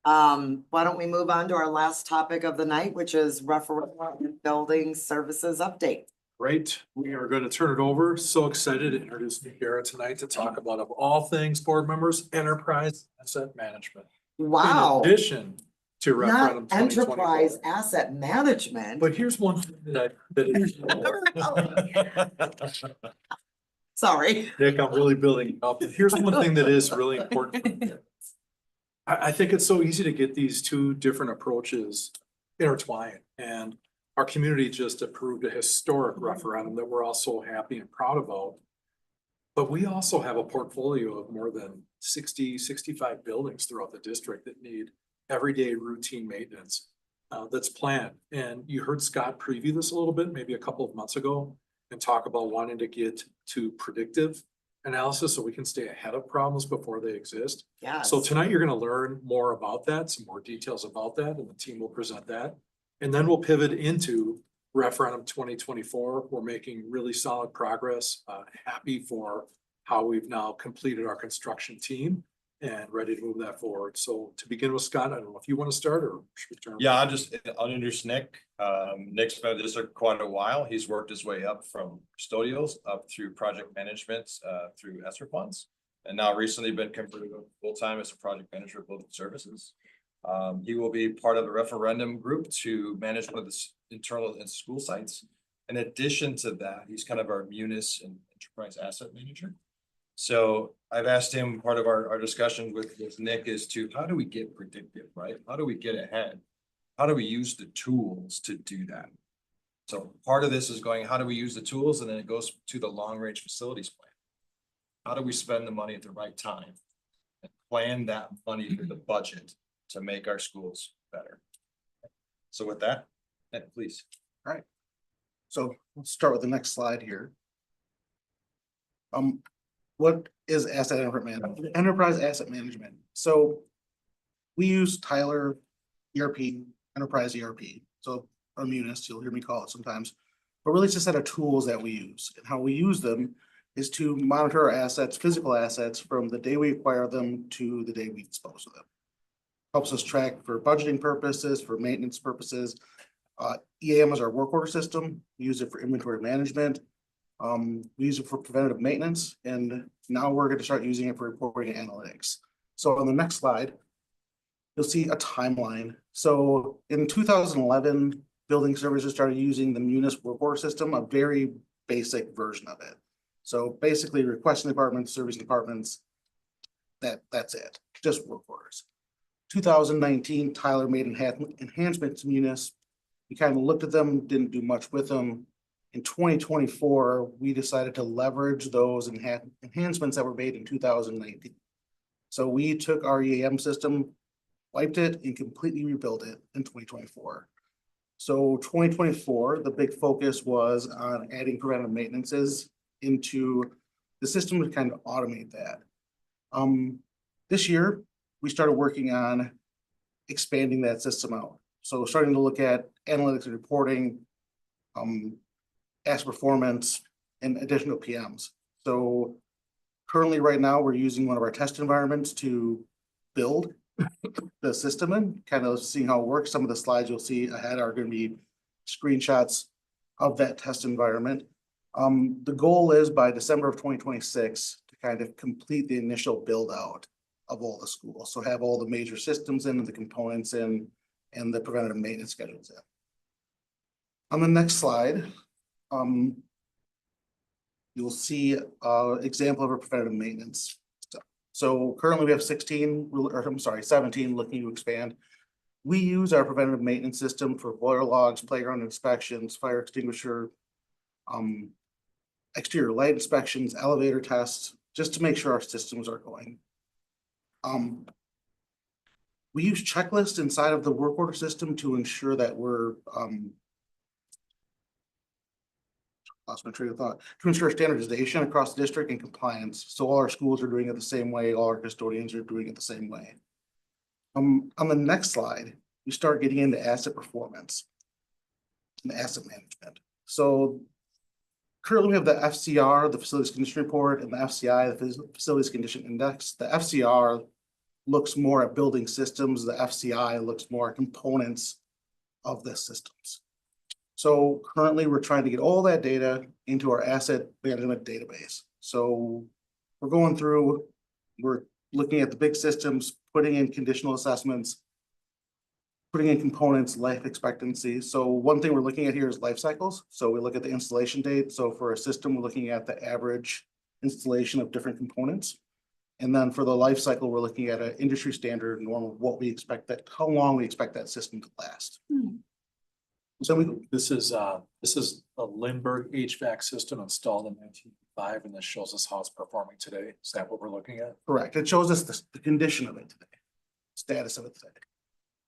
Why don't we move on to our last topic of the night, which is referendum and building services update. Great. We are going to turn it over. So excited to introduce Kara tonight to talk about, of all things, board members, enterprise asset management. Wow, In addition to referendum not enterprise 2024. asset management. But here's one thing that Sorry. Nick, I'm really building up. Here's one thing that is really important. I think it's so easy to get these two different approaches intertwined, and our community just approved a historic referendum that we're all so happy and proud about. But we also have a portfolio of more than 65 buildings throughout the district that need everyday routine maintenance that's planned. And you heard Scott preview this a little bit, maybe a couple of months ago, and talk about wanting to get to predictive analysis so we can stay ahead of problems before they exist. Yeah. So tonight you're going to learn more about that, some more details about that, and the team will present that. And then we'll pivot into referendum 2024. We're making really solid progress. Happy for how we've now completed our construction team and ready to move that forward. So to begin with, Scott, I don't know if you want to start or should we turn? Yeah, I'll introduce Nick. Nick's been at the district quite a while. He's worked his way up from custodials up through project management, through ESSER funds. And now recently been converted full-time as a project manager of building services. He will be part of the referendum group to manage one of the internal and school sites. In addition to that, he's kind of our munis and enterprise asset manager. So I've asked him, part of our discussion with Nick is to, how do we get predictive, right? How do we get ahead? How do we use the tools to do that? So part of this is going, how do we use the tools? And then it goes to the long range facilities plan. How do we spend the money at the right time? And plan that money for the budget to make our schools better. So with that, Nick, please. All right. So let's start with the next slide here. What is enterprise asset management? So we use Tyler ERP, enterprise ERP. So or Munis, you'll hear me call it sometimes, but really it's a set of tools that we use, and how we use them is to monitor our assets, physical assets, from the day we acquire them to the day we dispose of them. Helps us track for budgeting purposes, for maintenance purposes. EAM is our work order system. We use it for inventory management. We use it for preventative maintenance, and now we're going to start using it for reporting and analytics. So on the next slide, you'll see a timeline. So in 2011, building services started using the Munis work order system, a very basic version of it. So basically requesting departments, servicing departments, that's it, just work orders. 2019, Tyler made enhancements to Munis. We kind of looked at them, didn't do much with them. In 2024, we decided to leverage those enhancements that were made in 2019. So we took our EAM system, wiped it, and completely rebuilt it in 2024. So 2024, the big focus was on adding preventative maintenances into the system to kind of automate that. This year, we started working on expanding that system out. So starting to look at analytics and reporting, asset performance, and additional PMs. So currently right now, we're using one of our test environments to build the system in, kind of seeing how it works. Some of the slides you'll see ahead are going to be screenshots of that test environment. The goal is by December of 2026 to kind of complete the initial build out of all the schools. So have all the major systems in, the components in, and the preventative maintenance schedules in. On the next slide, you'll see an example of a preventative maintenance. So currently we have 17 looking to expand. We use our preventative maintenance system for boiler logs, playground inspections, fire extinguisher, exterior light inspections, elevator tests, just to make sure our systems are going. We use checklists inside of the work order system to ensure that we're lost my train of thought, to ensure standardization across the district and compliance. So all our schools are doing it the same way, all our custodians are doing it the same way. On the next slide, you start getting into asset performance and asset management. So currently we have the FCR, the Facilities Condition Report, and the FCI, the Facilities Condition Index. The FCR looks more at building systems. The FCI looks more at components of the systems. So currently we're trying to get all that data into our asset management database. So we're going through, we're looking at the big systems, putting in conditional assessments, putting in components, life expectancy. So one thing we're looking at here is life cycles. So we look at the installation date. So for a system, we're looking at the average installation of different components. And then for the life cycle, we're looking at an industry standard norm of what we expect that, how long we expect that system to last. So this is a Lindbergh HVAC system installed in 1905, and this shows us how it's performing today. Is that what we're looking at? correct. It shows us the condition of it today, status of it today.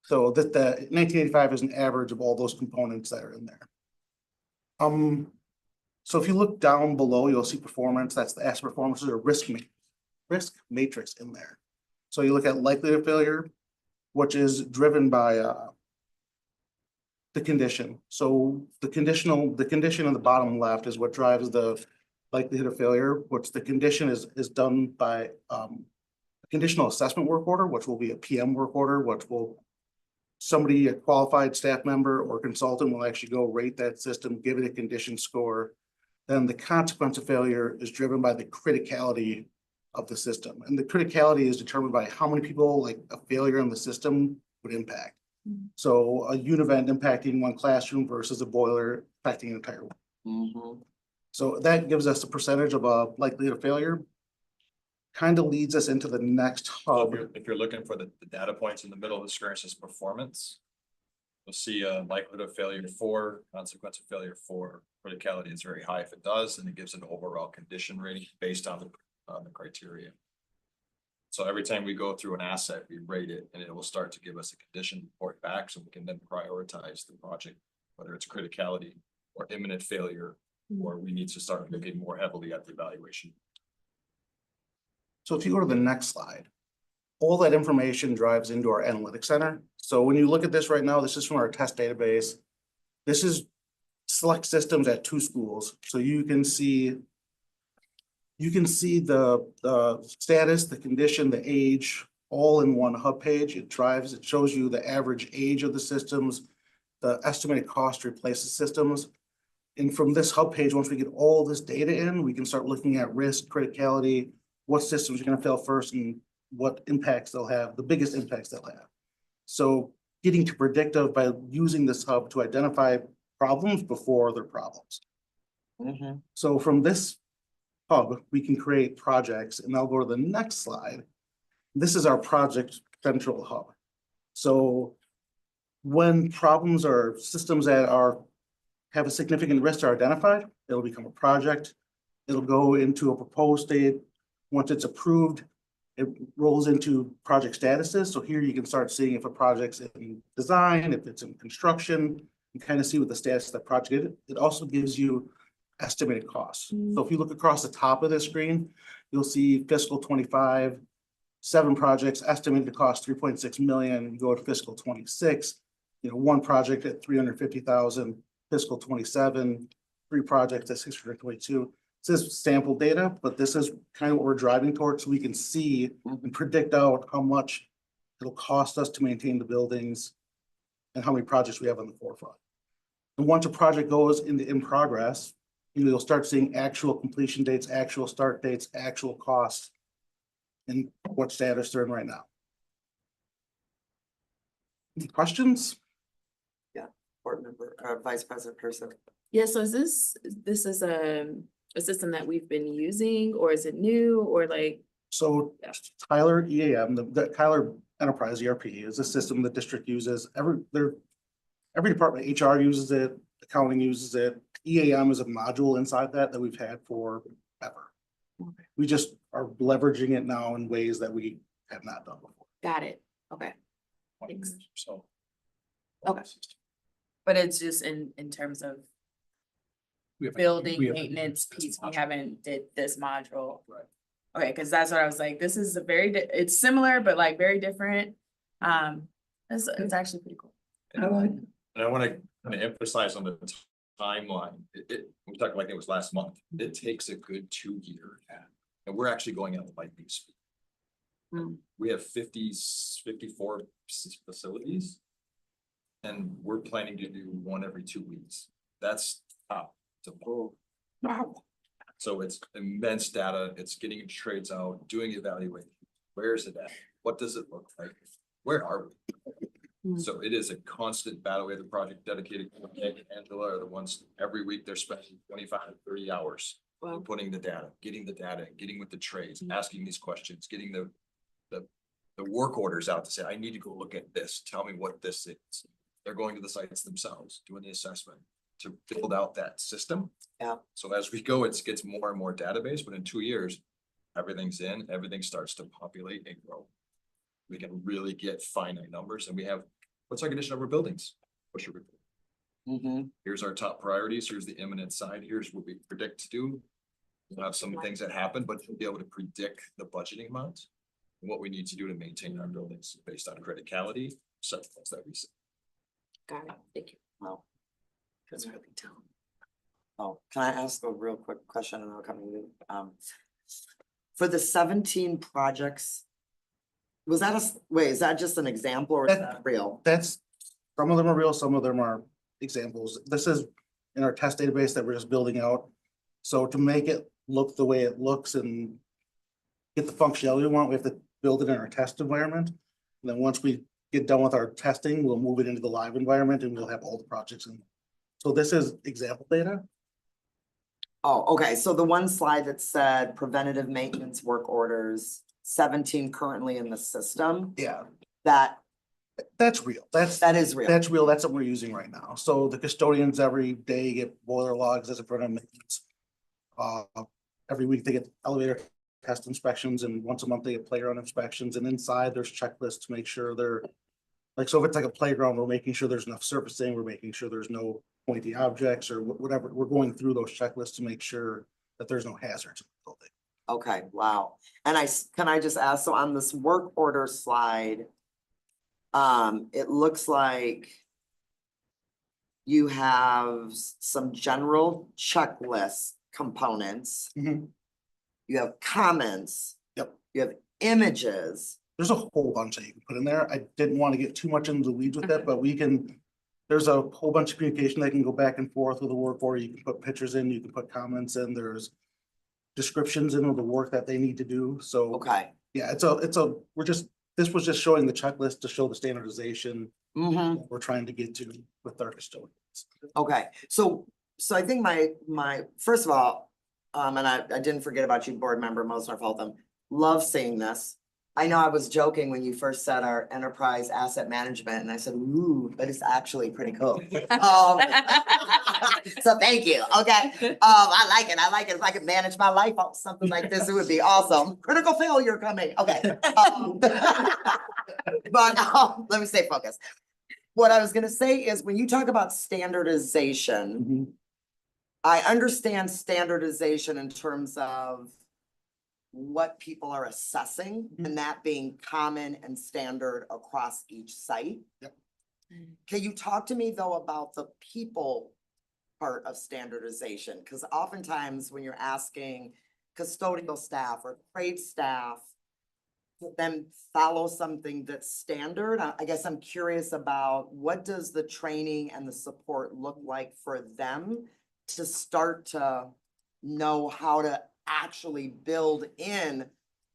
So that the 1985 is an average of all those components that are in there. So if you look down below, you'll see performance. That's the asset performance or risk matrix in there. So you look at likelihood of failure, which is driven by the condition. So the condition on the bottom left is what drives the likelihood of failure, which the condition is done by a conditional assessment work order, which will be a PM work order, which will somebody, a qualified staff member or consultant will actually go rate that system, give it a condition score. Then the consequence of failure is driven by the criticality of the system. And the criticality is determined by how many people like a failure in the system would impact. So a univent impacting one classroom versus a boiler affecting an entire one. So that gives us a percentage of a likelihood of failure. Kind of leads us into the next hub. If you're looking for the data points in the middle of the screen, it says performance. You'll see a likelihood of failure 4, consequence of failure 4. Criticality is very high if it does, and it gives an overall condition rating based on the criteria. So every time we go through an asset, we rate it, and it will start to give us a condition report back, so we can then prioritize the project, whether it's criticality or imminent failure, or we need to start looking more heavily at the evaluation. So if you go to the next slide, all that information drives into our analytics center. So when you look at this right now, this is from our test database. This is select systems at 2 schools. So you can see the status, the condition, the age, all in one hub page. It shows you the average age of the systems, the estimated cost to replace the systems. And from this hub page, once we get all this data in, we can start looking at risk, criticality, what systems are going to fail first, and what impacts they'll have, the biggest impacts they'll have. So getting to predictive by using this hub to identify problems before they're problems. So from this hub, we can create projects, and I'll go to the next slide. This is our project central hub. So when problems or systems that have a significant risk are identified, it'll become a project. It'll go into a proposed state. Once it's approved, it rolls into project statuses. So here you can start seeing if a project's in design, if it's in construction, you kind of see what the status of that project is. It also gives you estimated costs. So if you look across the top of this screen, you'll see fiscal 25, 7 projects estimated to cost 3.6 million. You go to fiscal 26, 1 project at 350,000, fiscal 27, 3 projects at 622. This is sample data, but this is kind of what we're driving towards, so we can see and predict out how much it'll cost us to maintain the buildings and how many projects we have on the forefront. And once a project goes into in progress, you'll start seeing actual completion dates, actual start dates, actual costs, and what status they're in right now. Any questions? Yeah, board member, vice president person. Yeah, so is this is a system that we've been using, or is it new, or like? So Tyler EAM, the Tyler Enterprise ERP is a system the district uses. Every department, HR uses it, accounting uses it. EAM is a module inside that we've had forever. Okay. We just are leveraging it now in ways that we have not done before. Got it. Okay. Thanks. So. Okay. But it's just in terms of building we have- maintenance piece, we Module. haven't did this module. Right. Okay, cause that's what I was like, this is a very, it's similar, but like very different. It's actually pretty cool. I like, And I want to kind of emphasize on the timeline. We talked like it was last month. It takes a good 2 years. And we're actually going at lightning speed. Hmm. We have 54 facilities. And we're planning to do one every 2 weeks. That's top to bottom. wow, So it's immense data. It's getting trades out, doing evaluation. Where is it at? What does it look like? Where are we? Hmm. So it is a constant battle. We have the project dedicated. Nick and Angela are the ones every week they're spending 25, 30 hours. Wow. Putting the data, getting with the trades, asking these questions, getting the work orders out to say, I need to go look at this. Tell me what this is. They're going to the sites themselves, doing the assessment to build out that system. Yeah. So as we go, it gets more and more database, but in 2 years, everything's in, everything starts to populate and grow. We can really get finite numbers, and we have, what's our condition of our buildings? What's your report? Mm-hmm. Here's our top priorities. Here's the imminent side. Here's what we predict to do. We'll have some things that happen, but we'll be able to predict the budgeting amounts and what we need to do to maintain our buildings based on criticality, such things that we see. Got it, thank you. Wow. That's really tough. Oh, can I ask a real quick question and I'll come to you? For the 17 projects, was that is that just an example or is that real? That's, some of them are real, some of them are examples. This is in our test database that we're just building out. So to make it look the way it looks and get the functionality we want, we have to build it in our test environment. And then once we get done with our testing, we'll move it into the live environment and we'll have all the projects in. So this is example data. Oh, okay, so the one slide that said preventative maintenance work orders, 17 currently in the system, Yeah, that's real. that is real. That's real. That's what we're using right now. So the custodians every day get boiler logs as a preventative maintenance. Every week they get elevator test inspections and once a month they get playground inspections, and inside there's checklists to make sure they're like, so if it's like a playground, we're making sure there's enough surfacing, we're making sure there's no pointy objects or whatever. We're going through those checklists to make sure that there's no hazards in the building. Okay, wow. And can I just ask, so on this work order slide, it looks like you have some general checklist components. Mhm. You have comments. Yep. You have images. There's a whole bunch that you can put in there. I didn't want to get too much into the weeds with that, but there's a whole bunch of communication that can go back and forth with the work order. You can put pictures in, you can put comments in, there's descriptions in of the work that they need to do. So Okay. yeah, this was just showing the checklist to show the standardization Mm-hmm. we're trying to get to with our custodians. Okay, so I think my first of all, and I didn't forget about you, board member Mosner Feltham, love seeing this. I know I was joking when you first said our enterprise asset management, and I said, ooh, but it's actually pretty cool. So thank you, okay, I like it, if I could manage my life on something like this, it would be awesome. Critical failure coming, okay. But let me stay focused. What I was gonna say is, when you talk about standardization, I understand standardization in terms of what people are assessing and that being common and standard across each site. Yep. Can you talk to me though about the people part of standardization? Because oftentimes when you're asking custodial staff or trade staff to then follow something that's standard, I guess I'm curious about what does the training and the support look like for them to start to know how to actually build in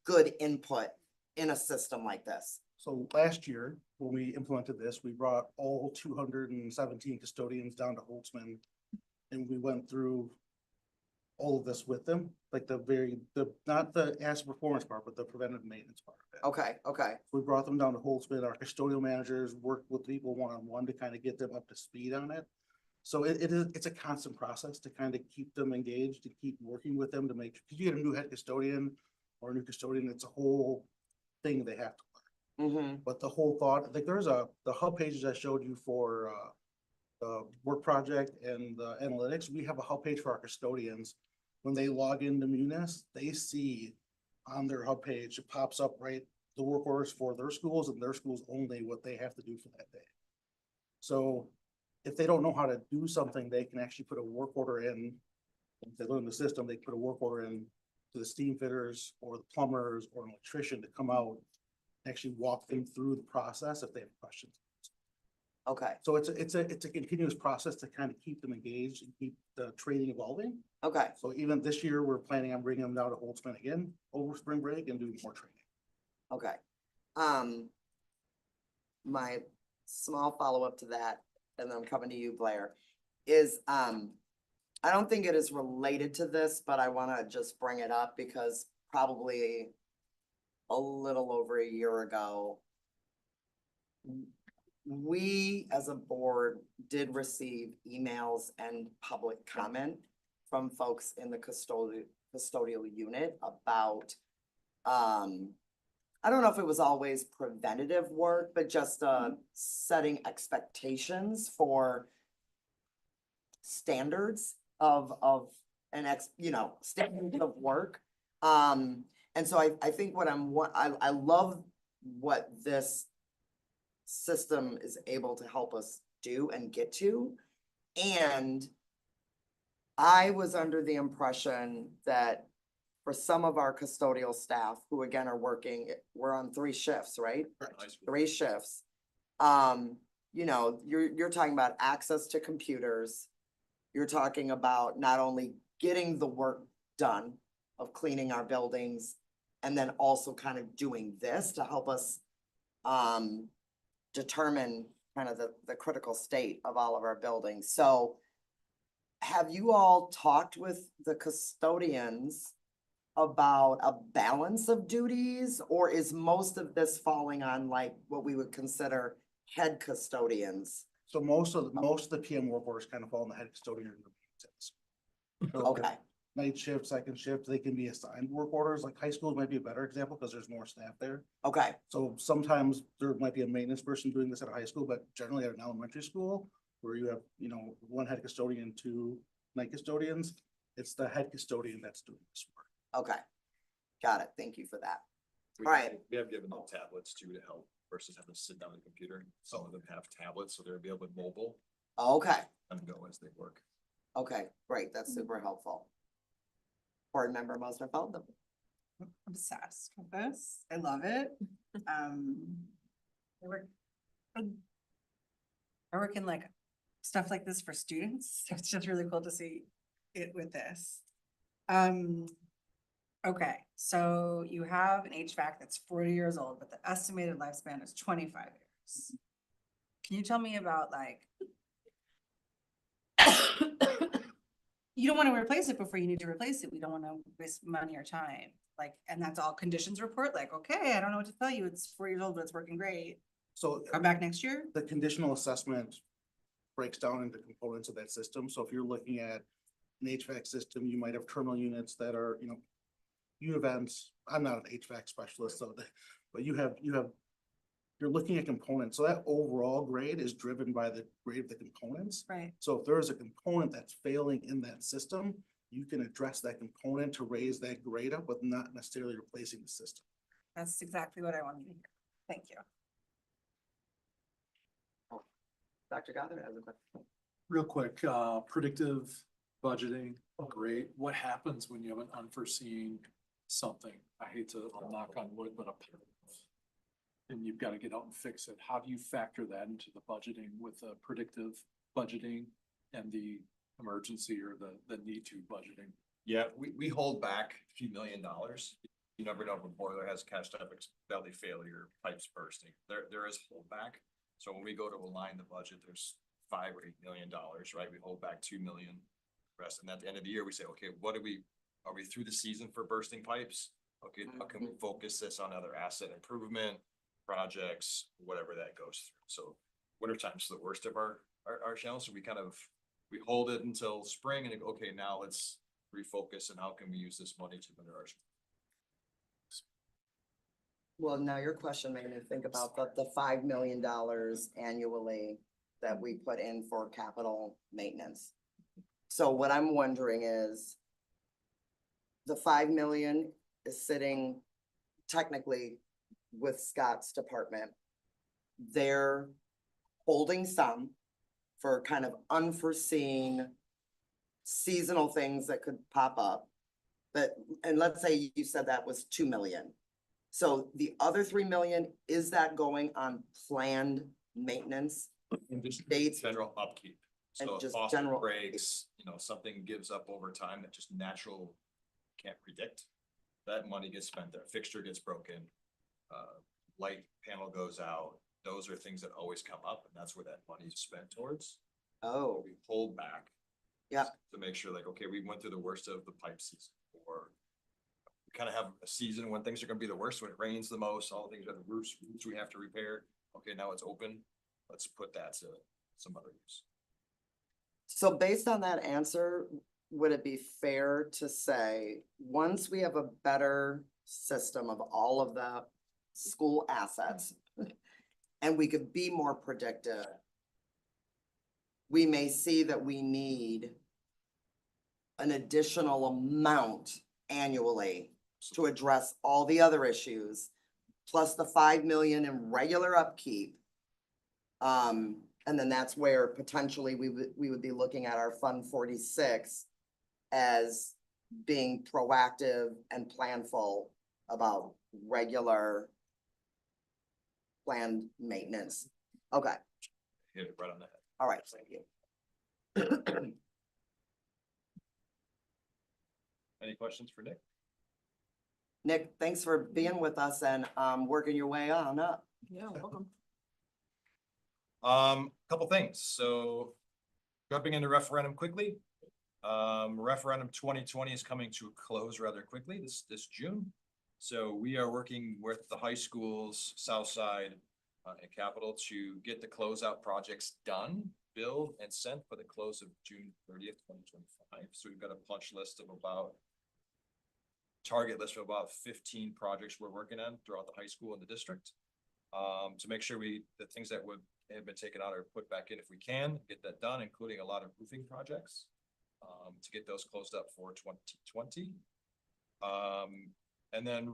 good input in a system like this? So last year, when we implemented this, we brought all 217 custodians down to Holtzman. And we went through all of this with them, like not the asset performance part, but the preventive maintenance part of it. Okay, okay. We brought them down to Holtzman. Our custodial managers worked with people one-on-one to kind of get them up to speed on it. So it's a constant process to kind of keep them engaged, to keep working with them to make, because you get a new head custodian or a new custodian, it's a whole thing they have to learn. Mm-hmm. But the whole thought, like the hub pages I showed you for the work project and the analytics, we have a hub page for our custodians. When they log into Munis, they see on their hub page, it pops up, right, the work orders for their schools and their schools only, what they have to do for that day. So if they don't know how to do something, they can actually put a work order in. If they learn the system, they put a work order in to the steam fitters or the plumbers or an electrician to come out, actually walk them through the process if they have questions. Okay, So it's a continuous process to kind of keep them engaged and keep the training evolving. okay, So even this year, we're planning on bringing them down to Holtzman again over spring break and doing more training. okay. My small follow-up to that, and then I'm coming to you, Blair, is, I don't think it is related to this, but I wanna just bring it up because probably a little over a year ago, we as a board did receive emails and public comment from folks in the custodial unit about, I don't know if it was always preventative work, but just, setting expectations for standards of standards of work. And so I think I love what this system is able to help us do and get to. And I was under the impression that for some of our custodial staff who again are working, we're on 3 shifts, right? 3 shifts. You're talking about access to computers. You're talking about not only getting the work done of cleaning our buildings, and then also kind of doing this to help us determine kind of the critical state of all of our buildings. So have you all talked with the custodians about a balance of duties, or is most of this falling on like what we would consider head custodians? So most of the PM work orders kind of fall in the head custodian. Okay, Night shift, second shift, they can be assigned work orders, like high schools might be a better example because there's more staff there. okay, So sometimes there might be a maintenance person doing this at a high school, but generally at an elementary school where you have, 1 head custodian, 2 night custodians, it's the head custodian that's doing this work. okay. Got it. Thank you for that. We- All right. We have given them tablets too to help versus having to sit down at a computer. Some of them have tablets, so they'll be able to mobile Okay, and go as they work. okay, great. That's super helpful. Board member Mosner-Feld. I'm obsessed with this. I love it. I work in like stuff like this for students. So it's just really cool to see it with this. Okay, so you have an HVAC that's 40 years old, but the estimated lifespan is 25 years. Can you tell me about like you don't want to replace it before you need to replace it. We don't want to waste money or time. Like, and that's all conditions report, like, okay, I don't know what to tell you. It's 4 years old, but it's working great. So Come back next year. the conditional assessment breaks down into components of that system. So if you're looking at an HVAC system, you might have terminal units that are, univents. I'm not an HVAC specialist, but you're looking at components. So that overall grade is driven by the grade of the components. Right. So if there is a component that's failing in that system, you can address that component to raise that grade up with not necessarily replacing the system. That's exactly what I wanted to hear. Thank you. Dr. Goddard has a question. Real quick, predictive budgeting, great. What happens when you have an unforeseen something? I hate to knock on wood, but and you've got to get out and fix it. How do you factor that into the budgeting with the predictive budgeting and the emergency or the need to budgeting? Yeah, we hold back a few $1 million. You never know if a boiler has catastrophic belly failure, pipes bursting. There is holdback. So when we go to align the budget, there's $5 or $8 million, right? We hold back 2 million. Rest, and at the end of the year, we say, okay, are we through the season for bursting pipes? Okay, how can we focus this on other asset improvement projects, whatever that goes through? So wintertime's the worst of our channel. So we hold it until spring and go, okay, now let's refocus and how can we use this money to better our. Well, now your question made me think about the $5 million annually that we put in for capital maintenance. So what I'm wondering is the 5 million is sitting technically with Scott's department. They're holding some for kind of unforeseen seasonal things that could pop up. But, and let's say you said that was 2 million. So the other 3 million, is that going on planned maintenance? And just Dates. general upkeep. And So if just faucet general breaks, you know, something gives up over time that just natural can't predict. That money gets spent there. Fixture gets broken. Light panel goes out. Those are things that always come up, and that's where that money is spent towards. Oh, We hold back. yeah, To make sure like, okay, we went through the worst of the pipe season, or we kind of have a season when things are gonna be the worst, when it rains the most, all the things, the roofs we have to repair. Okay, now it's open. Let's put that to some other use. so based on that answer, would it be fair to say, once we have a better system of all of the school assets, and we could be more predictive, we may see that we need an additional amount annually to address all the other issues, plus the 5 million in regular upkeep. And then that's where potentially we would be looking at our Fund 46 as being proactive and planful about regular planned maintenance. Okay, Hit it right on the head. all right, thank you. Any questions for Nick? Nick, thanks for being with us and working your way on up. Yeah, welcome. Couple things. So jumping into referendum quickly. Referendum 2020 is coming to a close rather quickly this June. So we are working with the high schools, South Side, and Capital to get the closeout projects done, billed and sent for the close of June 30th, 2025. So we've got a punch list of target list of about 15 projects we're working on throughout the high school and the district. To make sure the things that have been taken out are put back in if we can, get that done, including a lot of roofing projects, to get those closed up for 2020. And then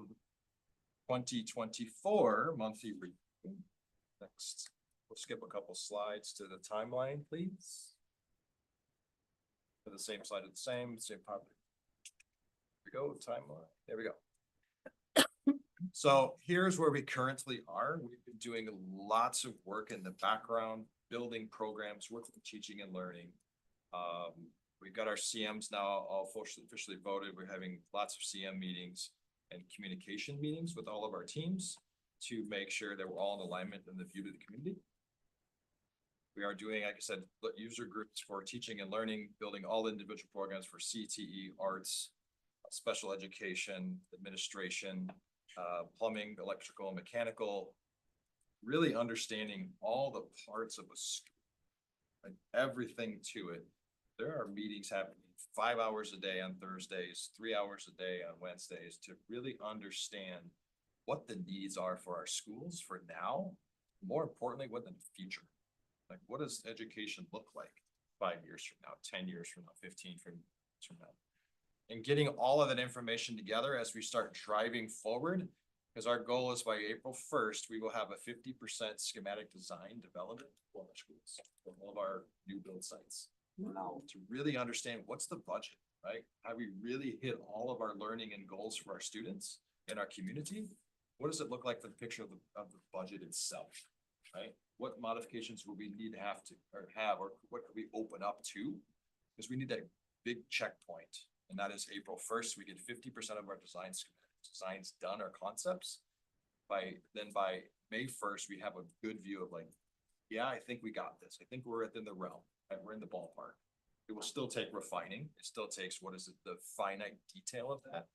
2024 monthly review. Next, we'll skip a couple slides to the timeline, please. For the same slide, same property. Here we go, timeline. There we go. So here's where we currently are. We've been doing lots of work in the background, building programs, working with teaching and learning. We've got our CMs now all officially voted. We're having lots of CM meetings and communication meetings with all of our teams to make sure that we're all in alignment in the view to the community. We are doing, like I said, user groups for teaching and learning, building all individual programs for CTE, arts, special education, administration, plumbing, electrical, and mechanical, really understanding all the parts of a school, like everything to it. There are meetings happening 5 hours a day on Thursdays, 3 hours a day on Wednesdays to really understand what the needs are for our schools for now, more importantly, what in the future. Like, what does education look like 5 years from now, 10 years from now, 15 from now? And getting all of that information together as we start driving forward, because our goal is by April 1st, we will have a 50% schematic design development for our schools, for all of our new build sites. Wow. To really understand what's the budget, right? How we really hit all of our learning and goals for our students and our community. What does it look like for the picture of the budget itself, right? What modifications will we need to have, or what could we open up to? Because we need that big checkpoint. And that is April 1st, we get 50% of our designs done, our concepts. By May 1st, we have a good view of like, yeah, I think we got this. I think we're within the realm, right? We're in the ballpark. It will still take refining. It still takes, the finite detail of that.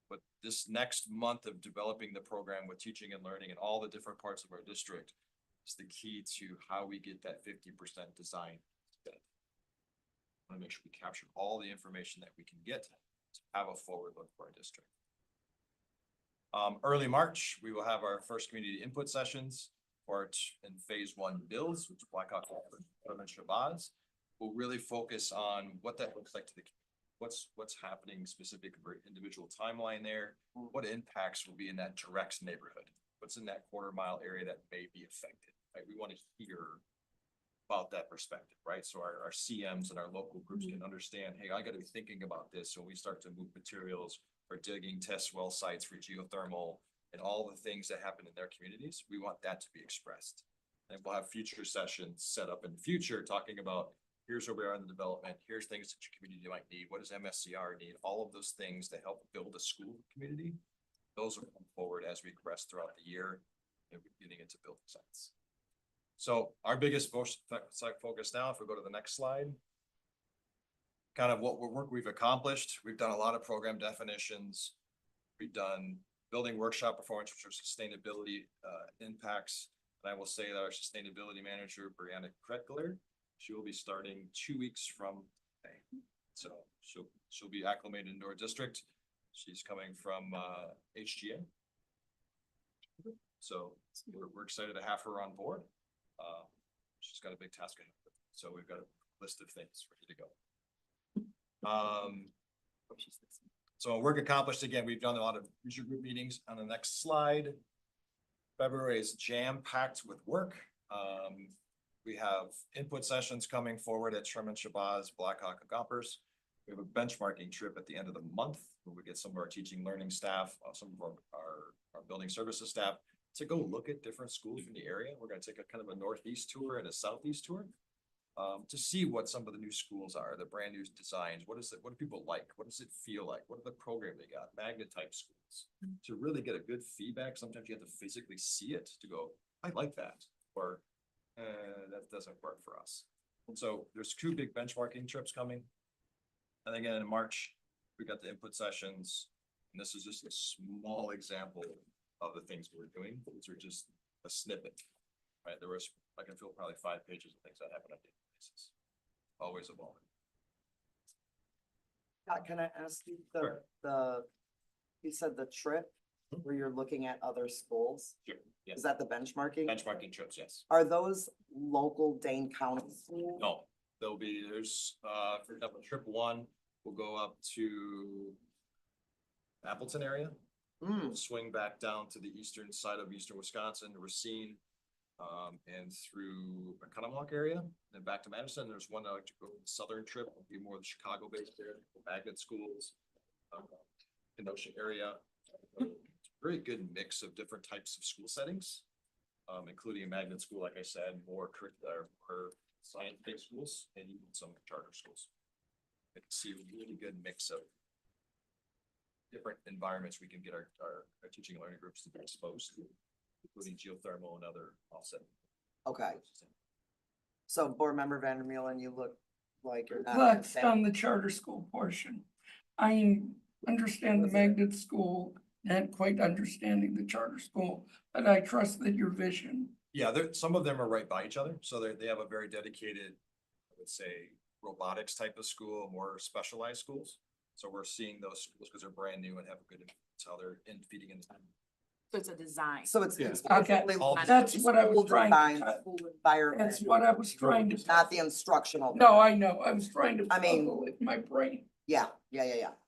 But this next month of developing the program with teaching and learning in all the different parts of our district is the key to how we get that 50% design. I want to make sure we capture all the information that we can get to have a forward look for our district. Early March, we will have our first community input sessions. part in phase one builds, which Blackhawk and Shabazz, will really focus on what that looks like to the, what's happening specific for individual timeline there, what impacts will be in that direct neighborhood, what's in that quarter mile area that may be affected, right? We want to hear about that perspective, right? So our CMs and our local groups can understand, hey, I gotta be thinking about this when we start to move materials for digging test well sites for geothermal and all the things that happen in their communities. We want that to be expressed. And we'll have future sessions set up in the future talking about, here's where we are in the development, here's things that your community might need, what does MSCR need, all of those things that help build a school community. Those will come forward as we progress throughout the year and we're getting into building sites. So our biggest focus now, if we go to the next slide, kind of what work we've accomplished. We've done a lot of program definitions. We've done building workshop performance, which are sustainability impacts. And I will say that our sustainability manager, Brianna Kretgler, she will be starting 2 weeks from today. So she'll be acclimated into our district. She's coming from HGA. So we're excited to have her on board. She's got a big task ahead of her. So we've got a list of things ready to go. So work accomplished. Again, we've done a lot of user group meetings. On the next slide, February is jam-packed with work. We have input sessions coming forward at Sherman, Shabazz, Blackhawk, and Gompers. We have a benchmarking trip at the end of the month where we get some of our teaching learning staff, some of our building services staff to go look at different schools in the area. We're going to take a kind of a northeast tour and a southeast tour to see what some of the new schools are, the brand new designs. What is it? What do people like? What does it feel like? What are the program they got? Magnet type schools to really get a good feedback. Sometimes you have to physically see it to go, I like that, or that doesn't work for us. And so there's 2 big benchmarking trips coming. And again, in March, we got the input sessions. And this is just a small example of the things we're doing. These are just a snippet, right? There was, I can feel probably 5 pages of things that happen on a daily basis. Always evolving. Can I ask you Sure. you said the trip where you're looking at other schools? Sure. Yes. Is that the benchmarking? Benchmarking trips, yes. Are those local Dane County schools? No, there's, for example, trip 1 will go up to Appleton area. We'll swing back down to the eastern side of eastern Wisconsin, Racine, and through the Conomowoc area, then back to Madison. There's one like to go southern trip, will be more the Chicago based area, magnet schools, Kenosha area. It's a very good mix of different types of school settings, including a magnet school, like I said, more science-based schools, and even some charter schools. I can see a really good mix of different environments we can get our teaching and learning groups to be exposed to, including geothermal and other offset. Okay. So Board Member Vandermeulen, you look like you're not. Let's on the charter school portion. I understand the magnet school, not quite understanding the charter school, but I trust that your vision. Yeah, some of them are right by each other, so they have a very dedicated, I would say, robotics type of school, more specialized schools. So we're seeing those schools because they're brand new and have a good, that's how they're feeding into them. So it's a design. So it's. Yeah. Okay, that's what I was trying to, Environment, that's what I was trying to. not the instructional. No, I know, I was trying to. I mean- follow with my brain, Yeah,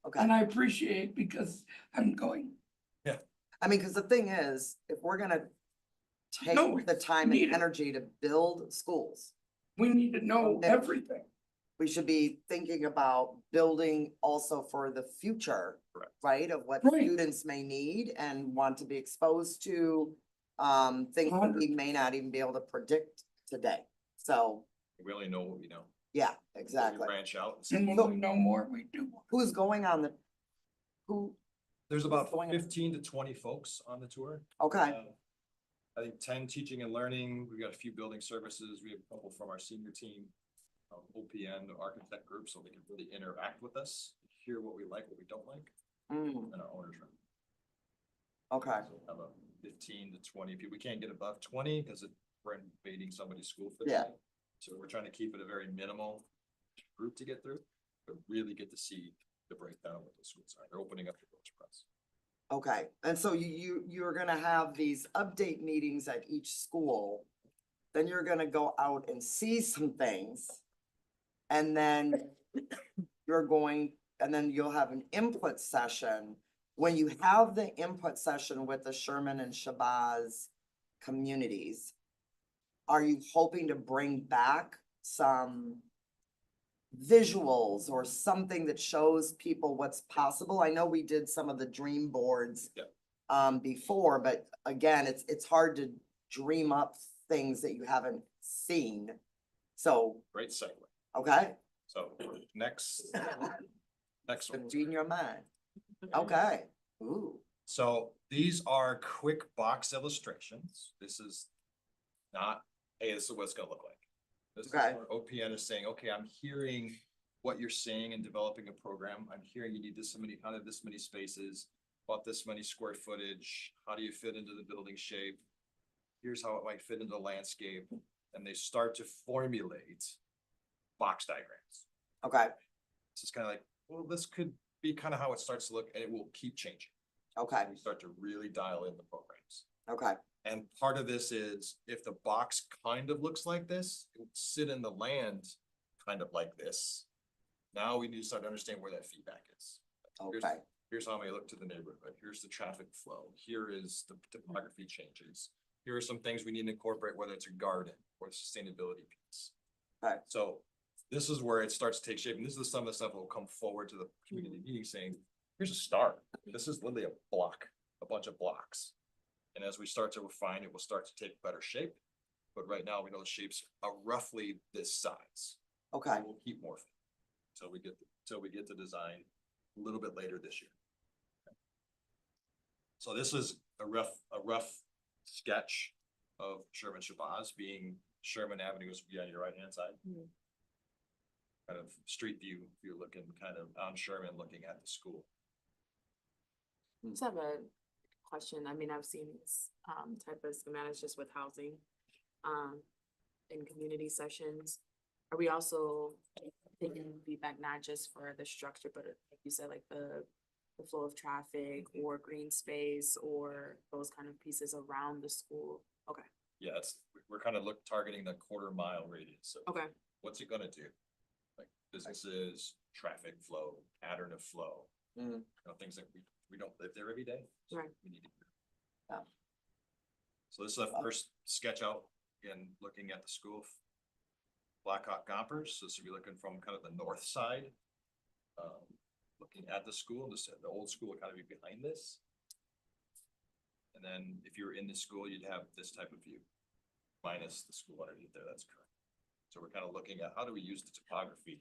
okay. and I appreciate because I'm going. I mean, because the thing is, if we're gonna No, take the time need and it. energy to build schools, We need to know Yeah. everything. we should be thinking about building also for the future. Correct. Right, of what Right. students may need and want to be exposed to, things that we may not even be able to predict today. So, We only know what we know. yeah, We exactly. branch out. And see. And when we know more, we do. Who's going on the, who, There's about going on? 15 to 20 folks on the tour. okay, I think 10 teaching and learning. We've got a few building services. We have a couple from our senior team, OPN, the architect group, so they can really interact with us, hear what we like, what we don't like, and our owners room. okay, So we'll have a 15 to 20 people. We can't get above 20 because we're invading somebody's school for the Yeah. day. So we're trying to keep it a very minimal group to get through, but really get to see the breakdown of what the schools are. They're opening up the doors for us. Okay, and so you're gonna have these update meetings at each school. Then you're gonna go out and see some things. And then and then you'll have an input session. When you have the input session with the Sherman and Shabazz communities, are you hoping to bring back some visuals or something that shows people what's possible? I know we did some of the dream boards before, but again, it's hard to dream up things that you haven't seen. So, Great segue. okay, So next one. in your mind. Okay, ooh, So these are quick box illustrations. This is not, hey, this is what it's gonna look like. This is Okay. where OPN is saying, okay, I'm hearing what you're saying in developing a program. I'm hearing you need this many, out of this many spaces, about this many square footage. How do you fit into the building shape? Here's how it might fit into the landscape. And they start to formulate box diagrams. okay, This is kind of like, well, this could be kind of how it starts to look, and it will keep changing. okay, We start to really dial in the programs. okay, And part of this is if the box kind of looks like this, it will sit in the land kind of like this. Now we need to start to understand where that feedback is. okay, Here's how we look to the neighborhood. Here's the traffic flow. Here is the topography changes. Here are some things we need to incorporate, whether it's a garden or the sustainability piece. Okay. So this is where it starts to take shape. And this is some of the stuff that will come forward to the community meeting saying, here's a start. This is literally a block, a bunch of blocks. And as we start to refine it, will start to take better shape. But right now we know the shapes are roughly this size. okay, We'll keep morphing until we get to design a little bit later this year. So this is a rough sketch of Sherman Shabazz, being Sherman Avenue is on your right hand side. Kind of street view, if you're looking kind of on Sherman, looking at the school. Just have a question. I mean, I've seen this type of schematics just with housing in community sessions. Are we also taking feedback not just for the structure, but like you said, like the flow of traffic or green space or those kind of pieces around the school? Okay. Yeah, we're kind of targeting the 1/4 mile radius. So Okay. what's it gonna do? Like businesses, traffic flow, pattern of flow, Mm. things that we don't live there every day. So Right. we need to. Yeah. So this is the first sketch out, again, looking at the school. Blackhawk Gompers, so this will be looking from kind of the north side. Looking at the school, the old school will kind of be behind this. And then if you're in the school, you'd have this type of view, minus the school underneath there, that's correct. So we're kind of looking at how do we use the topography.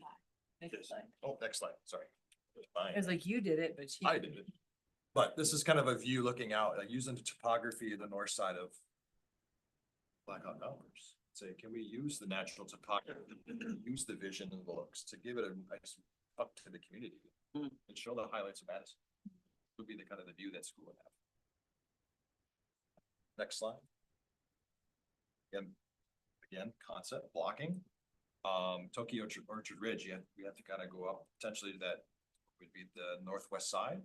Next slide. Oh, next slide, sorry. It was like you did it, but she. I did it. But this is kind of a view looking out, like using the topography of the north side of Blackhawk Gompers. Say, can we use the natural topography, use the vision and the looks to give it a nice up to the community and show the highlights of Madison? Would be the kind of the view that school would have. Next slide. Again, concept blocking. Tokyo Orchard Ridge, we have to kind of go up potentially to that would be the northwest side.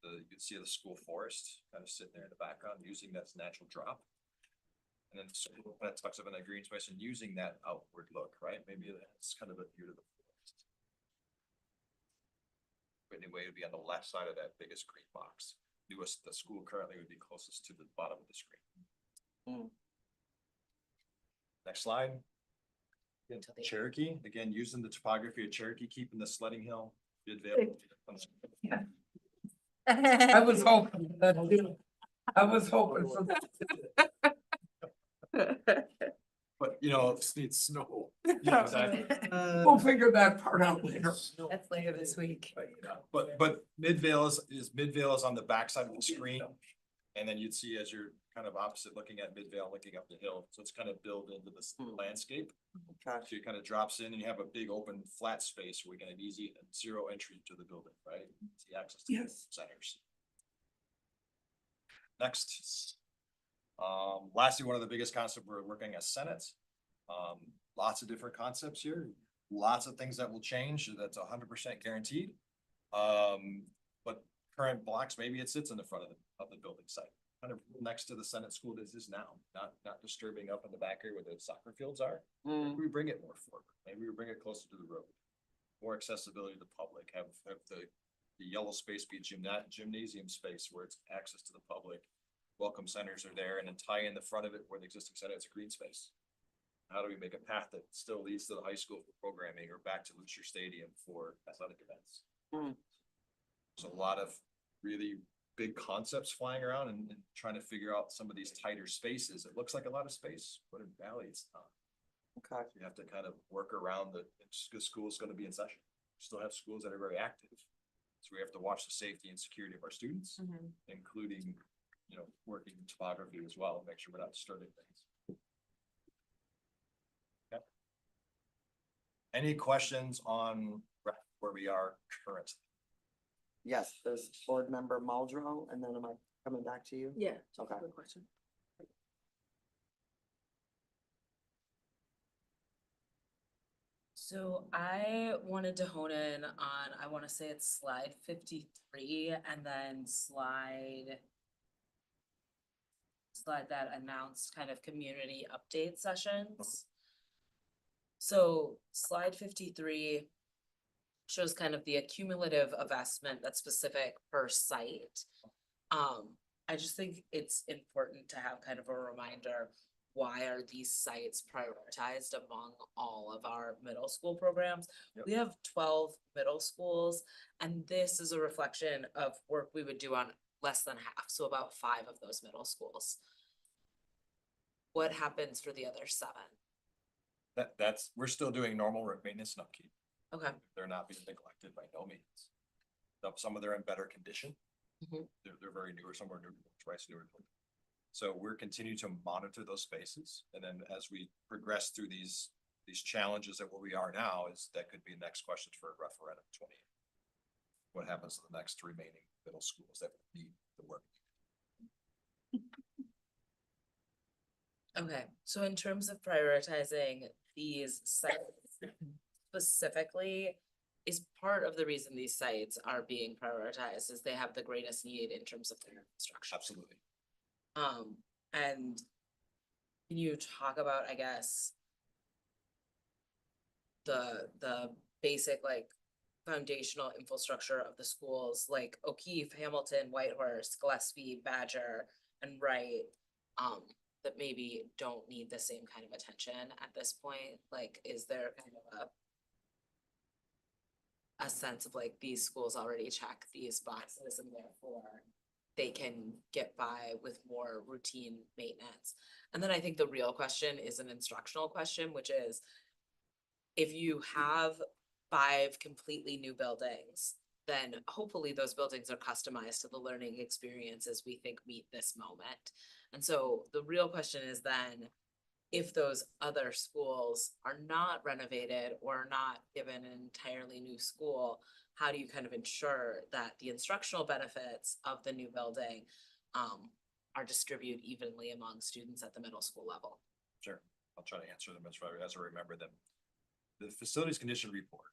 You can see the school forest kind of sitting there in the background, using that as natural drop. And then school kind of tucks up in that green space and using that outward look, right? Maybe that's kind of a view to the forest. Anyway, it would be on the left side of that biggest green box. The school currently would be closest to the bottom of the screen. Next slide. Again, Cherokee, again, using the topography of Cherokee, keeping the sledding hill. I was hoping for that. But it needs snow. Yeah, exactly. We'll figure that part out later. That's later this week. But Midvale is on the backside of the screen. And then you'd see as you're kind of opposite looking at Midvale, looking up the hill. So it's kind of built into this landscape. Okay. So it kind of drops in and you have a big open flat space where we can have easy and zero entry to the building, right? See access to the centers. Next. Lastly, one of the biggest concepts we're working as Senate. Lots of different concepts here, lots of things that will change. That's 100% guaranteed. But current blocks, maybe it sits in the front of the building site, kind of next to the Senate School that is now, not disturbing up in the back area where the soccer fields are. Mm. We bring it more forward, maybe we bring it closer to the road, more accessibility to the public, have the yellow space be a gymnasium space where it's access to the public. Welcome centers are there, and then tie in the front of it where the existing center, it's a green space. How do we make a path that still leads to the high school for programming or back to Lucier Stadium for athletic events? Mm. There's a lot of really big concepts flying around and trying to figure out some of these tighter spaces. It looks like a lot of space, but in Valley, it's not. Okay. You have to kind of work around the school is going to be in session. We still have schools that are very active. So we have to watch the safety and security of our students, including, you know, working in topography as well, make sure we're not disturbing things. Okay. Any questions on where we are currently? Yes, there's board member Muldrow, and then am I coming back to you? Yeah. Okay. Good question. So I wanted to hone in on, I want to say it's slide 53 and then slide that announced kind of community update sessions. So slide 53 shows kind of the accumulative investment that's specific per site. I just think it's important to have kind of a reminder, why are these sites prioritized among all of our middle school programs? Yep. We have 12 middle schools, and this is a reflection of work we would do on less than half, so about 5 of those middle schools. What happens for the other 7? That's, we're still doing normal maintenance and upkeep. Okay. They're not being neglected by no means. Some of them are in better condition. Mhm. They're very newer, some are newer, twice newer. So we're continuing to monitor those spaces. And then as we progress through these challenges at where we are now, that could be next questions for referendum 20. What happens to the next remaining middle schools that need the work? Okay, so in terms of prioritizing these sites specifically, is part of the reason these sites are being prioritized is they have the greatest need in terms of their construction. Absolutely. And can you talk about, I guess, the basic like foundational infrastructure of the schools like O'Keefe, Hamilton, Whitehorse, Gillespie, Badger, and Wright, that maybe don't need the same kind of attention at this point? Like, is there kind of a sense of like, these schools already check these boxes and therefore they can get by with more routine maintenance? And then I think the real question is an instructional question, which is, if you have 5 completely new buildings, then hopefully those buildings are customized to the learning experiences we think meet this moment. And so the real question is then, if those other schools are not renovated or not given an entirely new school, how do you kind of ensure that the instructional benefits of the new building are distributed evenly among students at the middle school level? Sure, I'll try to answer them as I remember them. The facilities condition report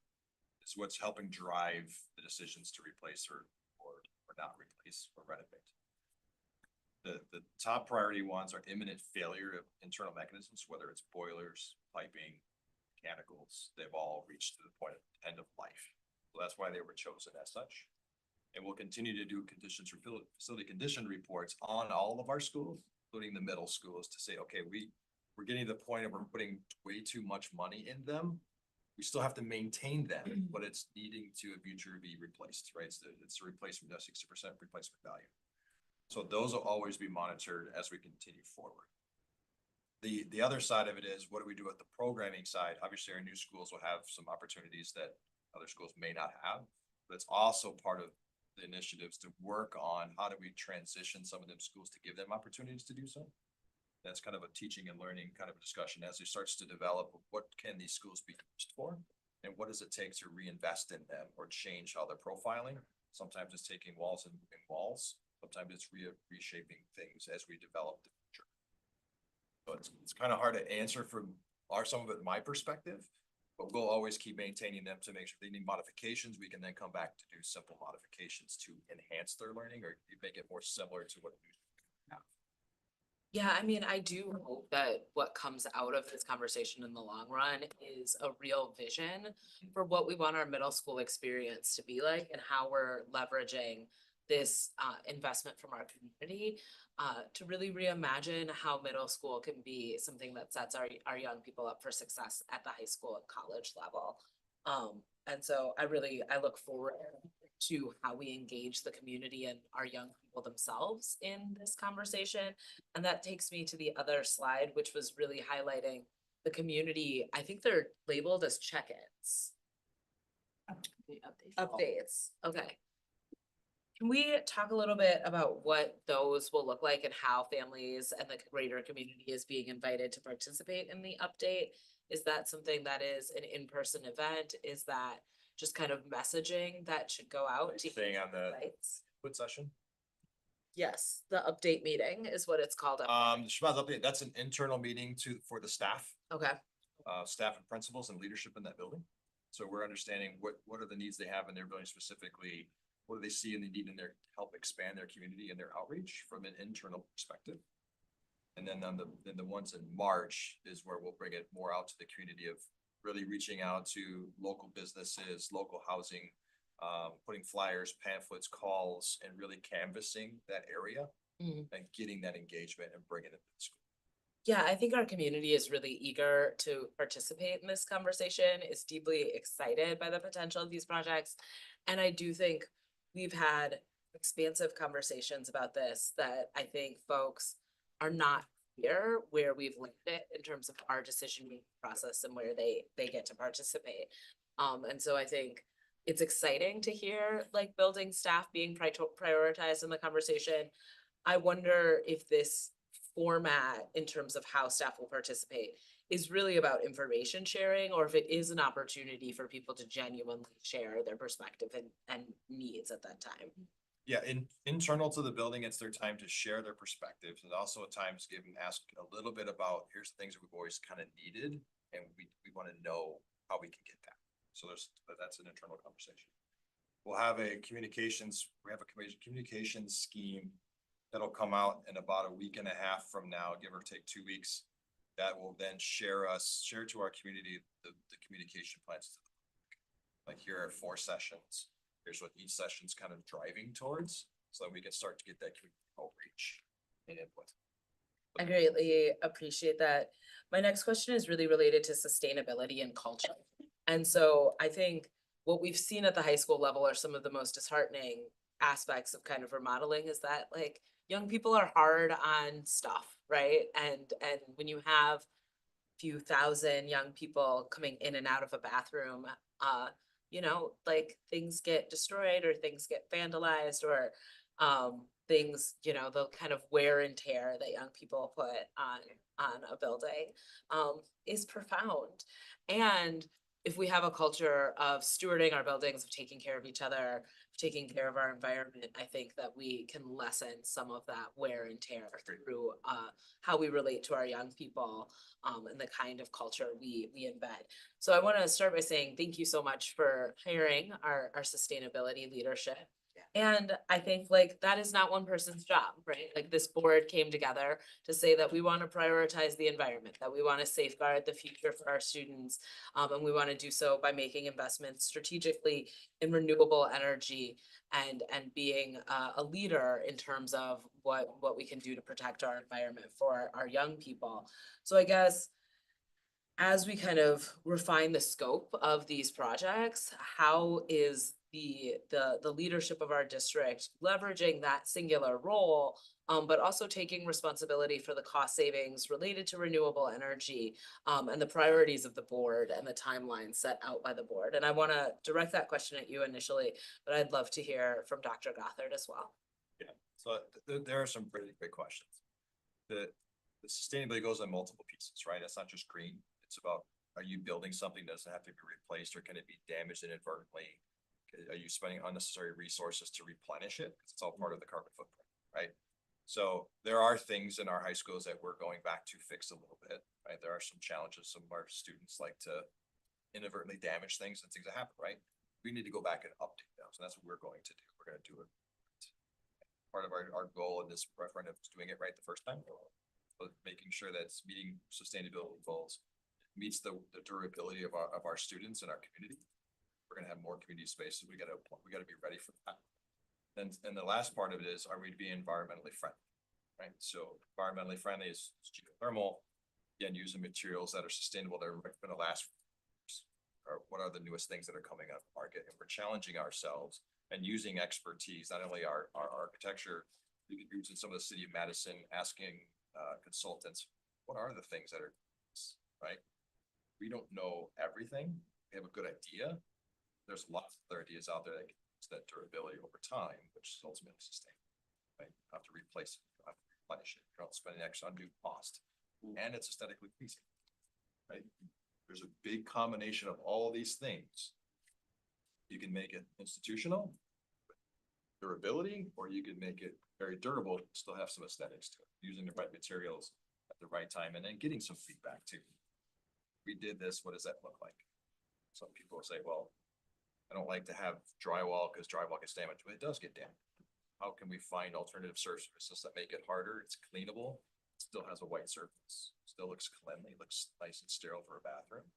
is what's helping drive the decisions to replace or not replace or renovate. The top priority ones are imminent failure of internal mechanisms, whether it's boilers, piping, mechanicals. They've all reached to the point of end of life. So that's why they were chosen as such. And we'll continue to do facility condition reports on all of our schools, including the middle schools, to say, okay, we're getting to the point of we're putting way too much money in them. We still have to maintain them, but it's needing to in future be replaced, right? It's a replacement, 60% replacement value. So those will always be monitored as we continue forward. The other side of it is, what do we do with the programming side? Obviously, our new schools will have some opportunities that other schools may not have, but it's also part of the initiatives to work on how do we transition some of them schools to give them opportunities to do so. That's kind of a teaching and learning kind of a discussion as it starts to develop. What can these schools be used for? And what does it take to reinvest in them or change how they're profiling? Sometimes it's taking walls and moving walls. Sometimes it's reshaping things as we develop the future. So it's kind of hard to answer from some of it my perspective, But we'll always keep maintaining them to make sure they need modifications. We can then come back to do simple modifications to enhance their learning or make it more similar to what we have. Yeah, I mean, I do hope that what comes out of this conversation in the long run is a real vision for what we want our middle school experience to be like and how we're leveraging this investment from our community to really reimagine how middle school can be something that sets our young people up for success at the high school and college level. And so I look forward to how we engage the community and our young people themselves in this conversation. And that takes me to the other slide, which was really highlighting the community. I think they're labeled as check-ins. Updates, okay. Can we talk a little bit about what those will look like and how families and the greater community is being invited to participate in the update? Is that something that is an in-person event? Is that just kind of messaging that should go out to Staying on the sites? input session. Yes, the update meeting is what it's called. The Shabazz update, that's an internal meeting for the staff, Okay, staff and principals and leadership in that building. So we're understanding what are the needs they have in their building specifically. What do they see and they need in their help expand their community and their outreach from an internal perspective? And then the ones in March is where we'll bring it more out to the community of really reaching out to local businesses, local housing, putting flyers, pamphlets, calls, and really canvassing that area and getting that engagement and bringing it to the school. yeah, I think our community is really eager to participate in this conversation, is deeply excited by the potential of these projects. And I do think we've had expansive conversations about this that I think folks are not clear where we've landed in terms of our decision-making process and where they get to participate. And so I think it's exciting to hear like building staff being prioritized in the conversation. I wonder if this format in terms of how staff will participate is really about information sharing, or if it is an opportunity for people to genuinely share their perspective and needs at that time. Yeah, internal to the building, it's their time to share their perspectives and also at times ask a little bit about, here's the things that we've always kind of needed and we want to know how we can get that. So that's an internal conversation. We have a communications scheme that'll come out in about a week and a half from now, give or take 2 weeks. That will then share to our community the communication plans to the public. Like here are 4 sessions. Here's what each session's kind of driving towards, so that we can start to get that community outreach and input. I greatly appreciate that. My next question is really related to sustainability and culture. And so I think what we've seen at the high school level are some of the most disheartening aspects of kind of remodeling is that like young people are hard on stuff, right? And when you have a few thousand young people coming in and out of a bathroom, you know, like things get destroyed or things get vandalized or things, you know, the kind of wear and tear that young people put on a building is profound. And if we have a culture of stewarding our buildings, of taking care of each other, of taking care of our environment, I think that we can lessen some of that wear and tear through how we relate to our young people and the kind of culture we embed. So I want to start by saying thank you so much for hiring our sustainability leadership. And I think like that is not one person's job, right? Like this board came together to say that we want to prioritize the environment, that we want to safeguard the future for our students. And we want to do so by making investments strategically in renewable energy and being a leader in terms of what we can do to protect our environment for our young people. So I guess as we kind of refine the scope of these projects, how is the leadership of our district leveraging that singular role, but also taking responsibility for the cost savings related to renewable energy and the priorities of the board and the timeline set out by the board? And I want to direct that question at you initially, but I'd love to hear from Dr. Gothard as well. Yeah, so there are some really big questions. The sustainability goes on multiple pieces, right? It's not just green. It's about, are you building something that doesn't have to be replaced or can it be damaged inadvertently? Are you spending unnecessary resources to replenish it? Because it's all part of the carbon footprint, right? So there are things in our high schools that we're going back to fix a little bit, right? There are some challenges. Some of our students like to inadvertently damage things and things that happen, right? We need to go back and update those, and that's what we're going to do. We're gonna do it. Part of our goal in this referendum is doing it right the first time, but making sure that it's meeting sustainability goals, meets the durability of our students and our community. We're gonna have more community spaces. We gotta be ready for that. And the last part of it is, are we being environmentally friendly, right? So environmentally friendly is geothermal, again, using materials that are sustainable, that are gonna last. Or what are the newest things that are coming up market, and we're challenging ourselves and using expertise, not only our architecture, using some of the city of Madison, asking consultants, what are the things that are, right? We don't know everything. We have a good idea. There's lots of other ideas out there that that durability over time, which is ultimately sustainable, right? You have to replace it, you have to replenish it, you don't spend an extra undue cost, and it's aesthetically pleasing, right? There's a big combination of all these things. You can make it institutional, durability, or you can make it very durable, still have some aesthetics to it, using the right materials at the right time, and then getting some feedback too. We did this, what does that look like? Some people say, well, I don't like to have drywall because drywall gets damaged, but it does get damaged. How can we find alternative surfaces that make it harder? It's cleanable, still has a white surface, still looks cleanly, looks nice and sterile for a bathroom,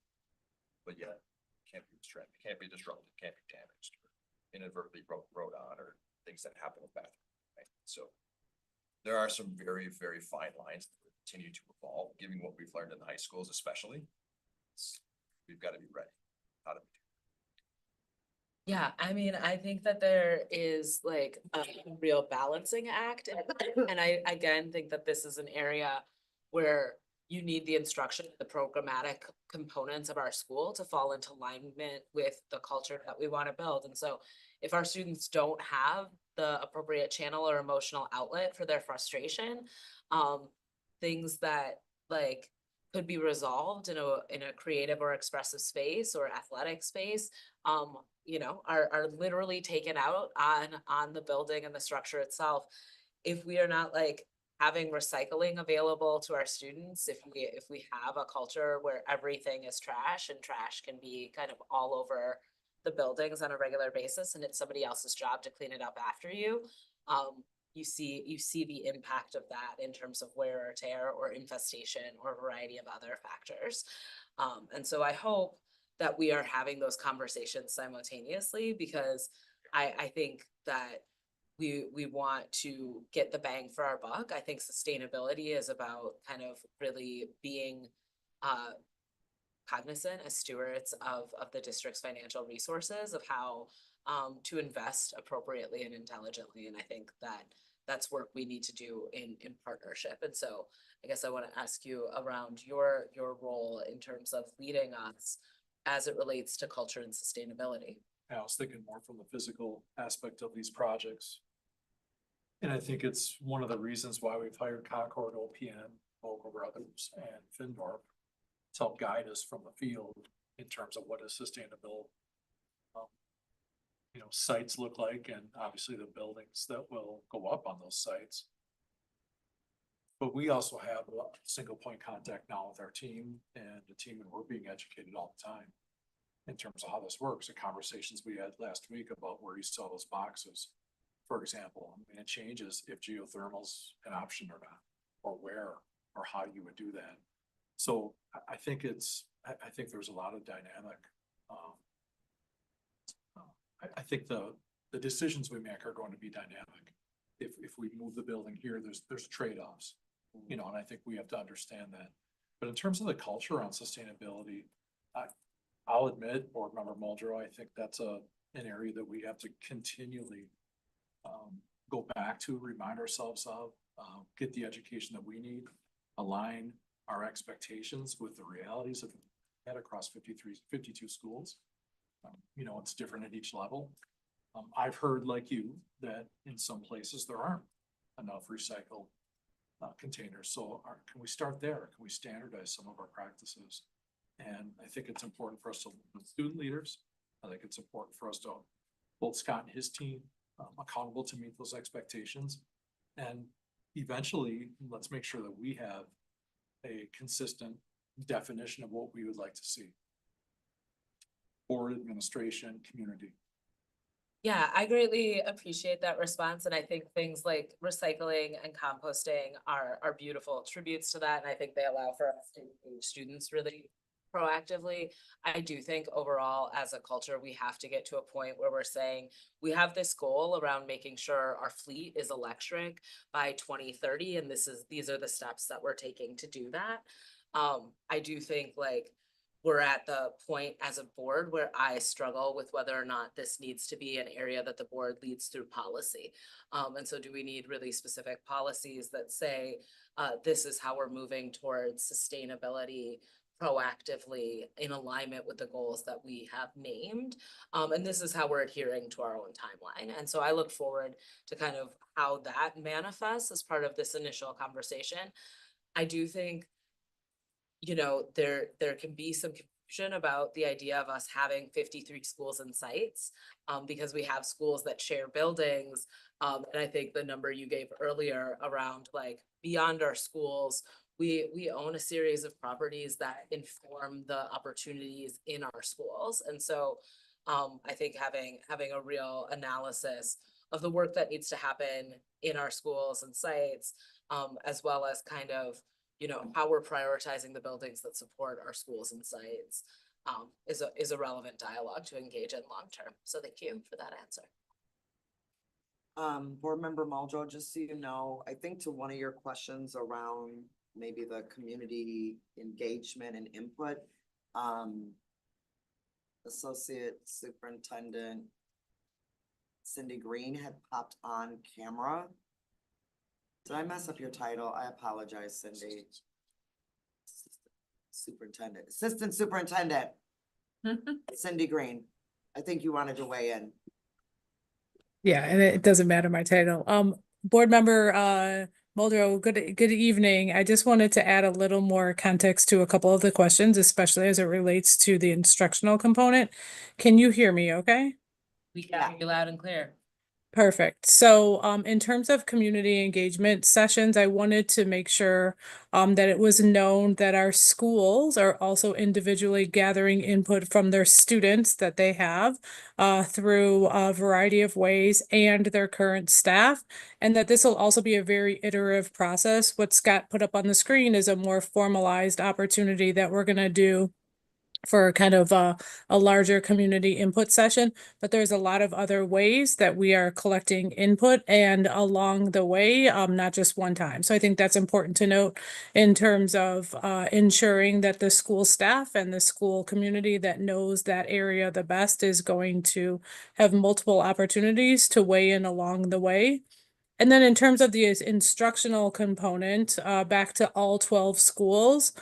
but yet can't be disrupted, can't be damaged, or inadvertently wrote on, or things that happen with bathrooms, right? So there are some very, very fine lines that will continue to evolve, given what we've learned in the high schools, especially. We've got to be ready. How to be. Yeah, I mean, I think that there is like a real balancing act. And I again think that this is an area where you need the instruction, the programmatic components of our school to fall into alignment with the culture that we want to build. And so if our students don't have the appropriate channel or emotional outlet for their frustration, things that like could be resolved in a creative or expressive space or athletic space, you know, are literally taken out on the building and the structure itself. If we are not like having recycling available to our students, if we have a culture where everything is trash and trash can be kind of all over the buildings on a regular basis, and it's somebody else's job to clean it up after you, you see the impact of that in terms of wear or tear or infestation or a variety of other factors. And so I hope that we are having those conversations simultaneously, because I think that we want to get the bang for our buck. I think sustainability is about kind of really being cognizant as stewards of the district's financial resources, of how to invest appropriately and intelligently. And I think that that's work we need to do in partnership. And so I guess I want to ask you around your role in terms of leading us as it relates to culture and sustainability. I was thinking more from the physical aspect of these projects. And I think it's one of the reasons why we've hired Concord, OPM, Local Brothers, and Findorf to help guide us from the field in terms of what a sustainable sites look like, and obviously the buildings that will go up on those sites. But we also have a single point contact now with our team, and the team, and we're being educated all the time in terms of how this works. The conversations we had last week about where you sell those boxes, for example, I mean, it changes if geothermal's an option or not, or where, or how you would do that. So I think there's a lot of dynamic. I think the decisions we make are going to be dynamic. If we move the building here, there's trade-offs, and I think we have to understand that. But in terms of the culture on sustainability, I'll admit, Board Member Muldrow, I think that's an area that we have to continually go back to, remind ourselves of, get the education that we need, align our expectations with the realities of that across 52 schools. It's different at each level. I've heard, like you, that in some places there aren't enough recycled containers. So can we start there? Can we standardize some of our practices? And I think it's important for us to work with student leaders. I think it's important for us to hold Scott and his team accountable to meet those expectations. And eventually, let's make sure that we have a consistent definition of what we would like to see. board, administration, community. Yeah, I greatly appreciate that response, and I think things like recycling and composting are beautiful tributes to that, and I think they allow for us to engage students really proactively. I do think overall, as a culture, we have to get to a point where we're saying we have this goal around making sure our fleet is electric by 2030, and these are the steps that we're taking to do that. I do think like we're at the point as a board where I struggle with whether or not this needs to be an area that the board leads through policy. And so do we need really specific policies that say, this is how we're moving towards sustainability proactively in alignment with the goals that we have named. And this is how we're adhering to our own timeline. And so I look forward to kind of how that manifests as part of this initial conversation. I do think, you know, there can be some confusion about the idea of us having 53 schools and sites, because we have schools that share buildings. And I think the number you gave earlier around like beyond our schools, we own a series of properties that inform the opportunities in our schools. And so I think having a real analysis of the work that needs to happen in our schools and sites, as well as kind of, you know, how we're prioritizing the buildings that support our schools and sites, is a relevant dialogue to engage in long term. So thank you for that answer. Board Member Muldrow, just so you know, I think to one of your questions around maybe the community engagement and input, Associate Superintendent Cindy Green had popped on camera. Did I mess up your title? I apologize, Cindy. Assistant Superintendent Cindy Green. I think you wanted to weigh in. Yeah, and it doesn't matter my title. Board member Muldrow, good evening. I just wanted to add a little more context to a couple of the questions, especially as it relates to the instructional component. Can you hear me okay? We can hear you loud and clear. Perfect. So in terms of community engagement sessions, I wanted to make sure that it was known that our schools are also individually gathering input from their students that they have through a variety of ways and their current staff, and that this will also be a very iterative process. What Scott put up on the screen is a more formalized opportunity that we're going to do for kind of a larger community input session, but there's a lot of other ways that we are collecting input and along the way, not just one time. So I think that's important to note in terms of ensuring that the school staff and the school community that knows that area the best is going to have multiple opportunities to weigh in along the way. And then in terms of the instructional component, back to all 12 schools,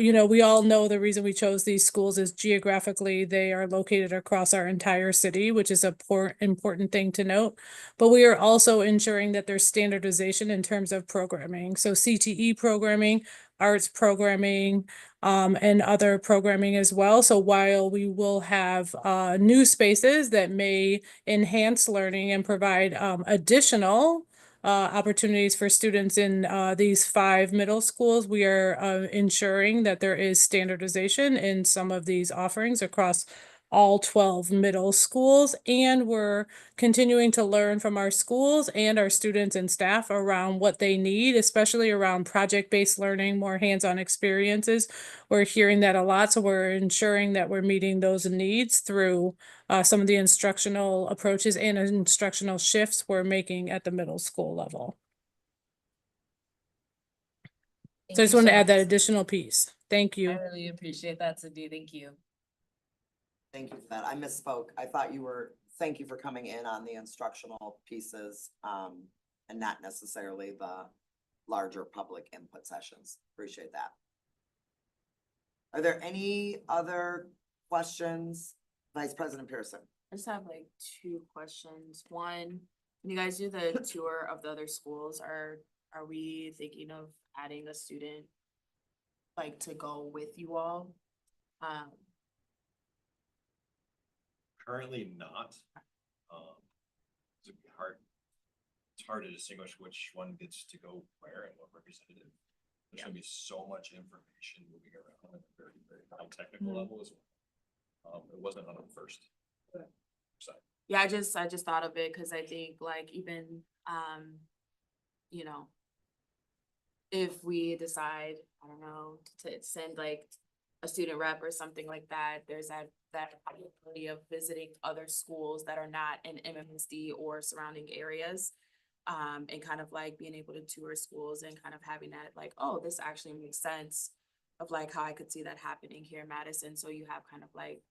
you know, we all know the reason we chose these schools is geographically they are located across our entire city, which is a important thing to note. But we are also ensuring that there's standardization in terms of programming. So CTE programming, arts programming, and other programming as well. So while we will have new spaces that may enhance learning and provide additional opportunities for students in these 5 middle schools, we are ensuring that there is standardization in some of these offerings across all 12 middle schools, and we're continuing to learn from our schools and our students and staff around what they need, especially around project-based learning, more hands-on experiences. We're hearing that a lot, so we're ensuring that we're meeting those needs through some of the instructional approaches and instructional shifts we're making at the middle school level. So I just want to add that additional piece. Thank you. I really appreciate that, Cindy. Thank you. Thank you for that. I misspoke. I thought you were, thank you for coming in on the instructional pieces, and not necessarily the larger public input sessions. Appreciate that. Are there any other questions? Vice President Pearson. I just have like 2 questions. One, when you guys do the tour of the other schools, are we thinking of adding a student like to go with you all? Currently not. It's hard to distinguish which one gets to go where and what representative. There's gonna be so much information moving around at a very, very high technical level as well. It wasn't on the first. So, Yeah, I just thought of it because I think like even, you know, if we decide, I don't know, to send like a student rep or something like that, there's that possibility of visiting other schools that are not in MMSD or surrounding areas. And kind of like being able to tour schools and kind of having that like, oh, this actually makes sense of like how I could see that happening here in Madison. So you have kind of like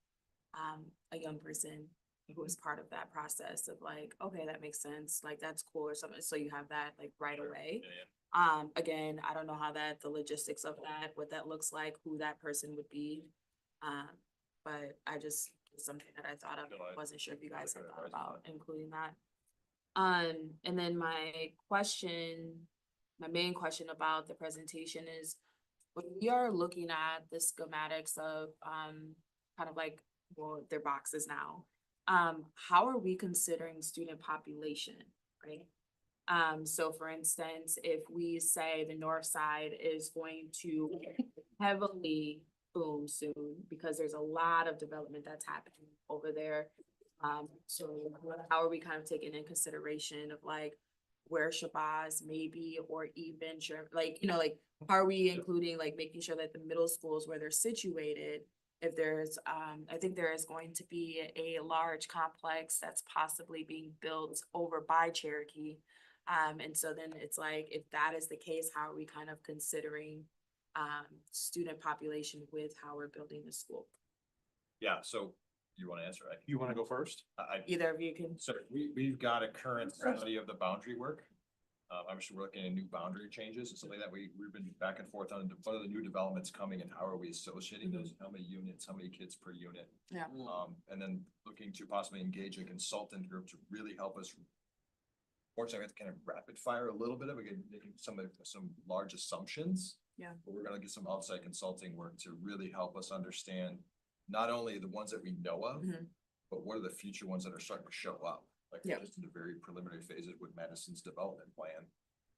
a young person who is part of that process of like, okay, that makes sense, like that's cool or something. So you have that like right away. Again, I don't know how the logistics of that, what that looks like, who that person would be. But it's something that I thought of, wasn't sure if you guys had thought about including that. And then my main question about the presentation is, when we are looking at the schematics of, kind of like, well, their boxes now, how are we considering student population, right? So for instance, if we say the north side is going to heavily boom soon because there's a lot of development that's happening over there. So how are we kind of taking in consideration of like where Shabazz maybe, or even like, you know, like how are we including like making sure that the middle schools where they're situated, if there's, I think there is going to be a large complex that's possibly being built over by Cherokee. And so then it's like, if that is the case, how are we kind of considering student population with how we're building the school? yeah, so you want to answer? You want to go first? Either of you can. So we've got a current study of the boundary work. I'm just working in new boundary changes and something that we've been back and forth on what are the new developments coming and how are we associating those, how many units, how many kids per unit. Yeah. And then looking to possibly engage a consultant group to really help us. Fortunately, we have to kind of rapid fire a little bit of again, making some large assumptions. Yeah. But we're gonna get some outside consulting work to really help us understand not only the ones that we know of, but what are the future ones that are starting to show up? Like Yeah. just in the very preliminary phases with Madison's development plan.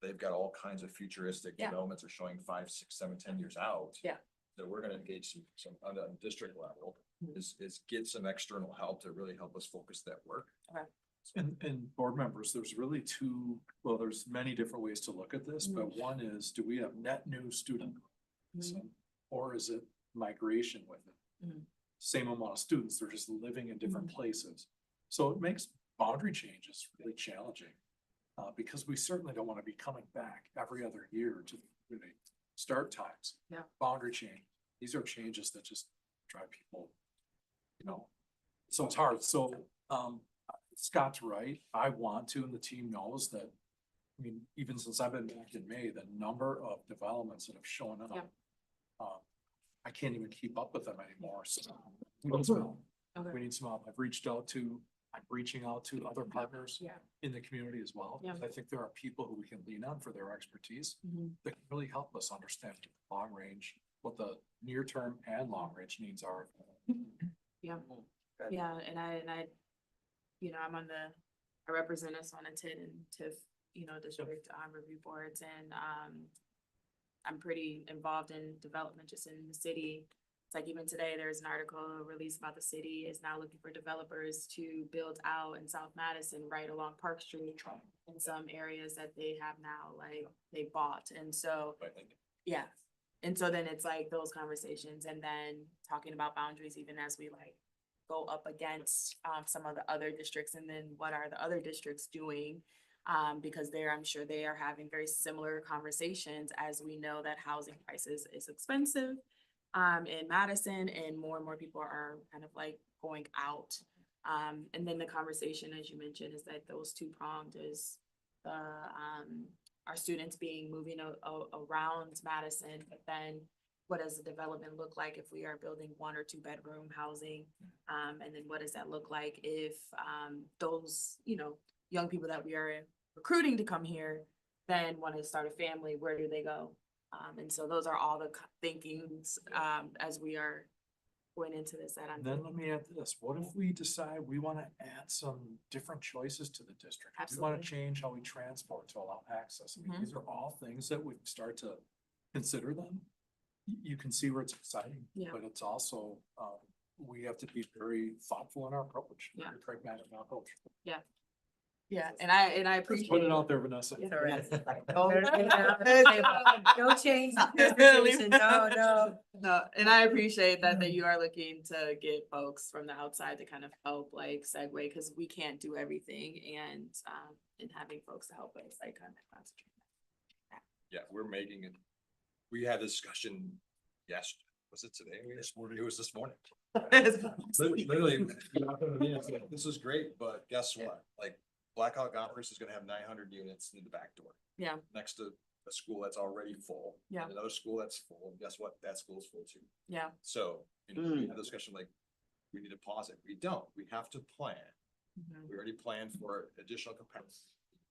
They've got all kinds of futuristic Yeah. developments are showing 5, 6, 7, 10 years out. Yeah. So we're gonna engage some on the district level is get some external help to really help us focus that work. Okay. And board members, there's really there's many different ways to look at this, but one is, do we have net new student growth? Or is it migration with it? Same amount of students, they're just living in different places. So it makes boundary changes really challenging. Because we certainly don't want to be coming back every other year to the start times. Yeah. Boundary change. These are changes that just drive people, you know, so it's hard. So, Scott's right. I want to, and the team knows that. I mean, even since I've been back in May, the number of developments that have shown up. Yeah. I can't even keep up with them anymore. So we need some help. Okay. We need some help. I'm reaching out to other partners in the community as well. Yeah. I think there are people who we can lean on for their expertise that can really help us understand long range, what the near term and long range needs are. Yeah. Yeah, and I, you know, I represent us on a TID and TIF, you know, district review boards, and I'm pretty involved in development just in the city. It's like even today, there's an article released about the city is now looking for developers to build out in South Madison, right along Park Street, in some areas that they have now, like they bought. And so, yeah. And so then it's like those conversations, and then talking about boundaries, even as we like go up against some of the other districts, and then what are the other districts doing? Because I'm sure they are having very similar conversations, as we know that housing prices is expensive in Madison, and more people are kind of like going out. And then the conversation, as you mentioned, is that those two-pronged is the our students moving around Madison, but then what does the development look like if we are building 1 or 2 bedroom housing? And then what does that look like if those, you know, young people that we are recruiting to come here then want to start a family, where do they go? And so those are all the thinkings as we are going into this. And then let me add this, what if we decide we want to add some different choices to the district? We want to change how we transport to allow access. I mean, these are all things that we start to consider them. You can see where it's exciting, but it's also we have to be very thoughtful in our approach, Yeah. very pragmatic in our approach. Yeah, and I Let's appreciate. put it out there, Vanessa. No change. No. No, and I appreciate that you are looking to get folks from the outside to kind of help like segue, because we can't do everything, and having folks to help us like kind of concentrate. Yeah, we're making it. We had a discussion, yes, was it today? It was this morning. Literally, this is great, but guess what? Like Blackhawk Operations is gonna have 900 units in the back door. Yeah. Next to a school that's already full. Yeah. And another school that's full, and guess what? That school's full too. Yeah. So, we had a discussion like, we need to pause it. We don't, we have to plan. We already planned for additional capacity,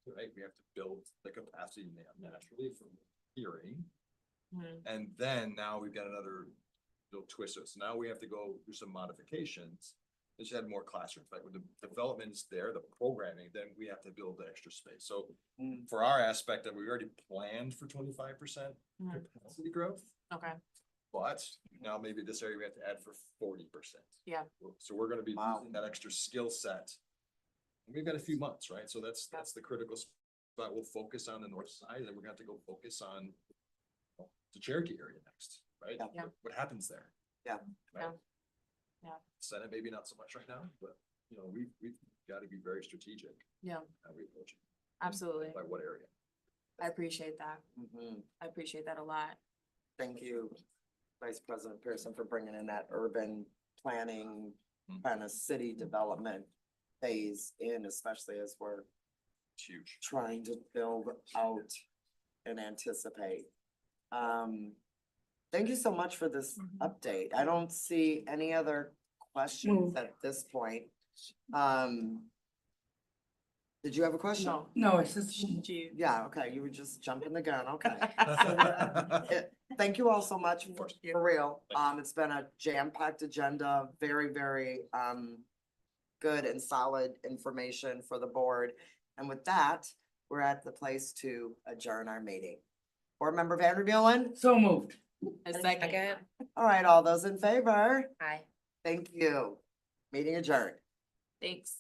right? We have to build the capacity naturally from hearing. And then now we've got another little twist. So now we have to go do some modifications. Just add more classrooms, like with the development's there, the programming, then we have to build the extra space. So for our aspect of, we already planned for 25% capacity growth. Okay. But now maybe this area we have to add for 40%. Yeah. So we're gonna be using that extra skill set. We've got a few months, right? So that's the critical spot. We'll focus on the north side, and then we're gonna have to go focus on the Cherokee area next, right? Yeah. What happens there? Yeah. Right? Yeah. Senate, maybe not so much right now, but we've got to be very strategic. Yeah, How we approach it. absolutely. By what area? I appreciate that. Mhm. I appreciate that a lot. Thank you, Vice President Pearson, for bringing in that urban planning kind of city development phase in, especially as we're It's huge. trying to build out and anticipate. Thank you so much for this update. I don't see any other questions at this point. Did you have a question? No. No, it's just. Gee. Yeah, okay, you were just jumping the gun, okay. Thank you all so much, for real. It's been a jam-packed agenda, very, very, good and solid information for the board. And with that, we're at the place to adjourn our meeting. Board Member Vandermeulen? So moved. A second. All right, all those in favor? Hi. Thank you. Meeting adjourned. Thanks.